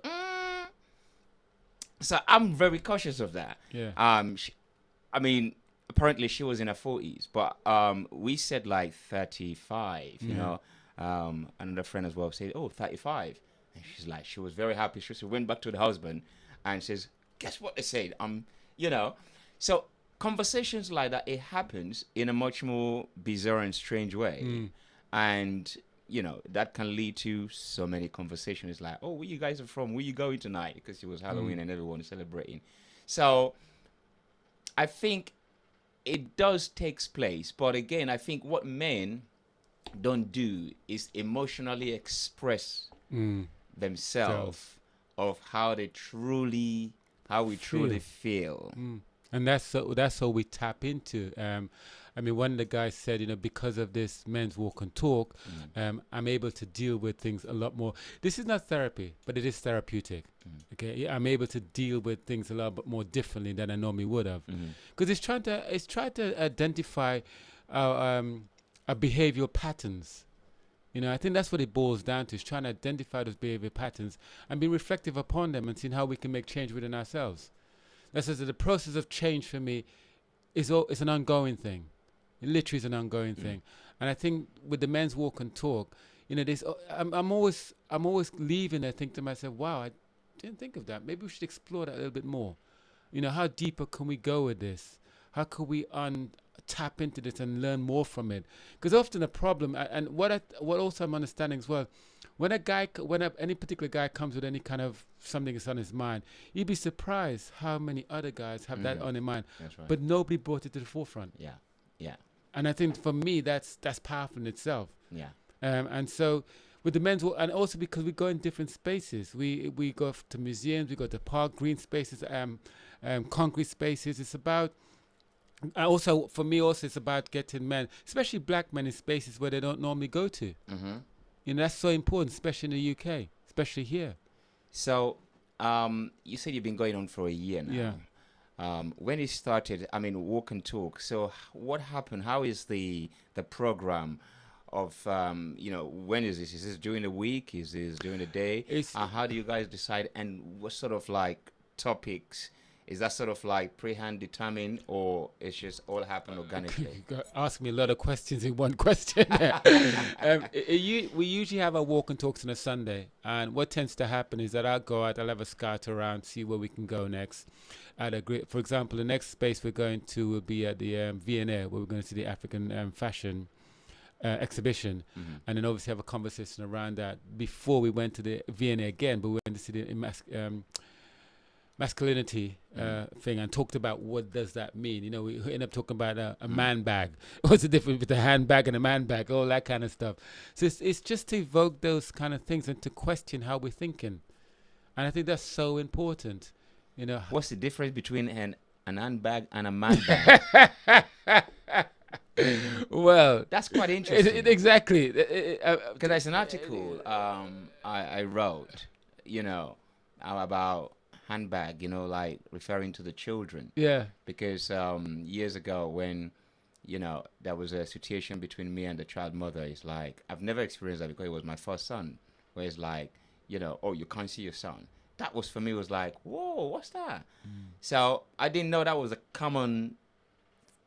So I'm very cautious of that. Yeah. Apparently she was in her 40s, but we said like 35, another friend as well said, 35. And she's like, she was very happy. She went back to the husband and says, "Guess what they said?" So conversations like that, it happens in a much more bizarre and strange way. And, that can lead to so many conversations. It's like, "Oh, where you guys are from? Where you going tonight?" Because it was Halloween and everyone is celebrating. So I think it does take place. But again, I think what men don't do is emotionally express themselves of how we truly feel. And that's so we tap into. I mean, one of the guys said, because of this men's walk and talk, I'm able to deal with things a lot more. This is not therapy, but it is therapeutic. Okay, yeah, I'm able to deal with things a lot more differently than I normally would have, because it's trying to identify our behavioral patterns. I think that's what it boils down to, is trying to identify those behavior patterns and be reflective upon them and seeing how we can make change within ourselves. That's the process of change for me is an ongoing thing. It literally is an ongoing thing. And I think with the men's walk and talk, I'm always leaving there thinking to myself, wow, I didn't think of that. Maybe we should explore that a little bit more. How deeper can we go with this? How can we tap into this and learn more from it? Because often a problem, and what also I'm understanding as well, when any particular guy comes with any kind of something that's on his mind, you'd be surprised how many other guys have that on their mind. That's right. But nobody brought it to the forefront. Yeah. And I think for me, that's powerful in itself. Yeah. And so with the men's walk, and also because we go in different spaces, we go to museums, we go to park, green spaces, concrete spaces. It's about, also for me, it's about getting men, especially black men, in spaces where they don't normally go to. That's so important, especially in the UK, especially here. So, you said you've been going on for a year now. Yeah. When it started, walk and talk. So, what happened? How is the program of, when is this? Is this during the week? Is this during the day? How do you guys decide? And what sort of topics? Is that sort of pre-hand determined, or it's just all happen organically? You ask me a lot of questions in one question. We usually have our walk and talks on a Sunday, and what tends to happen is that I'll go out, I'll have a scout around, see where we can go next. For example, the next space we're going to will be at the V&A, where we're going to see the African fashion exhibition, and then obviously have a conversation around that before we went to the V&A again, but we went to see the masculinity thing and talked about what does that mean. We end up talking about a man bag. What's the difference between a handbag and a man bag? All that kind of stuff. So it's just to evoke those kind of things and to question how we're thinking. And I think that's so important. What's the difference between an handbag and a man bag? Well, that's quite interesting. Exactly. Because there's an article I wrote, about handbag, referring to the children. Yeah. Because years ago when, there was a situation between me and the child mother, it's like, I've never experienced that because it was my first son, where it's like, oh, you can't see your son. That was, for me, was like, whoa, what's that? So I didn't know that was a common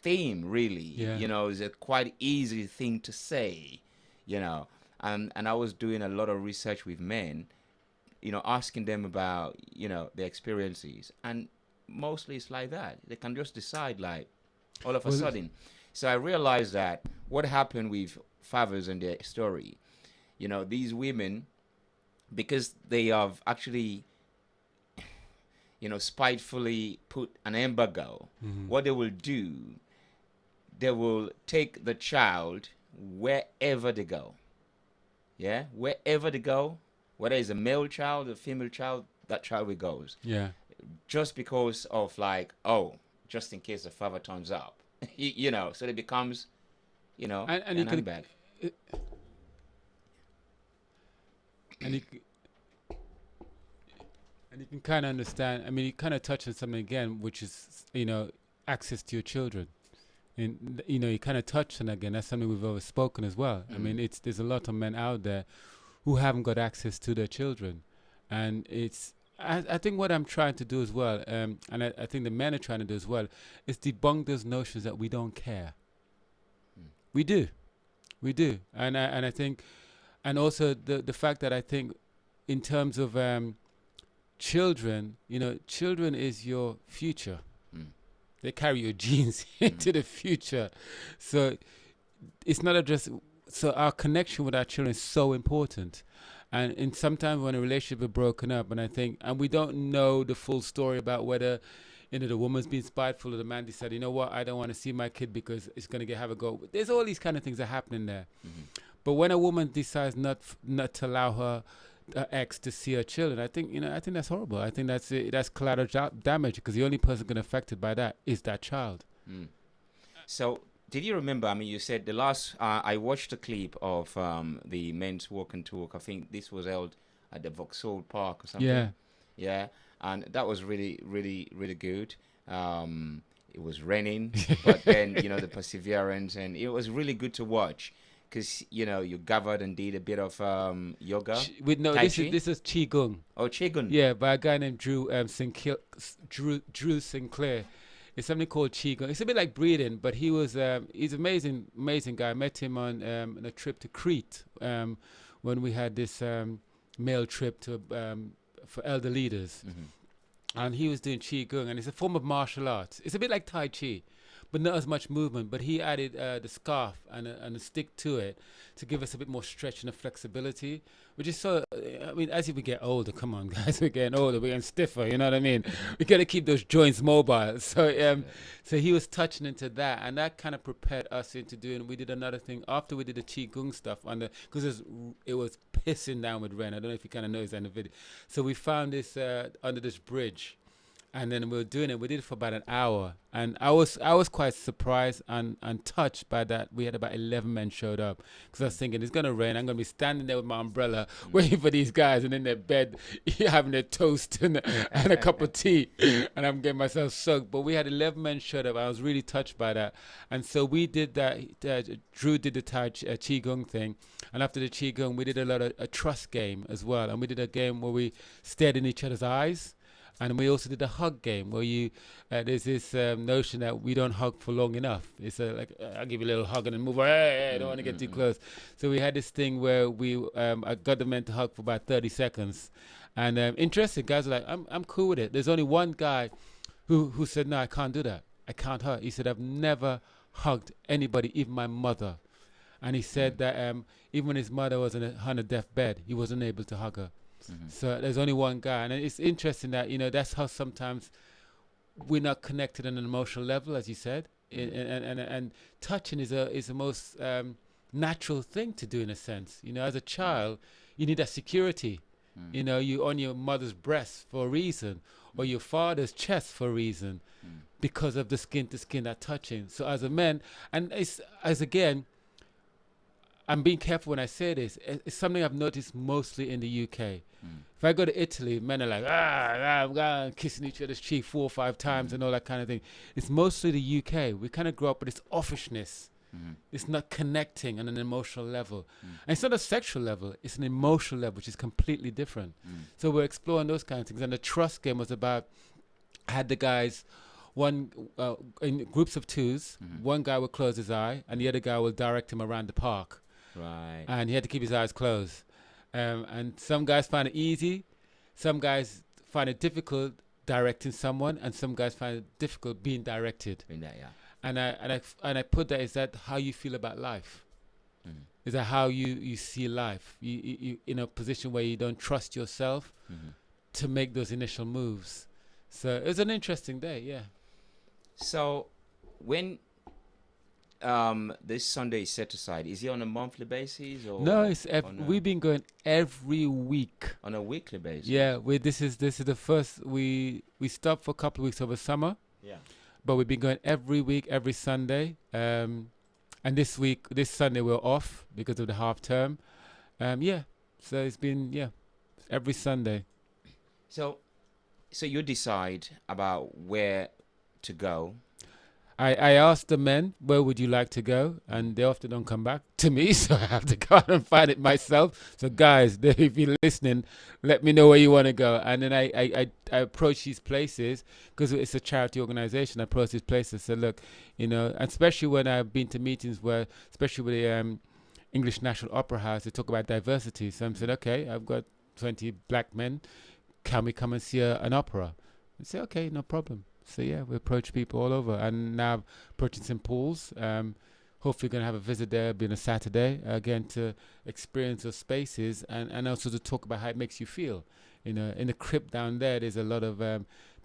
theme, really. Yeah. It's a quite easy thing to say, and I was doing a lot of research with men, asking them about, their experiences. And mostly it's like that. They can just decide, all of a sudden. So I realized that what happened with fathers and their story, these women, because they have actually, spitefully put an embargo, what they will do, they will take the child wherever they go. Yeah? Wherever they go, whether it's a male child or female child, that child will goes. Yeah. Just because of just in case the father turns up, so it becomes, and an handbag. And you can kind of understand. I mean, you kind of touch on something again, which is access to your children. And you kind of touched on again. That's something we've always spoken as well. I mean, there's a lot of men out there who haven't got access to their children, and I think what I'm trying to do as well, and I think the men are trying to do as well, is debunk those notions that we don't care. We do, and I think, and also the fact that I think, in terms of children, children is your future. They carry your genes into the future, so it's not just. So our connection with our children is so important. And sometimes when a relationship is broken up, and we don't know the full story about whether, the woman's been spiteful or the man decided, you know what, I don't want to see my kid because it's going to have a go. There's all these kind of things that are happening there. But when a woman decides not to allow her ex to see her children, I think that's horrible. I think that's collateral damage, because the only person going to be affected by that is that child. So did you remember? I mean, you said the last. I watched a clip of the men's walk and talk. I think this was held at the Vauxhall Park or something. Yeah. Yeah, and that was really, really, really good. It was raining, but then the perseverance, and it was really good to watch because you gathered and did a bit of yoga, No, tai this is chi. this is qigong. Oh, qigong. Yeah, by a guy named Drew Sinclair. It's something called qigong. It's a bit like breathing, but he's amazing, amazing guy. I met him on a trip to Crete when we had this male trip to for elder leaders, and he was doing qigong, and it's a form of martial arts. It's a bit like tai chi, but not as much movement. But he added the scarf and a stick to it to give us a bit more stretch and a flexibility, which is so. I mean, as we get older, come on, guys, we're getting older, we're getting stiffer. You know what I mean? We got to keep those joints mobile. So he was touching into that, and that kind of prepared us into doing. We did another thing after we did the qigong stuff because it was pissing down with rain. I don't know if you kind of noticed that in the video. So we found this under this bridge. And then we were doing it. We did it for about an hour, and I was quite surprised and touched by that. We had about 11 men showed up because I was thinking it's gonna rain. I'm gonna be standing there with my umbrella waiting for these guys, and in their bed having their toast and a cup of tea, and I'm getting myself soaked. But we had 11 men showed up. I was really touched by that, and so we did that. Drew did the qigong thing, and after the qigong, we did a lot of a trust game as well, and we did a game where we stared in each other's eyes. And we also did a hug game where there's this notion that we don't hug for long enough. It's like, I'll give you a little hug and then move on. Hey, I don't want to get too close. So we had this thing where I got the men to hug for about 30 seconds. And interesting, guys are like, I'm cool with it. There's only one guy who said, no, I can't do that. I can't hug. He said, I've never hugged anybody, even my mother. And he said that even when his mother was on a deathbed, he wasn't able to hug her. So there's only one guy, and it's interesting that that's how sometimes we're not connected on an emotional level, as you said, and touching is the most natural thing to do in a sense. As a child, you need that security. You on your mother's breast for a reason, or your father's chest for a reason, because of the skin to skin, that touching. So as a man, and again. I'm being careful when I say this. It's something I've noticed mostly in the UK. If I go to Italy, men are like, kissing each other's cheek 4 or 5 times and all that kind of thing. It's mostly the UK. We kind of grow up with this offishness. It's not connecting on an emotional level. And it's not a sexual level. It's an emotional level, which is completely different. So we're exploring those kind of things. And the trust game was about, I had the guys, one in groups of 2s, one guy would close his eye and the other guy will direct him around the park. Right. And he had to keep his eyes closed. And some guys find it easy. Some guys find it difficult directing someone, and some guys find it difficult being directed. In that, yeah. And I put that, is that how you feel about life? Is that how you see life? You in a position where you don't trust yourself to make those initial moves. So it was an interesting day, yeah. So when this Sunday is set aside, is it on a monthly basis or No, it's we've been going every week. on a weekly basis? Yeah, this is the first. We stopped for a couple of weeks over summer, Yeah. but we've been going every week, every Sunday. And this Sunday we're off because of the half term. Yeah, so it's been every Sunday. So you decide about where to go. I asked the men, where would you like to go? And they often don't come back to me, so I have to go out and find it myself. So guys, if you're listening, let me know where you want to go. And then I approach these places, because it's a charity organization. I approach these places, so look, and especially when I've been to meetings where, especially with the English National Opera House, they talk about diversity. So I'm saying, okay, I've got 20 black men. Can we come and see an opera? I say, okay, no problem. So yeah, we approach people all over, and now approaching St. Paul's. Hopefully going to have a visit there, being a Saturday, again to experience those spaces, and also to talk about how it makes you feel. In the crypt down there's a lot of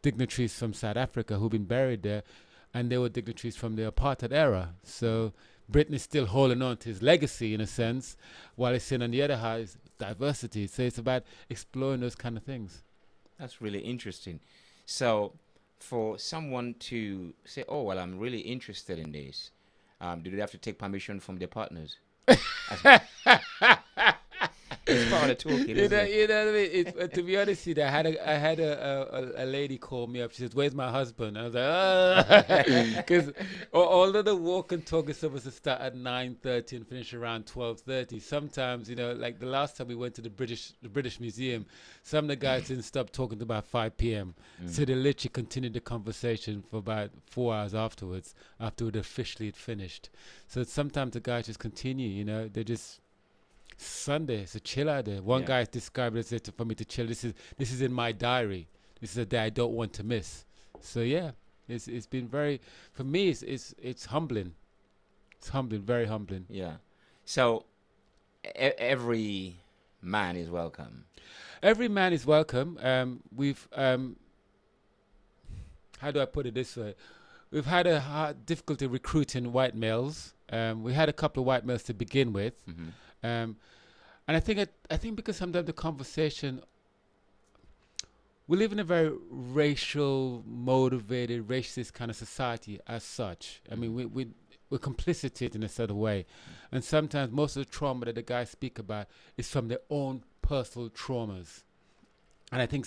dignitaries from South Africa who've been buried there, and they were dignitaries from the apartheid era. So Britain is still holding on to his legacy in a sense, while it's saying on the other hand is diversity. So it's about exploring those kind of things. That's really interesting. So for someone to say, oh, well, I'm really interested in this, do they have to take permission from their partners? As- it's part of the toolkit, isn't it? You know what I mean? To be honest with you, I had a lady call me up. She says, "Where's my husband?" I was like, "Oh," because although the walk and talk is supposed to start at 9:30 and finish around 12:30, sometimes like the last time we went to the British Museum, some of the guys didn't stop talking to about 5 p.m. So they literally continued the conversation for about 4 hours afterwards, after it officially had finished. So sometimes the guys just continue. They just. Sunday, it's a chill out there. One Yeah. guy described it said for me to chill. This is in my diary. This is a day I don't want to miss. So yeah, it's been very, for me it's humbling. It's humbling, very humbling. Yeah. So every man is welcome. Every man is welcome. We've how do I put it this way? We've had a hard difficulty recruiting white males. We had a couple of white males to begin with. Mm-hmm. And I think because sometimes the conversation, we live in a very racial motivated, racist kind of society as such. I mean, we're complicit in a sort of way, and sometimes most of the trauma that the guys speak about is from their own personal traumas, and I think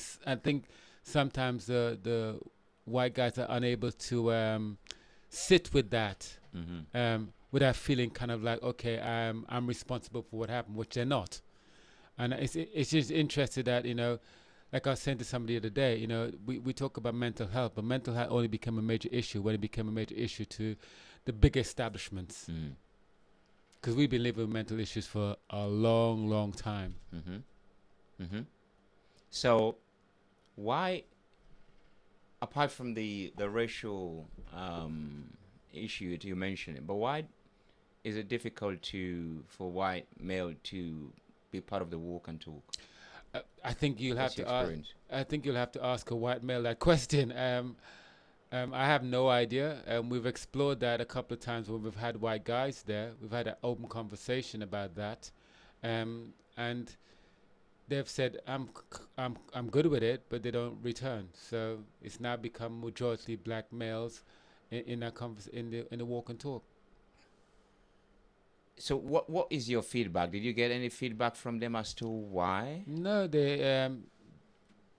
sometimes the white guys are unable to sit with that. Mm-hmm. Without feeling kind of like, okay, I'm responsible for what happened, which they're not. And it's just interesting that, like I was saying to somebody the other day, we talk about mental health, but mental health only became a major issue when it became a major issue to the big establishments. Because we've been living with mental issues for a long, long time. Mm-hmm. Mm-hmm. So why, apart from the racial issue that you mentioned, but why is it difficult for white male to be part of the walk and talk? I think you'll have What's your to ask. experience? I think you'll have to ask a white male that question. I have no idea. We've explored that a couple of times when we've had white guys there. We've had an open conversation about that, and they've said I'm good with it, but they don't return. So it's now become majority black males in that in the walk and talk. So what is your feedback? Did you get any feedback from them as to why? No, they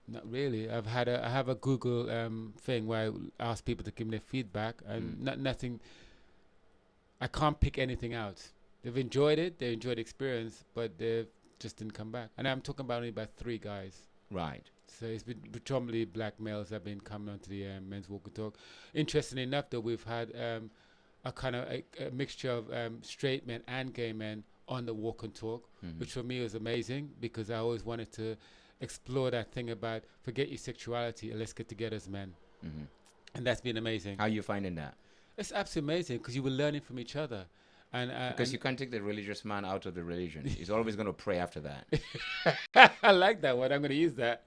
not really. I have a Google thing where I ask people to give me their feedback, and nothing. I can't pick anything out. They've enjoyed it. They enjoyed the experience, but they just didn't come back. And I'm talking about only about 3 guys. Right. So it's been predominantly black males that have been coming onto the men's walk and talk. Interestingly enough, though, we've had a kind of a mixture of straight men and gay men on the walk and talk, which for me was amazing because I always wanted to explore that thing about forget your sexuality and let's get together as men. And that's been amazing. How are you finding that? It's absolutely amazing because you were learning from each other. Because you can't take the religious man out of the religion. He's always going to pray after that. I like that one. I'm going to use that.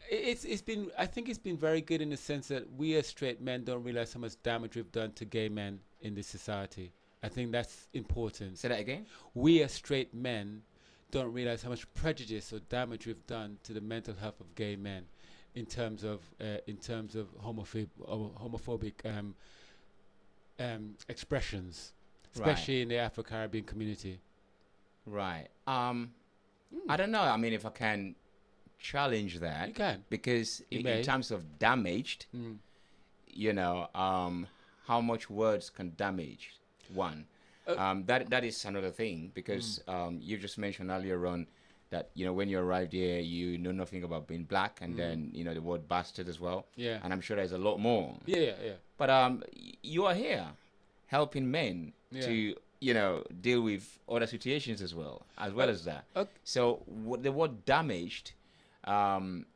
It's been. I think it's been very good in the sense that we as straight men don't realize how much damage we've done to gay men in this society. I think that's important. Say that again. We as straight men don't realize how much prejudice or damage we've done to the mental health of gay men, in terms of homophobic expressions, especially in the Afro-Caribbean community. Right. I don't know. I mean, if I can challenge that, You can. because You in may. terms of damaged, how much words can damage one? That is another thing because you just mentioned earlier on that when you arrived here you know nothing about being black, and then the word bastard as well. Yeah. And I'm sure there's a lot more. Yeah. But you are here helping men to deal with other situations as well as that. Okay. So the word damaged, I'm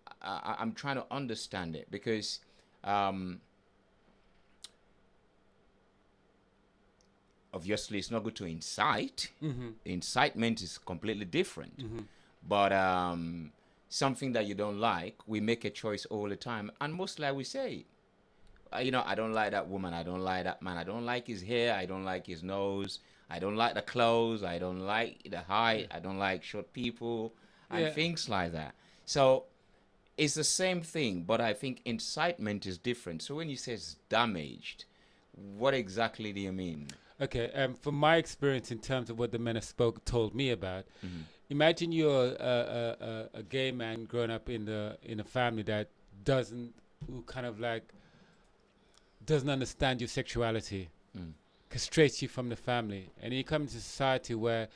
trying to understand it because obviously it's not good to incite. Incitement is completely different. But something that you don't like, we make a choice all the time, and most likely we say, I don't like that woman, I don't like that man, I don't like his hair, I don't like his nose, I don't like the clothes, I don't like the height, I don't like short people, and things like that. So it's the same thing, but I think incitement is different. So when you say it's damaged, What exactly do you mean? Okay, from my experience in terms of what the men have told me about, Mm-hmm. imagine you're a gay man growing up in a family that doesn't, who kind of like doesn't understand your sexuality, Mm. castrates you from the family, and you come into society where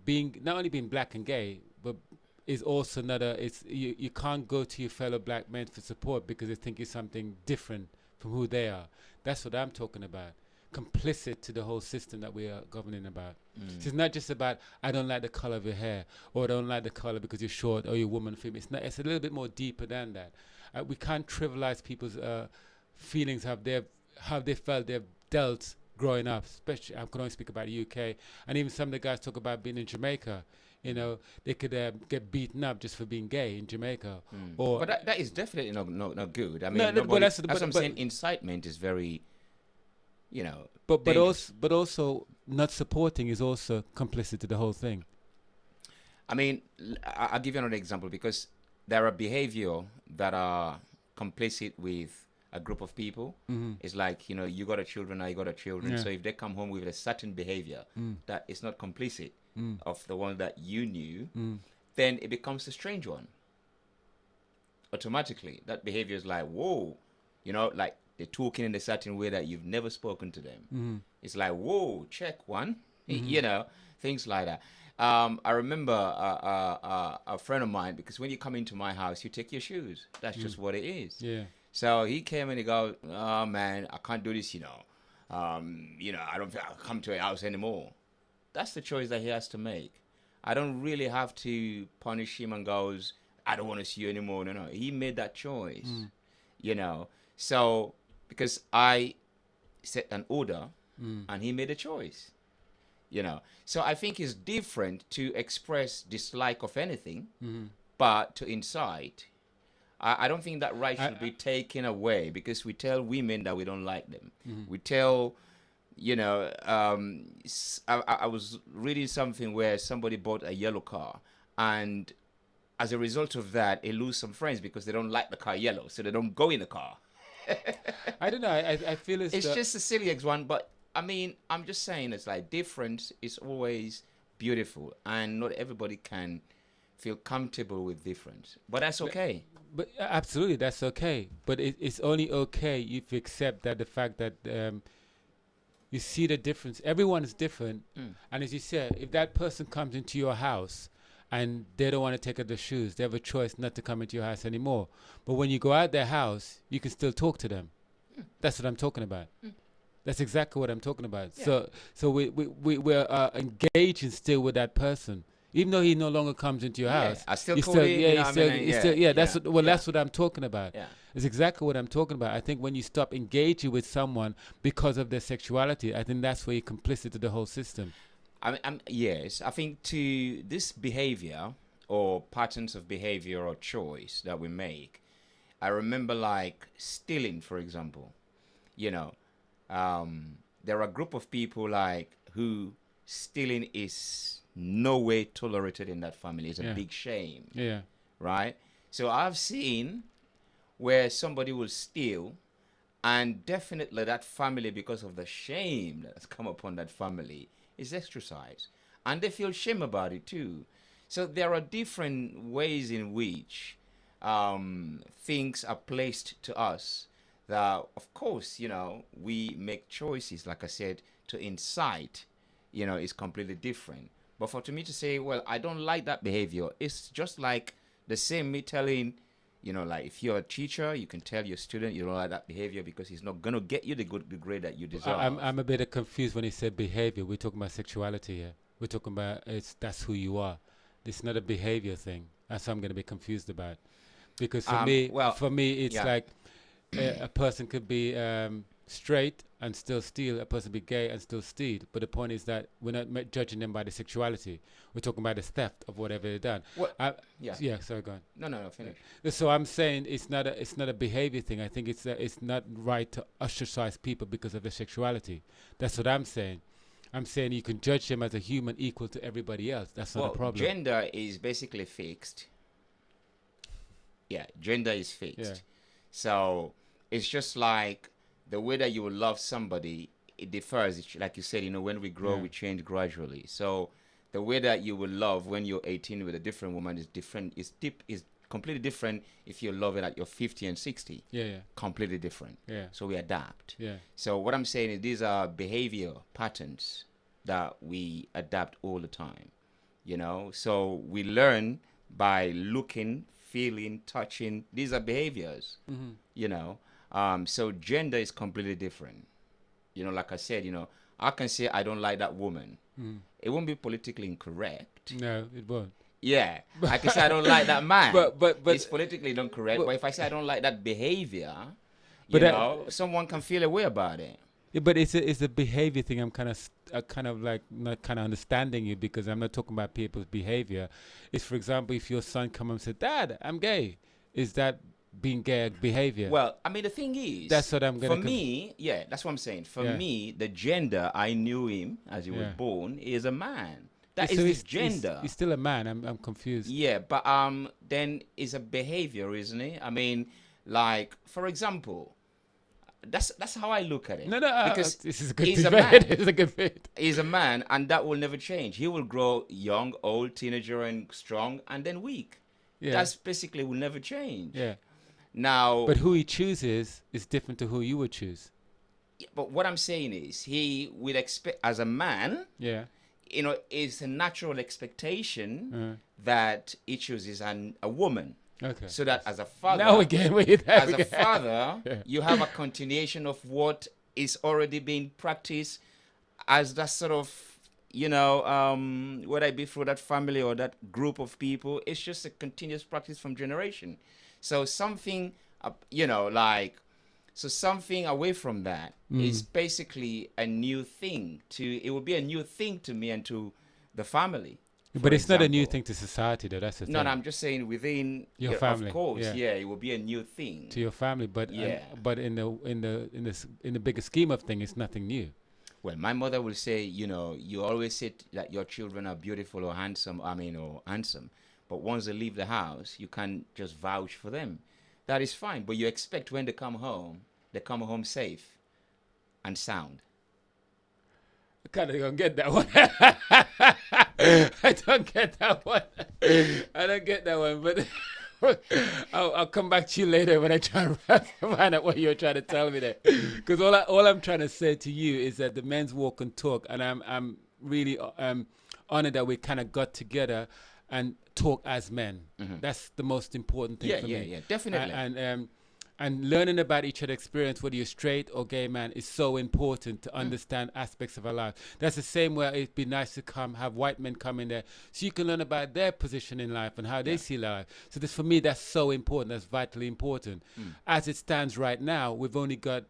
being not only being black and gay, but is also another. It's you can't go to your fellow black men for support because they think you're something different from who they are. That's what I'm talking about. Complicit to the whole system that we are governing about. Mm. So it's not just about I don't like the color of your hair, or I don't like the color because you're short or you're woman, female. It's not. It's a little bit more deeper than that. We can't trivialize people's feelings, how they felt they've dealt growing up. Especially, I can only speak about the UK, and even some of the guys talk about being in Jamaica. You know, they could get beaten up just for being gay in Jamaica. Mm. Or But that is definitely not good. I mean, No, no, but nobody, that's- that's but- what I'm but- saying. Incitement is very, you know, but dangerous. also not supporting is also complicit to the whole thing. I mean, I'll give you another example because there are behavior that are complicit with a group of people. Mm-hmm. It's like, you got a children, I got a children. Yeah. So if they come home with a certain behavior that is not complicit of the one that you knew, then it becomes a strange one. Automatically, that behavior is like, whoa, like they're talking in a certain way that you've never spoken to them. It's like, whoa, check one, things like that. I remember a friend of mine, because when you come into my house, you take your shoes. That's just what it is. Yeah. So he came and he goes, oh man, I can't do this, I don't think I'll come to a house anymore. That's the choice that he has to make. I don't really have to punish him and goes, I don't want to see you anymore. No. He made that choice, So, because I set an order and he made a choice, So I think it's different to express dislike of anything, but to incite. I don't think that right should be taken away because we tell women that we don't like them. We tell, I was reading something where somebody bought a yellow car, and as a result of that, they lose some friends because they don't like the car yellow, so they don't go in the car. I don't know. I feel It's just a silly one, but I mean, I'm just saying it's like difference is always beautiful, and not everybody can feel comfortable with difference, but that's okay. But absolutely, that's okay. But it's only okay if you accept that the fact that you see the difference. Everyone is different, and as you said, if that person comes into your house and they don't want to take off their shoes, they have a choice not to come into your house anymore. But when you go out their house, you can still talk to them. That's what I'm talking about. That's exactly what I'm talking about. Yeah. So we're engaging still with that person. Even though he no longer comes into your house, I still you call still, him, yeah, you know you what I still, mean? you Yeah, still, yeah. That's yeah, what, well, yeah. that's what I'm talking about. Yeah. It's exactly what I'm talking about. I think when you stop engaging with someone because of their sexuality, I think that's where you're complicit to the whole system. Yes, I think to this behavior or patterns of behavior or choice that we make, I remember like stealing, for example. There are a group of people like who stealing is no way tolerated in that family. It's a big shame, Yeah. right? So I've seen where somebody will steal, and definitely that family, because of the shame that has come upon that family, is exercised, and they feel shame about it too. So there are different ways in which things are placed to us that, of course, we make choices, like I said, to incite, is completely different. But for to me to say, well, I don't like that behavior, it's just like the same me telling, like if you're a teacher, you can tell your student you don't like that behavior because he's not going to get you the grade that you deserve. I'm a bit confused when he said behavior. We're talking about sexuality here. We're talking about that's who you are. It's not a behavior thing. That's what I'm going to be confused about. Because for me, it's like a person could be straight and still steal. A person be gay and still steal. But the point is that we're not judging them by the sexuality. We're talking about the theft of whatever they've done. Yeah. Sorry, go on. No, finish. So I'm saying it's not a behavior thing. I think it's not right to ostracize people because of their sexuality. That's what I'm saying. I'm saying you can judge them as a human equal to everybody else. That's not a problem. Gender is basically fixed. Yeah, gender is fixed. Yeah. So it's just like the way that you will love somebody, it differs. Like you said, when we grow, Yeah. we change gradually. So the way that you will love when you're 18 with a different woman is different. Is completely different if you're loving at your 50 and 60. Yeah. Completely different. Yeah. So we adapt. Yeah. So what I'm saying is these are behavior patterns that we adapt all the time. So we learn by looking, feeling, touching. These are behaviors. So gender is completely different. Like I said, I can say I don't like that woman. It won't be politically incorrect. No, it won't. Yeah, I can say I don't like that man. But it's politically incorrect. But if I say I don't like that behavior, someone can feel a way about it. Yeah, but it's a behavior thing. I'm kind of like not kind of understanding you, because I'm not talking about people's behavior. It's, for example, if your son come and say, "Dad, I'm gay," is that being gay behavior? Well, I mean, the thing is, That's what I'm gonna. for me, yeah, that's what I'm saying. For Yeah. me, the gender I knew him as he was Yeah. born is a man. That So is his he's- gender. He's still a man. I'm confused. Yeah, but then it's a behavior, isn't it? I mean, like, for example, that's how I look at it. No, because this is a good he's a debate. man. It's a good debate. He's a man, and that will never change. He will grow young, old, teenager, and strong, and then weak. Yeah. That's basically will never change. Yeah. Now, But who he chooses is different to who you would choose. but what I'm saying is, he will expect, as a man, Yeah. it's a natural expectation that he chooses a woman. Okay. So that as a father, Now again, wait. as a father, Yeah. you have a continuation of what is already being practiced as that sort of, whether it be through that family or that group of people, it's just a continuous practice from generation. So something, something away from that is basically a new thing it will be a new thing to me and to the family. But it's not a new example. thing thing to society, though. That's the thing. No, I'm just saying within Your family, Of course, yeah. it will be a new thing. To your family, but Yeah. but in the bigger scheme of things, it's nothing new. Well, my mother will say, you always say that your children are beautiful or handsome. But once they leave the house, you can't just vouch for them. That is fine. But you expect when they come home safe and sound. I kind of don't get that one. I don't get that one. I don't get that one. But I'll come back to you later when I try and find out what you're trying to tell me there. Because all I'm trying to say to you is that the men's walk and talk, and I'm really honored that we kind of got together and talk as men. That's the most important thing for me. Yeah, definitely. And learning about each other's experience, whether you're straight or gay man, is so important to understand aspects of our life. That's the same way it'd be nice to have white men come in there so you can learn about their position in life and how they see life. So for me, that's so important. That's vitally important. As it stands right now, we've only got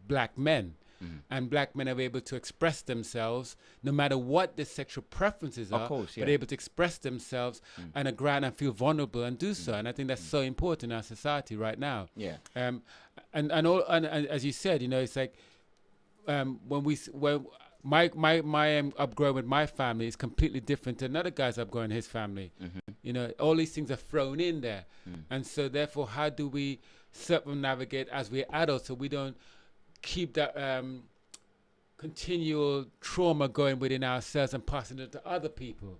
black men. And black men are able to express themselves no matter what their sexual preferences are. Of course, yeah. But able to express themselves on the ground and feel vulnerable and do so. And I think that's so important in our society right now. Yeah. And as you said, it's like when my upgrowing with my family is completely different to another guy's upgrowing his family. All these things are thrown in there, and so therefore, how do we circumnavigate as we're adults so we don't keep that continual trauma going within ourselves and passing it to other people?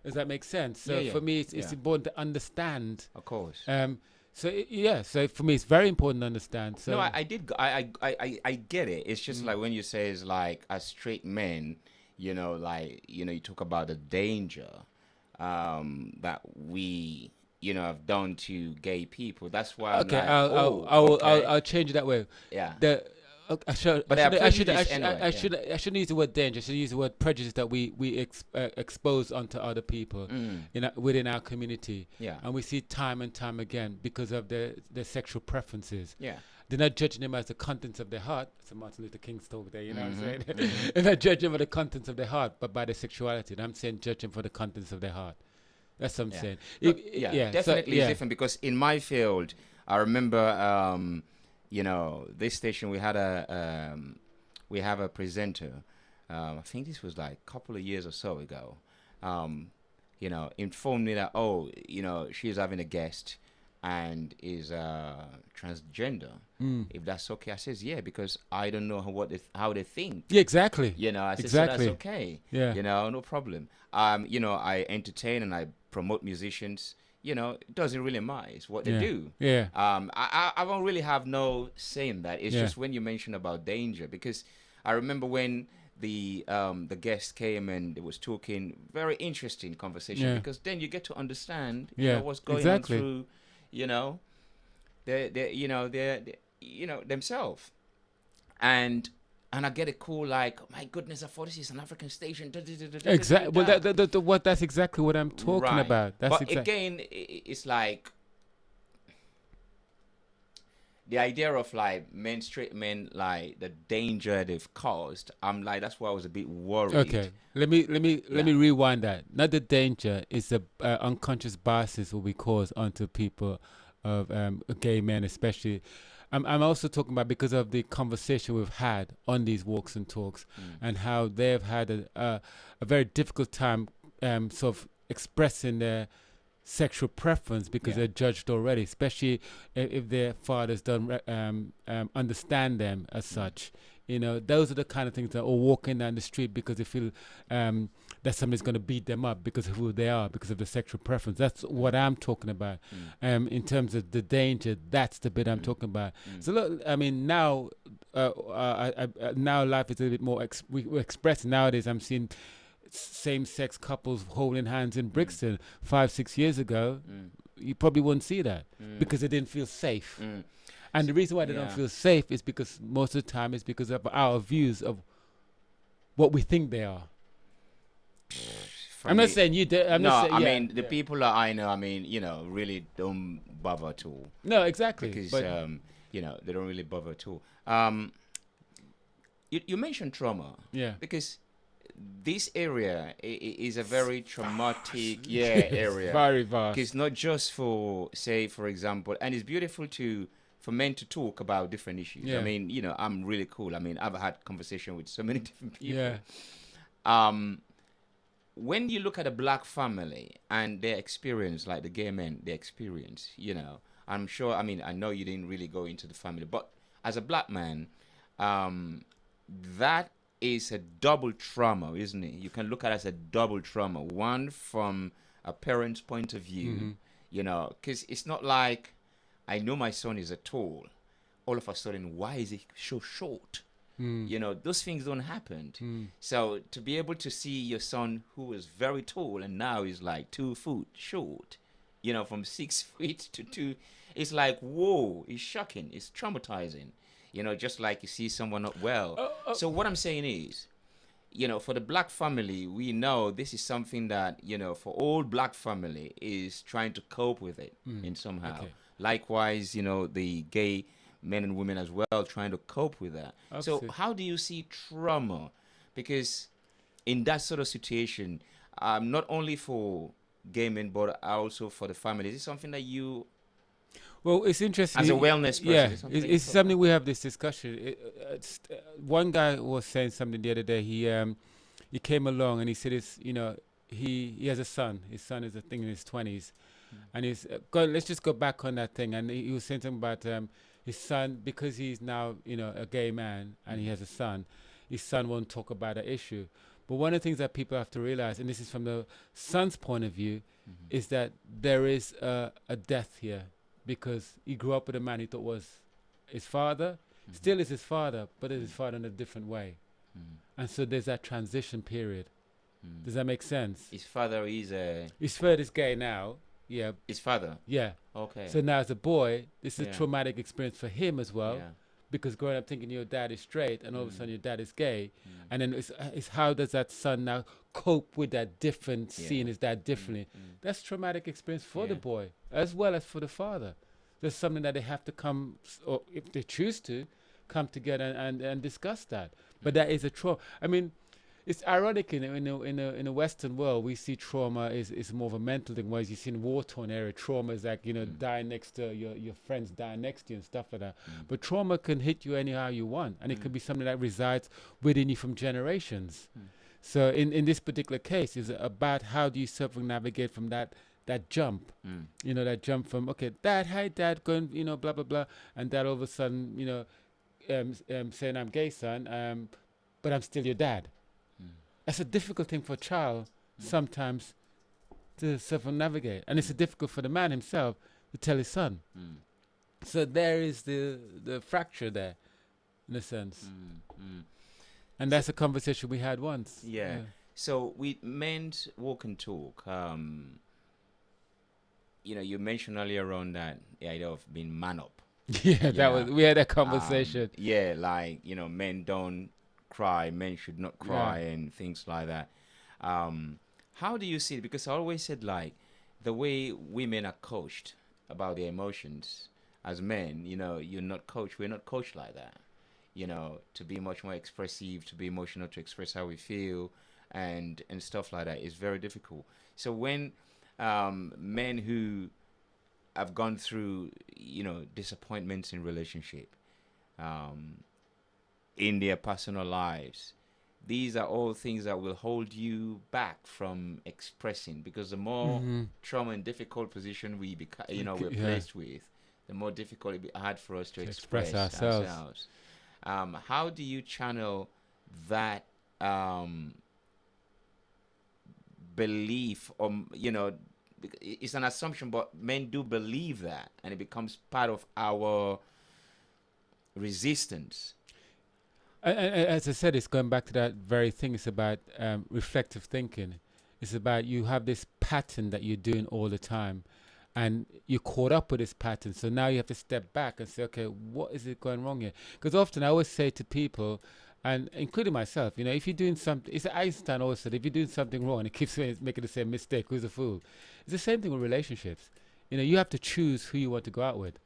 Does that make sense? So Yeah. for me, it's important to understand. Of course. So for me, it's very important to understand. So No, I get it. It's just like when you say it's like as straight men, you talk about the danger that we have done to gay people. That's why I'm okay, like, I'll change it that way. Yeah. I shouldn't use the word danger. I should use the word prejudice that we expose onto other people within our community. Yeah. And we see time and time again because of their sexual preferences. Yeah. They're not judging them as the contents of their heart. It's a Martin Luther King's talk there, you know what I'm saying? They're not judging them for the contents of their heart, but by their sexuality. And I'm saying judge them for the contents of their heart. That's what I'm saying. Definitely it's different because in my field, I remember, this station we had we have a presenter. I think this was like a couple of years or so ago. Informed me that she's having a guest, and is transgender, if that's okay. I says, yeah, because I don't know how they think. Yeah, exactly. You know, I said, Exactly. so that's okay. Yeah. You know, no problem. You know, I entertain and I promote musicians. You know, it doesn't really matter. It's what they Yeah. do. Yeah. I don't really have no say in that. It's Yeah. just when you mention about danger, because I remember when the guest came and it was talking, very interesting conversation, Yeah. because then you get to understand you Yeah, know what's going exactly. on through, you know, they themselves. And I get a call like, my goodness, I thought this is an African station. Exactly. Well, that's exactly what I'm talking Right. about. That's But again, it's like the idea of like straight men, like the danger they've caused. I'm like, that's why I was a bit worried. Okay, let me rewind that. Not the danger, it's the unconscious biases will be caused onto people of gay men, especially. I'm also talking about because of the conversation we've had on these walks and talks, and how they've had a very difficult time sort of expressing their sexual preference because they're judged already, especially if their fathers don't understand them as such. You know, those are the kind of things that are walking down the street because they feel that somebody's going to beat them up because of who they are, because of the sexual preference. That's what I'm talking about. In terms of the danger, that's the bit I'm talking about. So look, I mean, now now life is a bit more we're expressing. Nowadays, I'm seeing same-sex couples holding hands in Brixton. 5-6 years ago, you probably wouldn't see that because they didn't feel safe. And the reason why they don't feel safe is because most of the time it's because of our views of what we think they are. I'm not saying you do. I'm not saying, I mean, the people that I know, I mean, you know, really don't bother at all. No, exactly. Because, but you know, they don't really bother at all. You mentioned trauma. Yeah. Because this area is a very traumatic area. Very vast. Because not just for, say, for example, and it's beautiful for men to talk about different issues. Yeah. I mean, you know, I'm really cool. I mean, I've had conversation with so many different people. Yeah. When you look at a black family and their experience, like the gay men, their experience, you know, I'm sure, I mean, I know you didn't really go into the family, but as a black man, that is a double trauma, isn't it? You can look at it as a double trauma. One from a parent's point of view, you know, because it's not like, I know my son is a tall. All of a sudden, why is he so short? You know, those things don't happen. So to be able to see your son who was very tall and now is like 2 foot short, you know, from 6 feet to 2, it's like, whoa, it's shocking. It's traumatizing. You know, just like you see someone not well. So what I'm saying is, you know, for the black family, we know this is something that, you know, for all black family is trying to cope with it in somehow. Okay. Likewise, you know, the gay men and women as well trying to cope with that. So how do you see trauma? Because in that sort of situation, not only for gay men, but also for the family, is it something that you, well, it's interesting. as a wellness person, yeah, is something it's something we have this discussion. One guy was saying something the other day. He came along and he said, you know, he has a son. His son is a thing in his 20s. And he's let's just go back on that thing. And he was saying something about his son, because he's now, you know, a gay man and he has a son. His son won't talk about that issue. But one of the things that people have to realize, and this is from the son's point of view, is that there is a death here, because he grew up with a man he thought was his father, still is his father, but is his father in a different way. And so there's that transition period. Does that make sense? his father is His father is gay now. Yeah. his father? Yeah. Okay. So now as a boy, this is Yeah. a traumatic experience for him as well. Yeah. Because growing up thinking your dad is straight and all of a sudden your dad is gay. And then it's how does that son now cope with that different, seeing his dad differently? That's traumatic experience for the boy as well as for the father. There's something that they have to come, or if they choose to, come together and discuss that. But that is a trauma. I mean, it's ironic in a Western world, we see trauma is more of a mental thing, whereas you see in war-torn area, trauma is like, you know, dying next to your friends dying next to you and stuff like that. But trauma can hit you anyhow you want, and it could be something that resides within you from generations. So in this particular case, is about how do you circumnavigate from that that jump. You know, that jump from, okay, dad, hi dad, going, you know, blah blah blah, and dad all of a sudden, you know, saying I'm gay, son, but I'm still your dad. That's a difficult thing for a child sometimes to circumnavigate, and it's difficult for the man himself to tell his son. So there is the fracture there, in a sense, and that's a conversation we had once. Yeah. So with men's walk and talk, you know, you mentioned earlier on that the idea of being man up. Yeah, that know, was, we had a conversation. Yeah, like, you know, men don't cry, men should not cry, and things like that. How do you see it? Because I always said, like, the way women are coached about their emotions as men, you know, we're not coached like that. You know, to be much more expressive, to be emotional, to express how we feel, and stuff like that is very difficult. So when men who have gone through, you know, disappointments in relationship, in their personal lives, these are all things that will hold you back from expressing, because the more trauma and difficult position we we're placed with, the more difficult it be hard for us to express ourselves. How do you channel that belief? You know, it's an assumption, but men do believe that, and it becomes part of our resistance. As I said, it's going back to that very thing. It's about reflective thinking. It's about, you have this pattern that you're doing all the time, and you're caught up with this pattern. So now you have to step back and say, okay, what is it going wrong here? Because often I always say to people, and including myself, you know, if you're doing something, it's Einstein always said, if you're doing something wrong and it keeps making the same mistake, who's a fool? It's the same thing with relationships. You know, you have to choose who you want to go out with.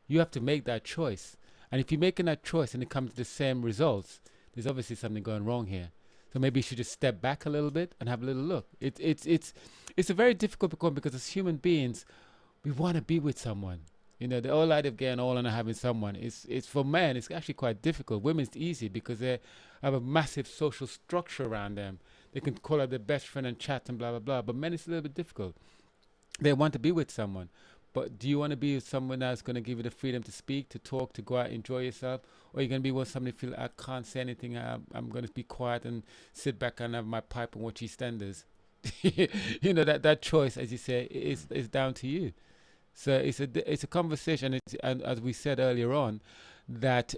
You have to make that choice. And if you're making that choice and it comes to the same results, there's obviously something going wrong here. So maybe you should just step back a little bit and have a little look. It's a very difficult one, because as human beings, we want to be with someone. You know, the whole idea of getting all and having someone, it's for men, it's actually quite difficult. Women, it's easy because they have a massive social structure around them. They can call up their best friend and chat and blah, blah, blah. But men, it's a little bit difficult. They want to be with someone. But do you want to be with someone that's going to give you the freedom to speak, to talk, to go out, enjoy yourself? Or are you going to be with somebody feel, I can't say anything, I'm going to be quiet and sit back and have my pipe and watch EastEnders? You know, that choice, as you say, is down to you. So it's a conversation, and as we said earlier on, that,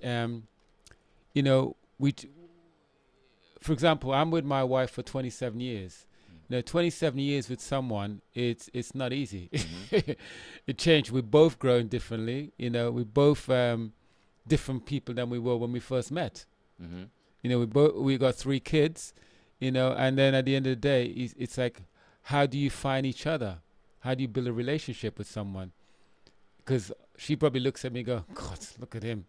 you know, for example, I'm with my wife for 27 years. Now, 27 years with someone, it's not easy. It changed. We're both growing differently. You know, we're both different people than we were when we first met. You know, we got 3 kids. You know, and then at the end of the day, it's like, how do you find each other? How do you build a relationship with someone? Because she probably looks at me and go, God, look at him.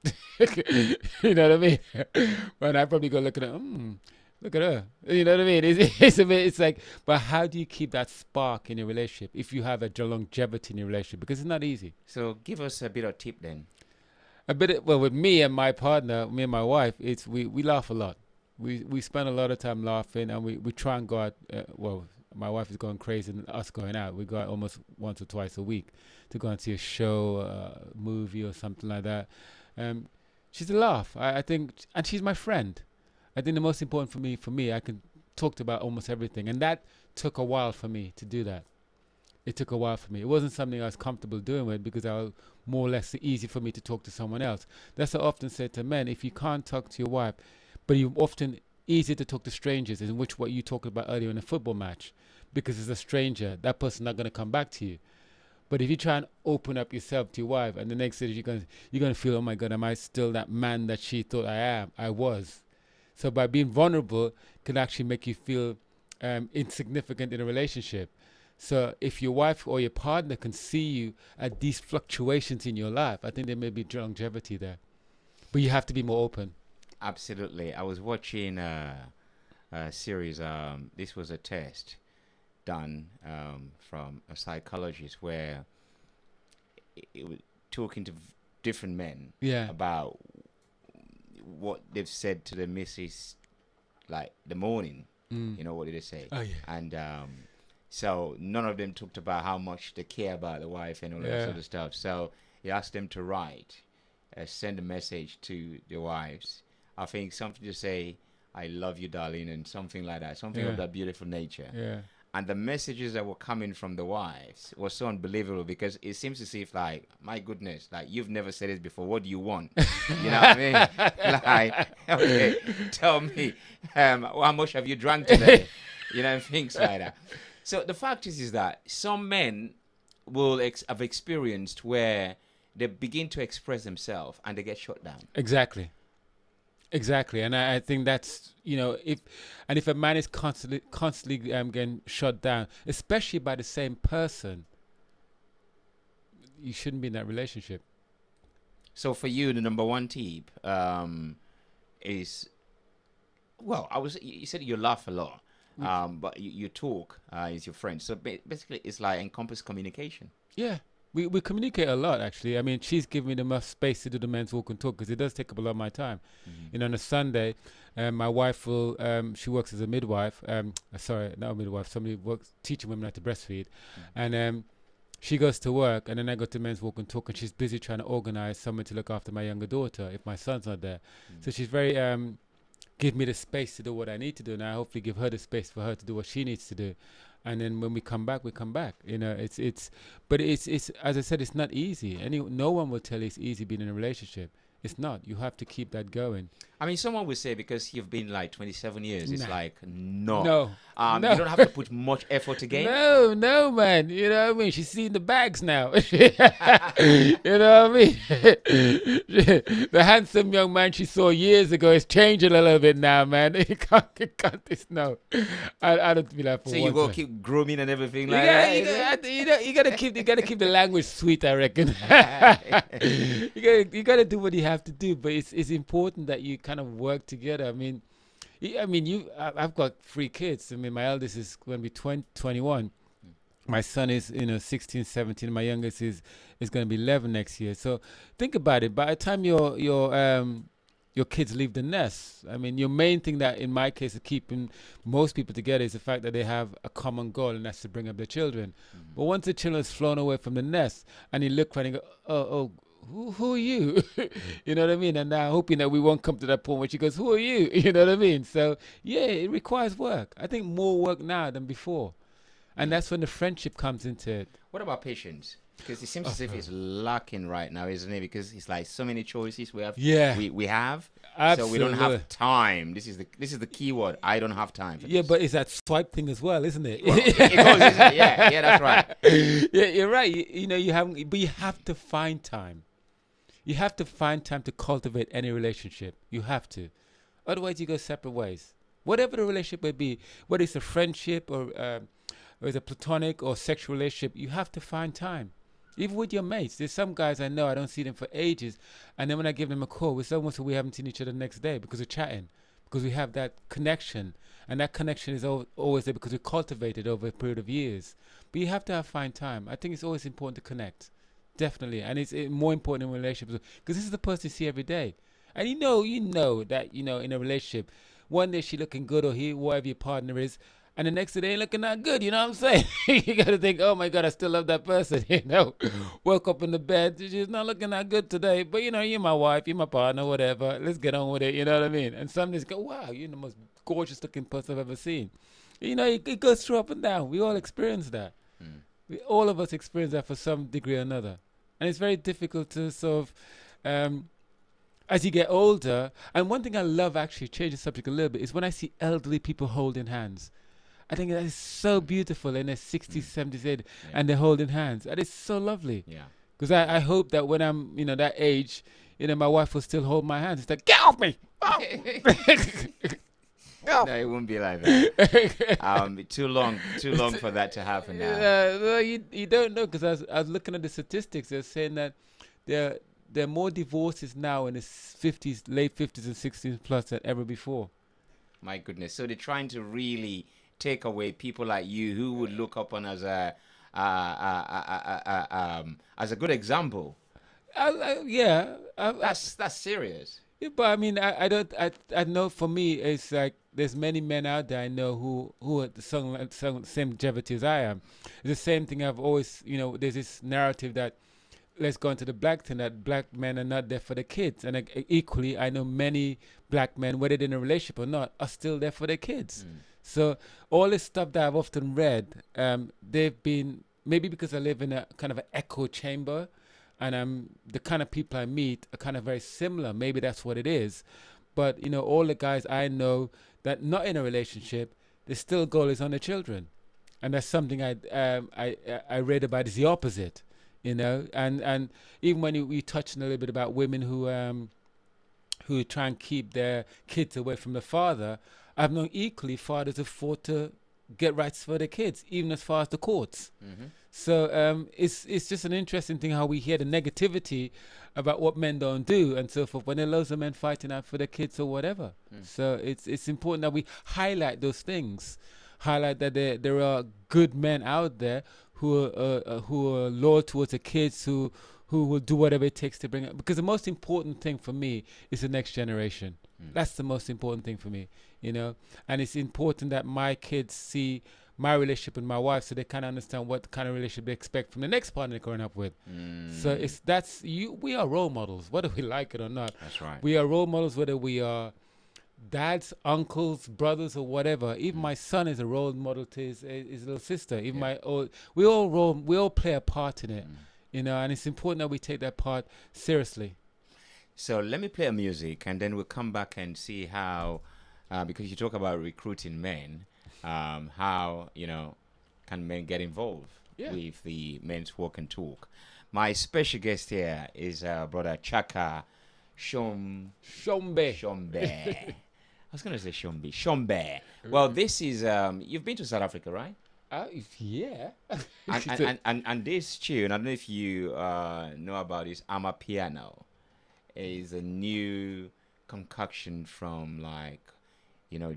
You know what I mean? And I probably go look at her, look at her. You know what I mean? It's like, but how do you keep that spark in your relationship if you have a longevity in your relationship? Because it's not easy. So give us a bit of tip then. Well, with me and my partner, me and my wife, it's we laugh a lot. We spend a lot of time laughing, and we try and go out. Well, my wife is going crazy and us going out. We go out almost once or twice a week to go and see a show, movie or something like that. She's a laugh, I think, and she's my friend. I think the most important for me, I can talk about almost everything, and that took a while for me to do that. It took a while for me. It wasn't something I was comfortable doing with, because I was more or less easy for me to talk to someone else. That's what I often say to men: if you can't talk to your wife, but you're often easy to talk to strangers, in which what you talked about earlier in a football match, because it's a stranger, that person's not going to come back to you. But if you try and open up yourself to your wife, and the next day you're going to feel, oh my God, am I still that man that she thought I was? So by being vulnerable can actually make you feel insignificant in a relationship. So if your wife or your partner can see you at these fluctuations in your life, I think there may be longevity there. But you have to be more open. Absolutely. I was watching a series. This was a test done from a psychologist, where it was talking to different men about what they've said to the missus, like the morning. You know, what did they say? Oh, yeah. And So none of them talked about how much they care about the wife and all that Yeah. sort of stuff. So he asked them to write, send a message to the wives. I think something to say, "I love you, darling," and something like that, something Yeah. of that beautiful nature. Yeah. And the messages that were coming from the wives was so unbelievable, because it seems as if, like, my goodness, like, you've never said it before. What do you want? You know what I mean? Like, okay, tell me, how much have you drank today? You know, and things like that. So the fact is that some men will have experienced where they begin to express themselves and they get shut down. Exactly. Exactly, and I think that's, if a man is constantly getting shut down, especially by the same person, you shouldn't be in that relationship. So for you, the number one tip is, well, you said you laugh a lot, but you talk is your friend. So basically, it's like encompass communication. Yeah, we communicate a lot, actually. I mean, she's given me the most space to do the men's walk and talk, because it does take up a lot of my time. On a Sunday, my wife will, she works as a midwife. Sorry, not a midwife. Somebody works teaching women how to breastfeed, and she goes to work, and then I go to men's walk and talk, and she's busy trying to organize someone to look after my younger daughter if my son's not there. So she's very give me the space to do what I need to do, and I hopefully give her the space for her to do what she needs to do. And then when we come back, we come back. But it's as I said, it's not easy. No one will tell you it's easy being in a relationship. It's not. You have to keep that going. I mean, someone would say because you've been like 27 years, it's Nah. like, no. No. You don't have to put much effort again. No, man. You know what I mean? She's seen the bags now. You know what I mean? The handsome young man she saw years ago is changing a little bit now, man. You can't this no. I don't feel like for So one you go time. keep grooming and everything You like gotta, that. you gotta keep the language sweet, I reckon. you gotta do what you have to do, but it's important that you kind of work together. I've got 3 kids. I mean, my eldest is going to be 21. My son is 16, 17. My youngest is going to be 11 next year. So think about it. By the time your kids leave the nest, I mean, your main thing that, in my case, is keeping most people together is the fact that they have a common goal, and that's to bring up their children. But once the children has flown away from the nest, and you look around and go, oh, who are you? You know what I mean? And now hoping that we won't come to that point where she goes, who are you? You know what I mean? So yeah, it requires work. I think more work now than before. And that's when the friendship comes into it. What about patience? Because it seems as if it's lacking right now, isn't it? Because it's like so many choices we have. Yeah. We have. So we Absolutely. don't have time. This is the key word. I don't have time for Yeah, this. but it's that swipe thing as well, isn't it? Well, it goes, isn't it? Yeah, that's right. Yeah, you're right. You haven't, but you have to find time. You have to find time to cultivate any relationship. You have to. Otherwise, you go separate ways. Whatever the relationship may be, whether it's a friendship or it's a platonic or sexual relationship, you have to find time. Even with your mates. There's some guys I know, I don't see them for ages. And then when I give them a call, it's almost like we haven't seen each other the next day because we're chatting. Because we have that connection. And that connection is always there because we cultivated over a period of years. But you have to find time. I think it's always important to connect. Definitely. And it's more important in relationships because this is the person you see every day. And you know that, in a relationship, one day she looking good or whatever your partner is, and the next day they ain't looking that good, you know what I'm saying? You got to think, oh my God, I still love that person, Woke up in the bed, she's not looking that good today, but you're my wife, you're my partner, whatever. Let's get on with it, you know what I mean? And some days go, wow, you're the most gorgeous looking person I've ever seen. It goes through up and down. We all experience that. All of us experience that for some degree or another. And it's very difficult to sort of, as you get older, and one thing I love, actually, change the subject a little bit, is when I see elderly people holding hands. I think that is so beautiful in their 60s, 70s, 80s, and they're holding hands. And it's so lovely. Yeah. Because I hope that when I'm, that age, my wife will still hold my hands. It's like, get off me! Oh. No, it won't be like that. Too long for that to happen now. Well, you don't know, because I was looking at the statistics. They're saying that there are more divorces now in the 50s, late 50s and 60s plus than ever before. My goodness. So they're trying to really take away people like you who would look upon as a good example. Yeah. That's serious. Yeah, but I mean, I don't, I know for me, it's like there's many men out there I know who are the same longevity as I am. It's the same thing I've always, there's this narrative that, let's go into the black thing, that black men are not there for the kids. And equally, I know many black men, whether they're in a relationship or not, are still there for their kids. So all this stuff that I've often read, they've been, maybe because I live in a kind of an echo chamber, and the kind of people I meet are kind of very similar. Maybe that's what it is. But, all the guys I know that not in a relationship, the still goal is on the children. And that's something I read about is the opposite, and even when we touched a little bit about women who try and keep their kids away from the father, I've known equally fathers who fought to get rights for their kids, even as far as the courts. So it's just an interesting thing how we hear the negativity about what men don't do and so forth when there are loads of men fighting out for their kids or whatever. So it's important that we highlight those things, highlight that there are good men out there who are loyal towards the kids, who will do whatever it takes to bring it. Because the most important thing for me is the next generation. That's the most important thing for me, And it's important that my kids see my relationship with my wife, so they kind of understand what kind of relationship they expect from the next partner they're growing up with. So we are role models, whether we like it or not. That's right. We are role models, whether we are dads, uncles, brothers, or whatever. Even my son is a role model to his little sister. Even we all play a part in it, and it's important that we take that part seriously. So let me play a music, and then we'll come back and see how, because you talk about recruiting men, how, can men get involved with the men's walk and talk. My special guest here is brother Shakka Shombe. I was going to say Shombe. Well, this is, you've been to South Africa, right? Yeah. and this tune, I don't know if you know about this, Amapiano, is a new concoction from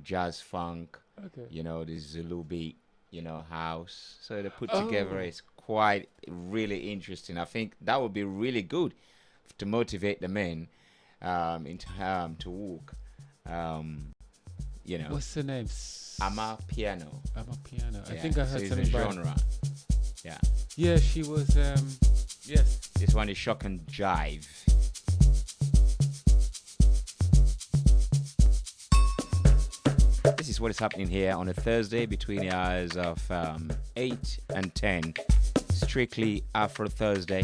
jazz funk, the Zulu beat, house. So they put together, it's quite really interesting. I think that would be really good to motivate the men to walk. What's the name? Amapiano. Amapiano. I Yeah, think I so heard it's something a about genre. Yeah. Yeah, she was. Yes. This one is Shock and Jive. This is what is happening here on a Thursday between the hours of 8 and 10. Strictly Afro Thursday.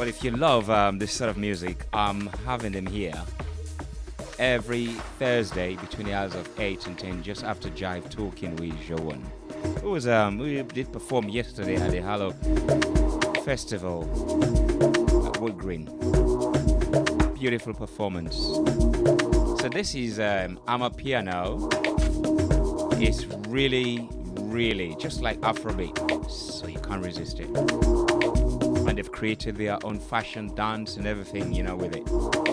If you love this sort of music, I'm having them here every Thursday between the hours of 8 and 10, just after Jive Talking with Joan. It was we did perform yesterday at the Hallow Festival at Wood Green. Beautiful performance. So this is Amapiano. It's really just like Afrobeat, so you can't resist it. And they've created their own fashion, dance, and everything, with it.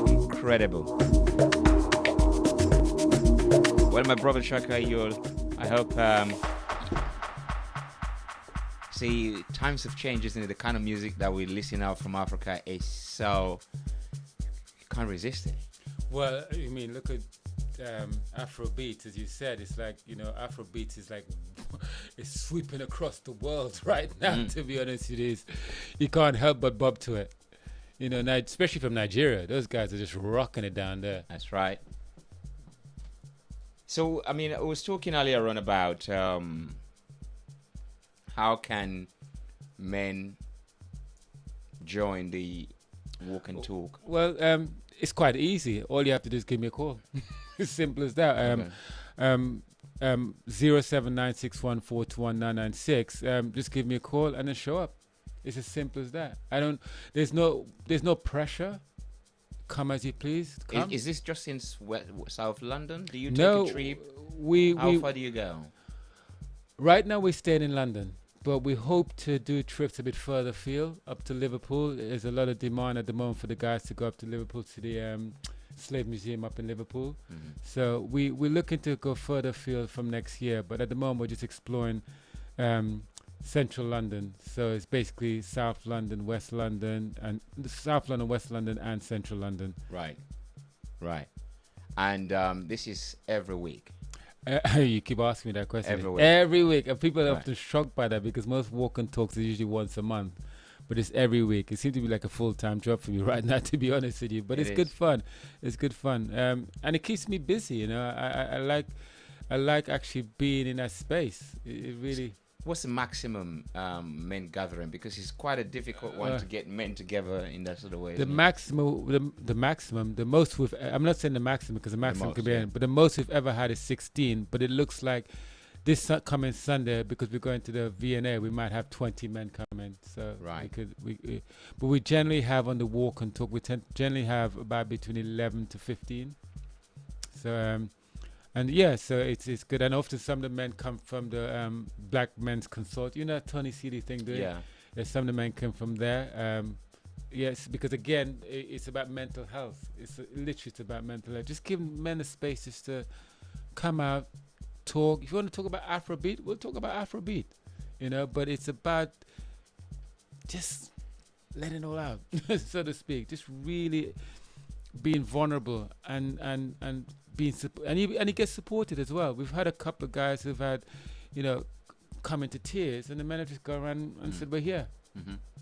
Incredible. Well, my brother Shakka, I hope. See, times have changed, isn't it? The kind of music that we listen out from Africa is so you can't resist it. Well, I mean, look at Afrobeat, as you said. It's like Afrobeat is like it's sweeping across the world right now. To be honest, it is. You can't help but bob to it. Especially from Nigeria, those guys are just rocking it down there. That's right. So, I mean, I was talking earlier on about how can men join the walk and talk. Well, it's quite easy. All you have to do is give me a call. As simple as that. Okay. 07961421996. Just give me a call and then show up. It's as simple as that. There's no pressure. Come as you please. Come. Is this just in South London? Do you take No, a trip? How far do you go? Right now we're staying in London, but we hope to do trips a bit further afield, up to Liverpool. There's a lot of demand at the moment for the guys to go up to Liverpool to the Slave Museum up in Liverpool. Mm-hmm. So we're looking to go further afield from next year, but at the moment we're just exploring central London. So it's basically South London, West London, and South London, West London, and Central London. Right. And this is every week. You keep asking me that question. Every week. And people are often shocked by that because most walk and talks are usually once a month. But it's every week. It seems to be like a full-time job for me right now, to be honest with you. But it's good fun. It's good fun. And it keeps me busy, I like actually being in that space. It really... What's the maximum men gathering? Because it's quite a difficult one to get men together in that sort of way. The maximum, the most we've... I'm not saying the maximum because the maximum could be... yeah. But the most we've ever had is 16. But it looks like this coming Sunday, because we're going to the V&A, we might have 20 men coming. So right. But we generally have on the walk and talk, we generally have about between 11 to 15. So... and yeah, so it's good. And often some of the men come from the Black Men's Consort. Tony Seeley thing doing? Yeah. Some of the men come from there. Yes, because again, it's about mental health. It's about mental health. Just give men a space just to come out, talk. If you want to talk about Afrobeat, we'll talk about Afrobeat. But it's about just letting it all out, so to speak. Just really being vulnerable and being and he gets supported as well. We've had a couple of guys who've had, come into tears, and the men have just gone around and said, "We're here,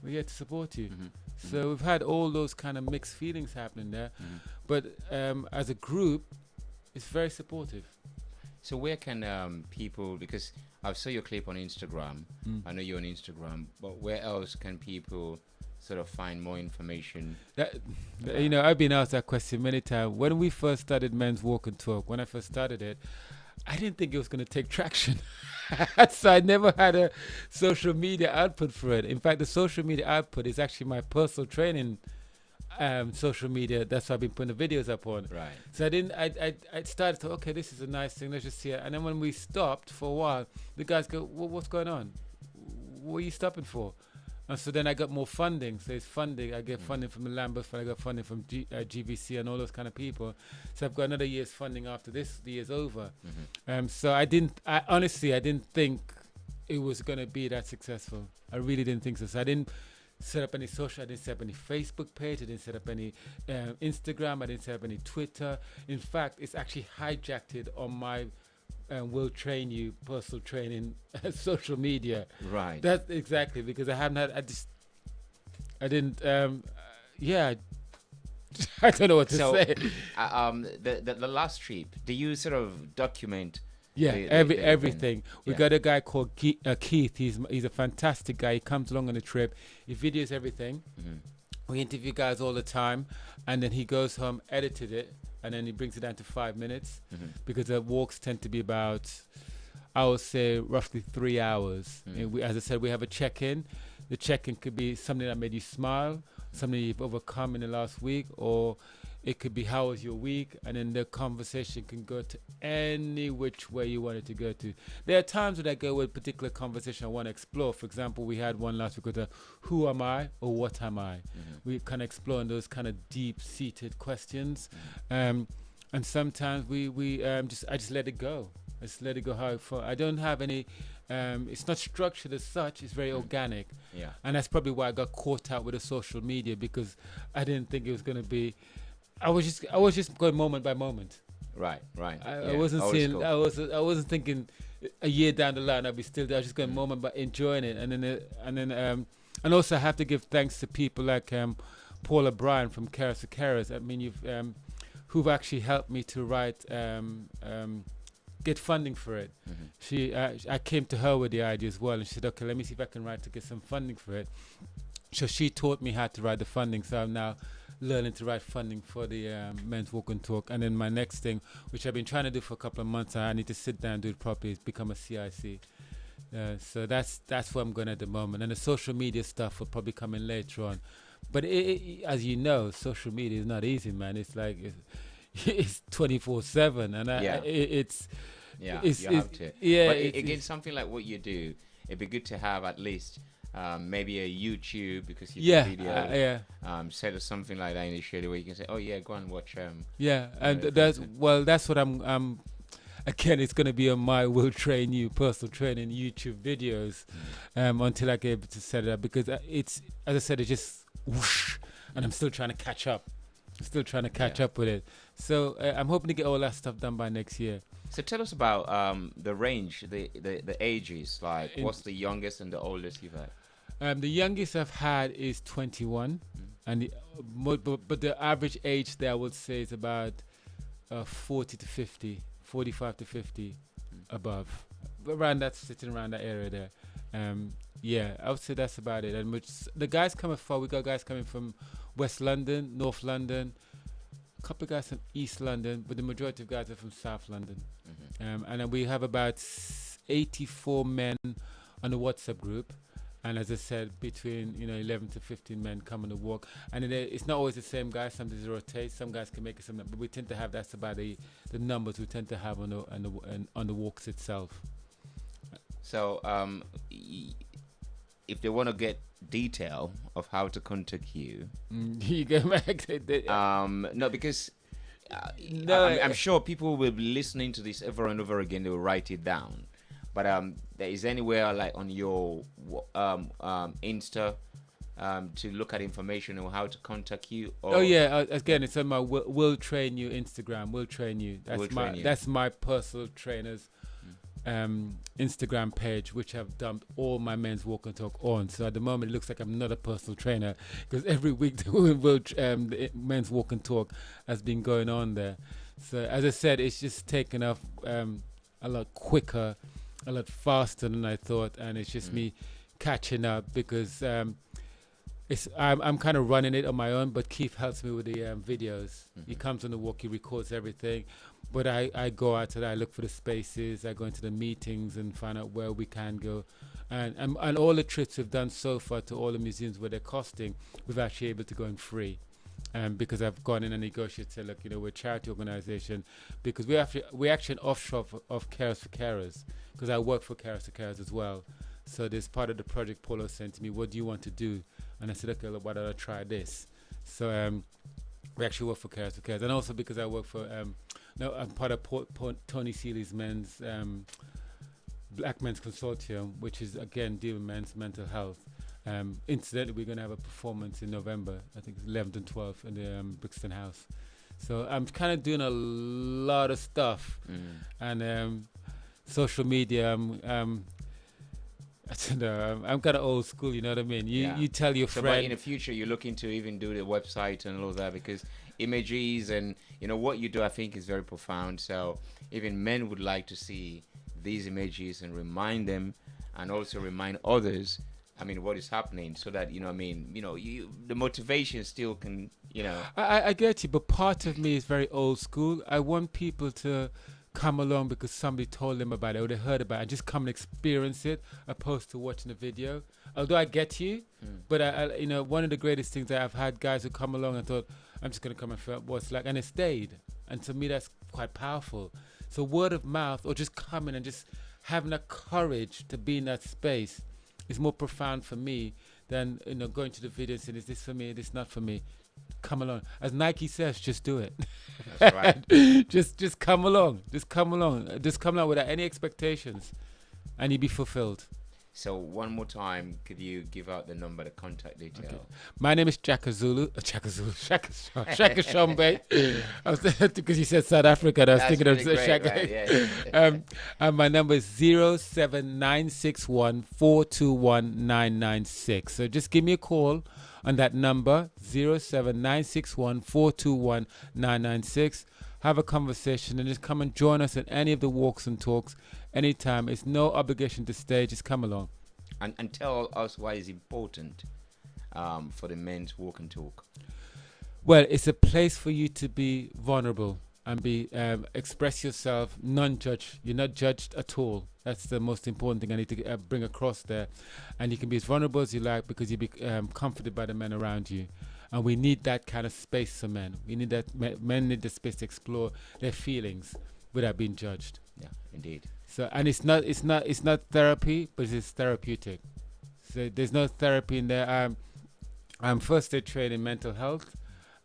we're here to support you." So we've had all those kind of mixed feelings happening there, but as a group, it's very supportive. So where can people? Because I saw your clip on Instagram. I know you're on Instagram, but where else can people sort of find more information? I've been asked that question many times. When we first started Men's Walk and Talk, when I first started it, I didn't think it was going to take traction. So I never had a social media output for it. In fact, the social media output is actually my personal training social media. That's why I've been putting the videos up on. Right. So I started to, okay, this is a nice thing, let's just see it. And then when we stopped for a while, the guys go, what's going on? What are you stopping for? And so then I got more funding. So it's funding. I get funding from the Lambeth Fund. I got funding from GVC and all those kind of people. So I've got another year's funding after this year's over. So I honestly didn't think it was going to be that successful. I really didn't think so. So I didn't set up any social. I didn't set up any Facebook page. I didn't set up any Instagram. I didn't set up any Twitter. In fact, it's actually hijacked it on my Will Train You personal training social media. Right. That's exactly, because I haven't had, I didn't, yeah, I don't know what to say. The last trip, do you sort of document? Yeah, everything. We Yeah. got a guy called Keith. He's a fantastic guy. He comes along on the trip. He videos everything. We interview guys all the time, and then he goes home, edited it, and then he brings it down to 5 minutes, because the walks tend to be about, I would say, roughly 3 hours. And as I said, we have a check-in. The check-in could be something that made you smile, something you've overcome in the last week, or it could be how was your week, and then the conversation can go to any which way you want it to go to. There are times when I go with a particular conversation I want to explore. For example, we had one last week with who am I or what am I? We kind of exploring those kind of deep-seated questions. And sometimes I just let it go. I just let it go how it felt. I don't have any, it's not structured as such, it's very organic. Yeah. And that's probably why I got caught out with the social media, because I didn't think it was going to be, I was just going moment by moment. Right. I wasn't seeing. Cool. I wasn't thinking a year down the line I'll be still there. I was just going moment, but enjoying it. And also I have to give thanks to people like Paul O'Brien from Carers to Carers. I mean, who've actually helped me to write, get funding for it. I came to her with the idea as well, and she said, okay, let me see if I can write to get some funding for it. So she taught me how to write the funding. So I'm now learning to write funding for the Men's Walk and Talk. And then my next thing, which I've been trying to do for a couple of months, I need to sit down and do it properly, is become a CIC. So that's where I'm going at the moment. And the social media stuff will probably come in later on. But as you know, social media is not easy, man. It's like it's 24/7, and it's you have to. Yeah. But again, something like what you do, it'd be good to have at least maybe a YouTube, because you do videos. Set up something like that initially where you can say, oh yeah, go and watch. And that's what I'm. Again, it's going to be on my Will Train You personal training YouTube videos until I get able to set it up, because it's, as I said, it's just whoosh, and I'm still trying to catch up. Up with it. So I'm hoping to get all that stuff done by next year. So tell us about the range, the ages. Like, what's the youngest and the oldest you've had? The youngest I've had is 21, and but the average age there I would say is about 40 to 50. 45 to 50 above, around that, sitting around that area there. I would say that's about it. And the guys coming far, we got guys coming from West London, North London, a couple of guys from East London, but the majority of guys are from South London. And then we have about 84 men on the WhatsApp group. And as I said, between 11 to 15 men come on the walk, and it's not always the same guys. Sometimes it rotates. Some guys can make it, but we tend to have, that's about the numbers we tend to have on the walks itself. So if they want to get detail of how to contact you, you go back. No, because I'm sure people will be listening to this over and over again. They will write it down. But there is anywhere like on your Insta to look at information on how to contact you? Or again, it's on my Will Train You Instagram. Will Train You. That's my personal trainer's Instagram page, which I've dumped all my Men's Walk and Talk on. So at the moment, it looks like I'm not a personal trainer, because every week the Men's Walk and Talk has been going on there. So as I said, it's just taken off a lot quicker, a lot faster than I thought, and it's just me catching up, because I'm kind of running it on my own, but Keith helps me with the videos. He comes on the walk, he records everything, but I go out and I look for the spaces. I go into the meetings and find out where we can go, and all the trips we've done so far to all the museums where they're costing, we've actually able to go in free. Because I've gone in and negotiated, say, look, we're a charity organization, because we actually an offshore of Carers for Carers, because I work for Carers for Carers as well. So there's part of the project Polo sent to me, what do you want to do? And I said, okay, look, why don't I try this? So we actually work for Carers for Carers. And also because I work for, I'm part of Tony Seeley's Black Men's Consortium, which is, again, dealing with men's mental health. Incidentally, we're going to have a performance in November, I think it's 11th and 12th in the Brixton House. So I'm kind of doing a lot of stuff. And social media, I don't know, I'm kind of old school, you know what I mean? You tell your friend. But in the future, you're looking to even do the website and all of that, because images and, what you do, I think is very profound. So even men would like to see these images and remind them, and also remind others, what is happening, so that, the motivation still can, I get you, but part of me is very old school. I want people to come along because somebody told them about it or they heard about it, and just come and experience it, opposed to watching the video. Although I get you, but I one of the greatest things that I've had guys who come along and thought, I'm just going to come and feel what it's like, and it stayed. And to me, that's quite powerful. So word of mouth, or just coming and just having the courage to be in that space, is more profound for me than going to the video and saying, is this for me, is this not for me? Come along. As Nike says, just do it. That's right. just come along. Just come along without any expectations, and you'll be fulfilled. So one more time, could you give out the number, the contact detail? Okay. My name is Shakka Shombe. I was because you said South Africa, and I was thinking really of great, Shakka. right? Yeah. And my number is 07961421996. So just give me a call on that number, 07961421996. Have a conversation and just come and join us at any of the walks and talks anytime. It's no obligation to stay. Just come along. And tell us why it's important for the men's walk and talk. Well, it's a place for you to be vulnerable and be express yourself, non-judge. You're not judged at all. That's the most important thing I need to bring across there. And you can be as vulnerable as you like, because you'll be comforted by the men around you. And we need that kind of space for men. We need that. Men need the space to explore their feelings without being judged. Yeah, indeed. So, and it's not therapy, but it's therapeutic. So there's no therapy in there. I'm first aid trained in mental health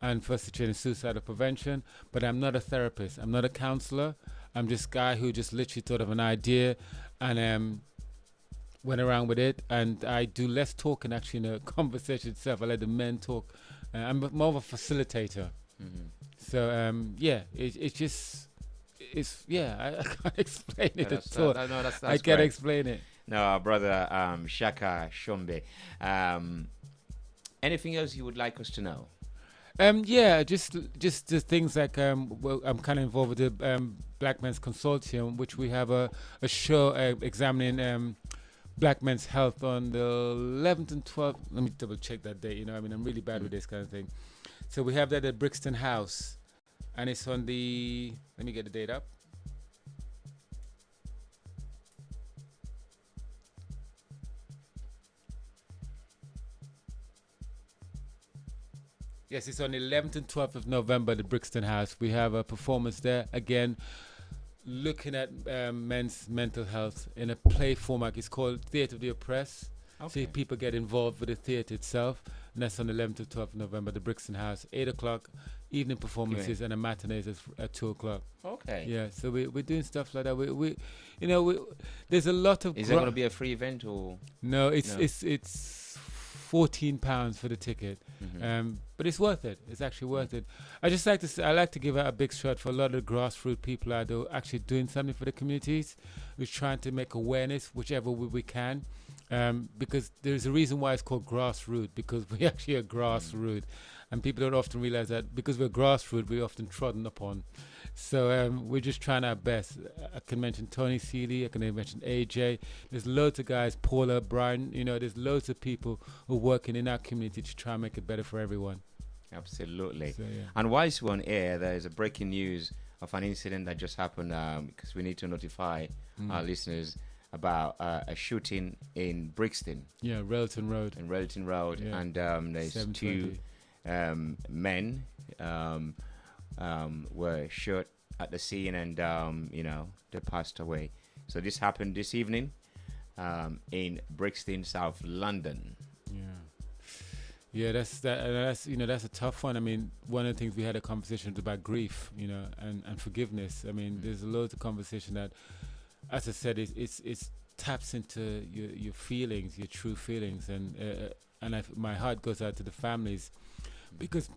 and first aid trained in suicidal prevention, but I'm not a therapist. I'm not a counselor. I'm just a guy who just literally thought of an idea and went around with it. And I do less talking actually in the conversation itself. I let the men talk. I'm more of a facilitator. So I can't explain it at all. That's I can't explain it. No, brother, Shakka Shombe. Anything else you would like us to know? Just the things like I'm kind of involved with the Black Men's Consortium, which we have a show examining Black men's health on the 11th and 12th. Let me double check that date. I'm really bad with this kind of thing. So we have that at Brixton House, and it's on the. Let me get the date up. Yes, it's on the 11th and 12th of November at the Brixton House. We have a performance there again, looking at men's mental health in a play format. It's called Theatre of the Oppressed. Okay. So people get involved with the theatre itself, and that's on the 11th to 12th of November, the Brixton House, 8 o'clock, evening performances, and a matinee at 2 o'clock. Okay. Yeah, so we're doing stuff like that. We there's a lot of. Is it going to be a free event or? No, it's £14 for the ticket, but it's worth it. It's actually worth it. I just like to say, I like to give out a big shout for a lot of the grassroots people out there actually doing something for the communities. We're trying to make awareness whichever way we can, because there's a reason why it's called grassroots, because we actually are grassroots, and people don't often realize that because we're grassroots, we're often trodden upon. So we're just trying our best. I can mention Tony Seeley. I can mention AJ. There's loads of guys, Paula, Brian. There's loads of people who are working in our community to try and make it better for everyone. Absolutely. So, yeah. And whilst we're on air, there is a breaking news of an incident that just happened, because we need to notify our listeners about a shooting in Brixton. Yeah, Railton Road. Yeah. And there's 2 men were shot at the scene, and they passed away. So this happened this evening in Brixton, South London. Yeah, that's a tough one. I mean, one of the things we had a conversation about grief, and forgiveness. I mean, there's loads of conversation that, as I said, it's taps into your feelings, your true feelings, and my heart goes out to the families, because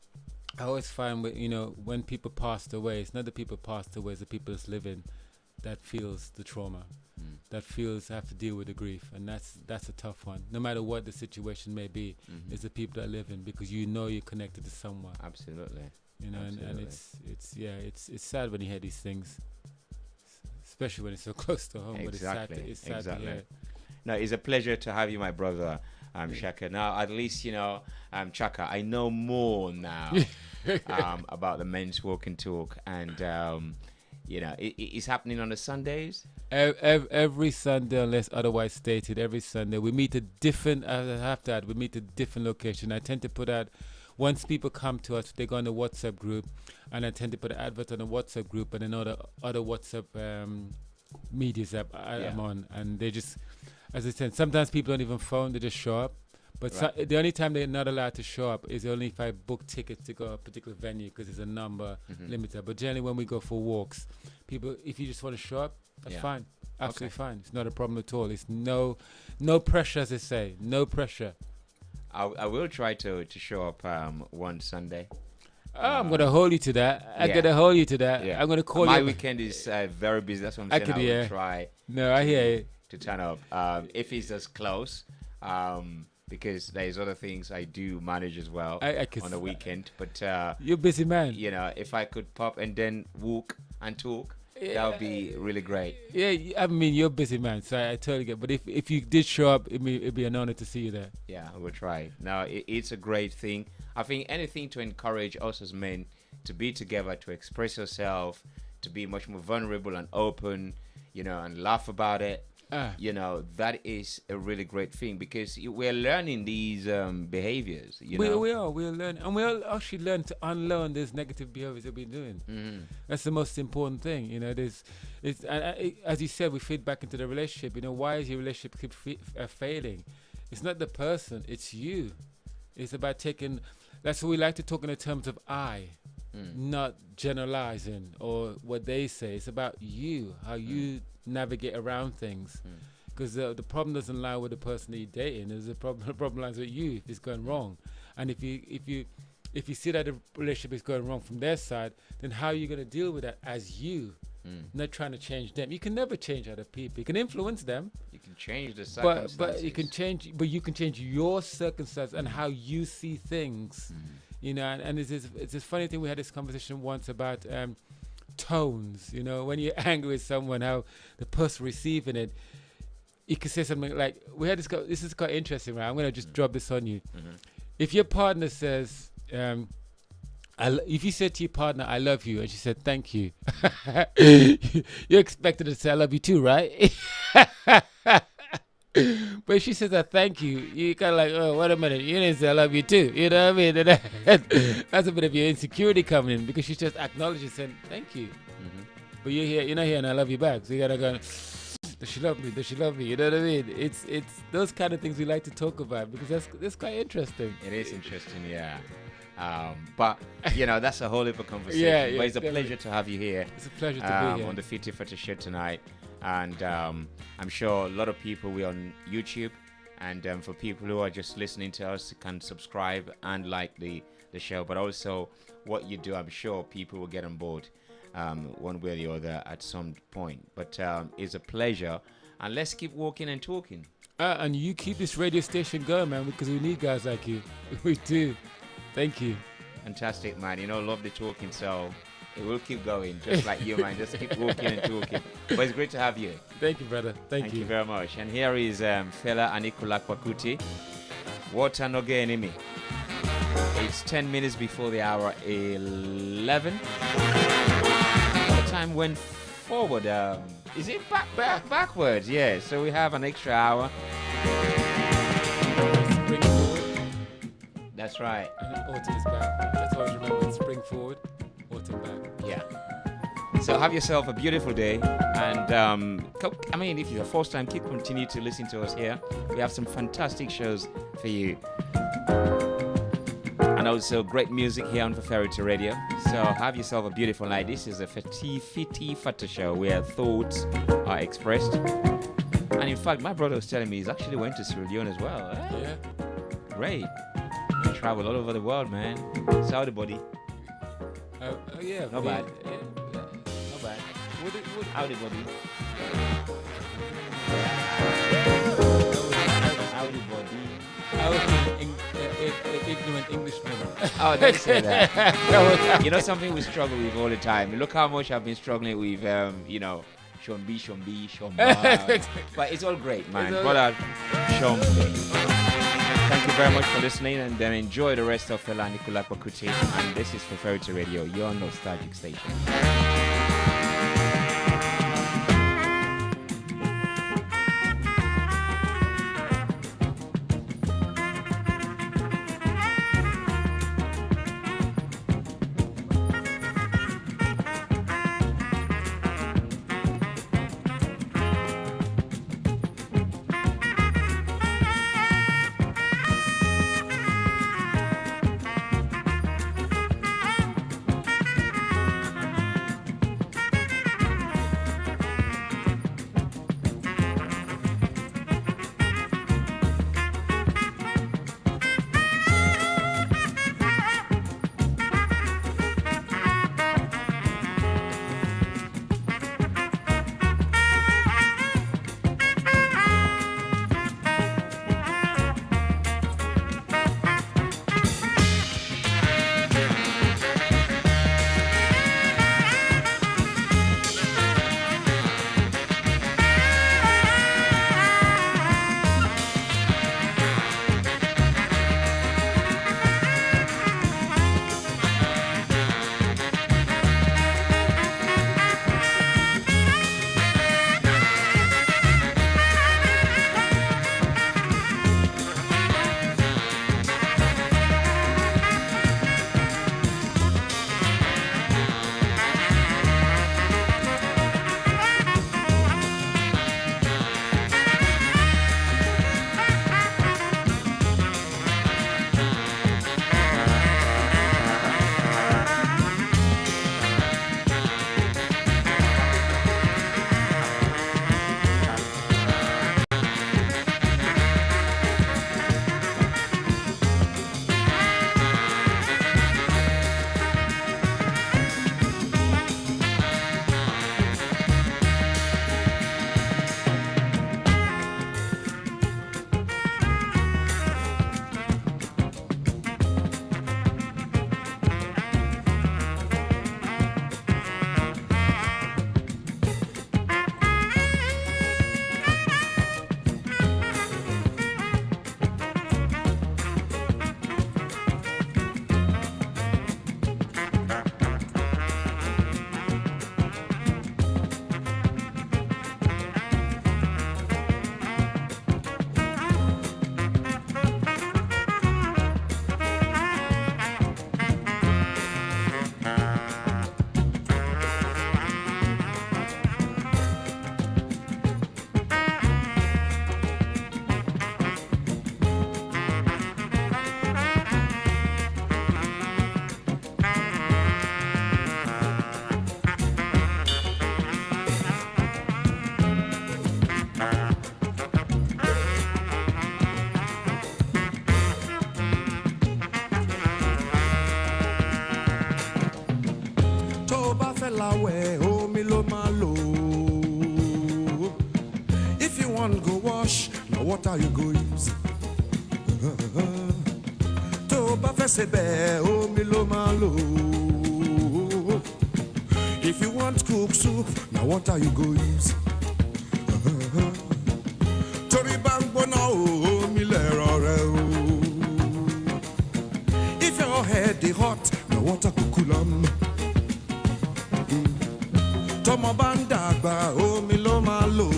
I always find when people passed away, it's not the people passed away, it's the people that's living that feels the trauma. That feels have to deal with the grief, and that's a tough one. No matter what the situation may be, it's the people that live in, because you're connected to someone. Absolutely. And it's sad when you hear these things, especially when it's so close to home. Exactly. But it's sad to hear. No, it's a pleasure to have you, my brother, Shakka. Now, at least Shakka, I know more now about the men's walk and talk, and it's happening on the Sundays. Every Sunday, unless otherwise stated, every Sunday we meet a different. We meet a different location. I tend to put out, once people come to us, they go on the WhatsApp group, and I tend to put an advert on the WhatsApp group and another other WhatsApp medias app I'm on, and they just, as I said, sometimes people don't even phone; they just show up. But the only time they're not allowed to show up is only if I book tickets to go to a particular venue, because there's a number limited. But generally, when we go for walks, people, if you just want to show up, that's fine. Absolutely fine. It's not a problem at all. It's no pressure, as they say. No pressure. I will try to show up one Sunday. I'm going to hold you to that. I'm going to hold you to that. Yeah. I'm going to call you. My weekend is very busy. That's what I'm saying. I will try. No, I hear you. To turn up. If it's as close, because there's other things I do manage as well on the weekend. But you're a busy man. If I could pop and then walk and talk, that would be really great. Yeah, I mean, you're a busy man, so I totally get it. But if you did show up, it'd be an honor to see you there. Yeah, we'll try. Now, it's a great thing. I think anything to encourage us as men to be together, to express yourself, to be much more vulnerable and open, and laugh about it. That is a really great thing, because we're learning these behaviors. We're learning, and we'll actually learn to unlearn these negative behaviors that we're doing. That's the most important thing. As you said, we feed back into the relationship. Why is your relationship keep failing? It's not the person, it's you. It's about taking. That's what we like to talk in the terms of I, not generalizing or what they say. It's about you, how you navigate around things, because the problem doesn't lie with the person that you're dating. There's a problem. The problem lies with you if it's going wrong, and if you see that the relationship is going wrong from their side, then how are you going to deal with that as you? Not trying to change them. You can never change other people. You can influence them. You can change the circumstances. But you can change your circumstances and how you see things. And it's this funny thing. We had this conversation once about tones. When you're angry with someone, how the person receiving it, you can say something like, we had this is quite interesting, right? I'm going to just drop this on you. If your partner says, if you said to your partner, I love you, and she said, thank you, you expected her to say, I love you too, right? But if she says that thank you, you kind of like, oh, wait a minute, you didn't say I love you too. You know what I mean? That's a bit of your insecurity coming in, because she's just acknowledging, saying thank you. But you're not here, and I love you back. So you gotta go, does she love me? Does she love me? You know what I mean? It's those kind of things we like to talk about, because that's quite interesting. It is interesting, yeah. But that's a whole other conversation. But it's a pleasure to have you here. It's a pleasure to be here on the Fiti Fata show tonight. And I'm sure a lot of people will on YouTube, and for people who are just listening to us, can subscribe and like the show. But also what you do, I'm sure people will get on board one way or the other at some point. But it's a pleasure, and let's keep walking and talking. And you keep this radio station going, man, because we need guys like you. We do. Thank you. Fantastic, man. Love the talking. So It will keep going, just like you, man. Just keep walking and talking. But it's great to have you. Thank you, brother. Thank you. Very much. And here is Fela Anikula Kwakuti. Water no enemy. It's 10 minutes before the hour 11. The time went forward. Is it backwards? Yeah. So we have an extra hour. Spring forward. That's right. And then autumn is back. That's always remember. Spring forward, autumn back. Yeah. So have yourself a beautiful day. And I mean, if you're first time, continue to listen to us here. We have some fantastic shows for you. And also great music here on Fiti Radio. So have yourself a beautiful night. This is a Fiti Fata show where thoughts are expressed. And in fact, my brother was telling me he's actually went to Sierra Leone as well. Eh? Yeah. Great. You travel all over the world, man. Saudi body. Yeah. Not bad. Not bad. Howdy body. Howdy body. I was an ignorant Englishman. Oh, don't say that. You know something we struggle with all the time. Look how much I've been struggling with, Shombe. But it's all great, man. Brother Shombe. Thank you very much for listening, and then enjoy the rest of Fela Anikula Kwakuti. And this is Fiti Radio, your nostalgic station. If you want go wash, now what are you go use? To ba fese be o mi lo ma lo. If you want cook soup, now what are you go use? Tori bangbo na o mi lero re o. If your head is hot, now what are kukulam? Tomo bandagba o mi lo malo.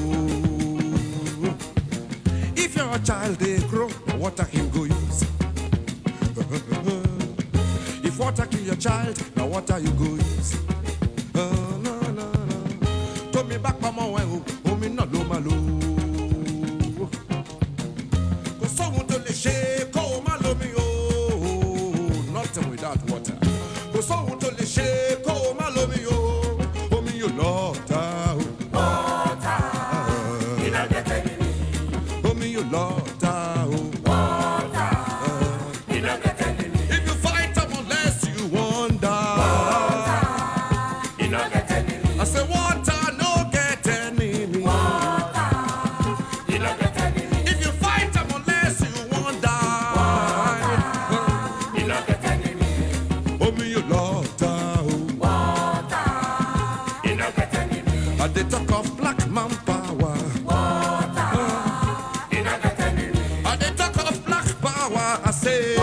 If your child they grow, now what are him go use? If water kill your child, now what are you go use? No. To me back mama o mi no lo malo. Ko so won to le she ko ma lo mi o. Nothing without water. Ko so won to le she ko ma lo mi o. O mi yo lota. Water. You don't get any. O mi yo lota. Water. You don't get any. If you fight them unless you wonder. Water. You don't get any. I say water no get any. Water. You don't get any. If you fight them unless you wonder. Water. You don't get any. Oh me you lota. Water. You don't get any. I dey talk of black man power. Water. You don't get any. I dey talk of black power. I say.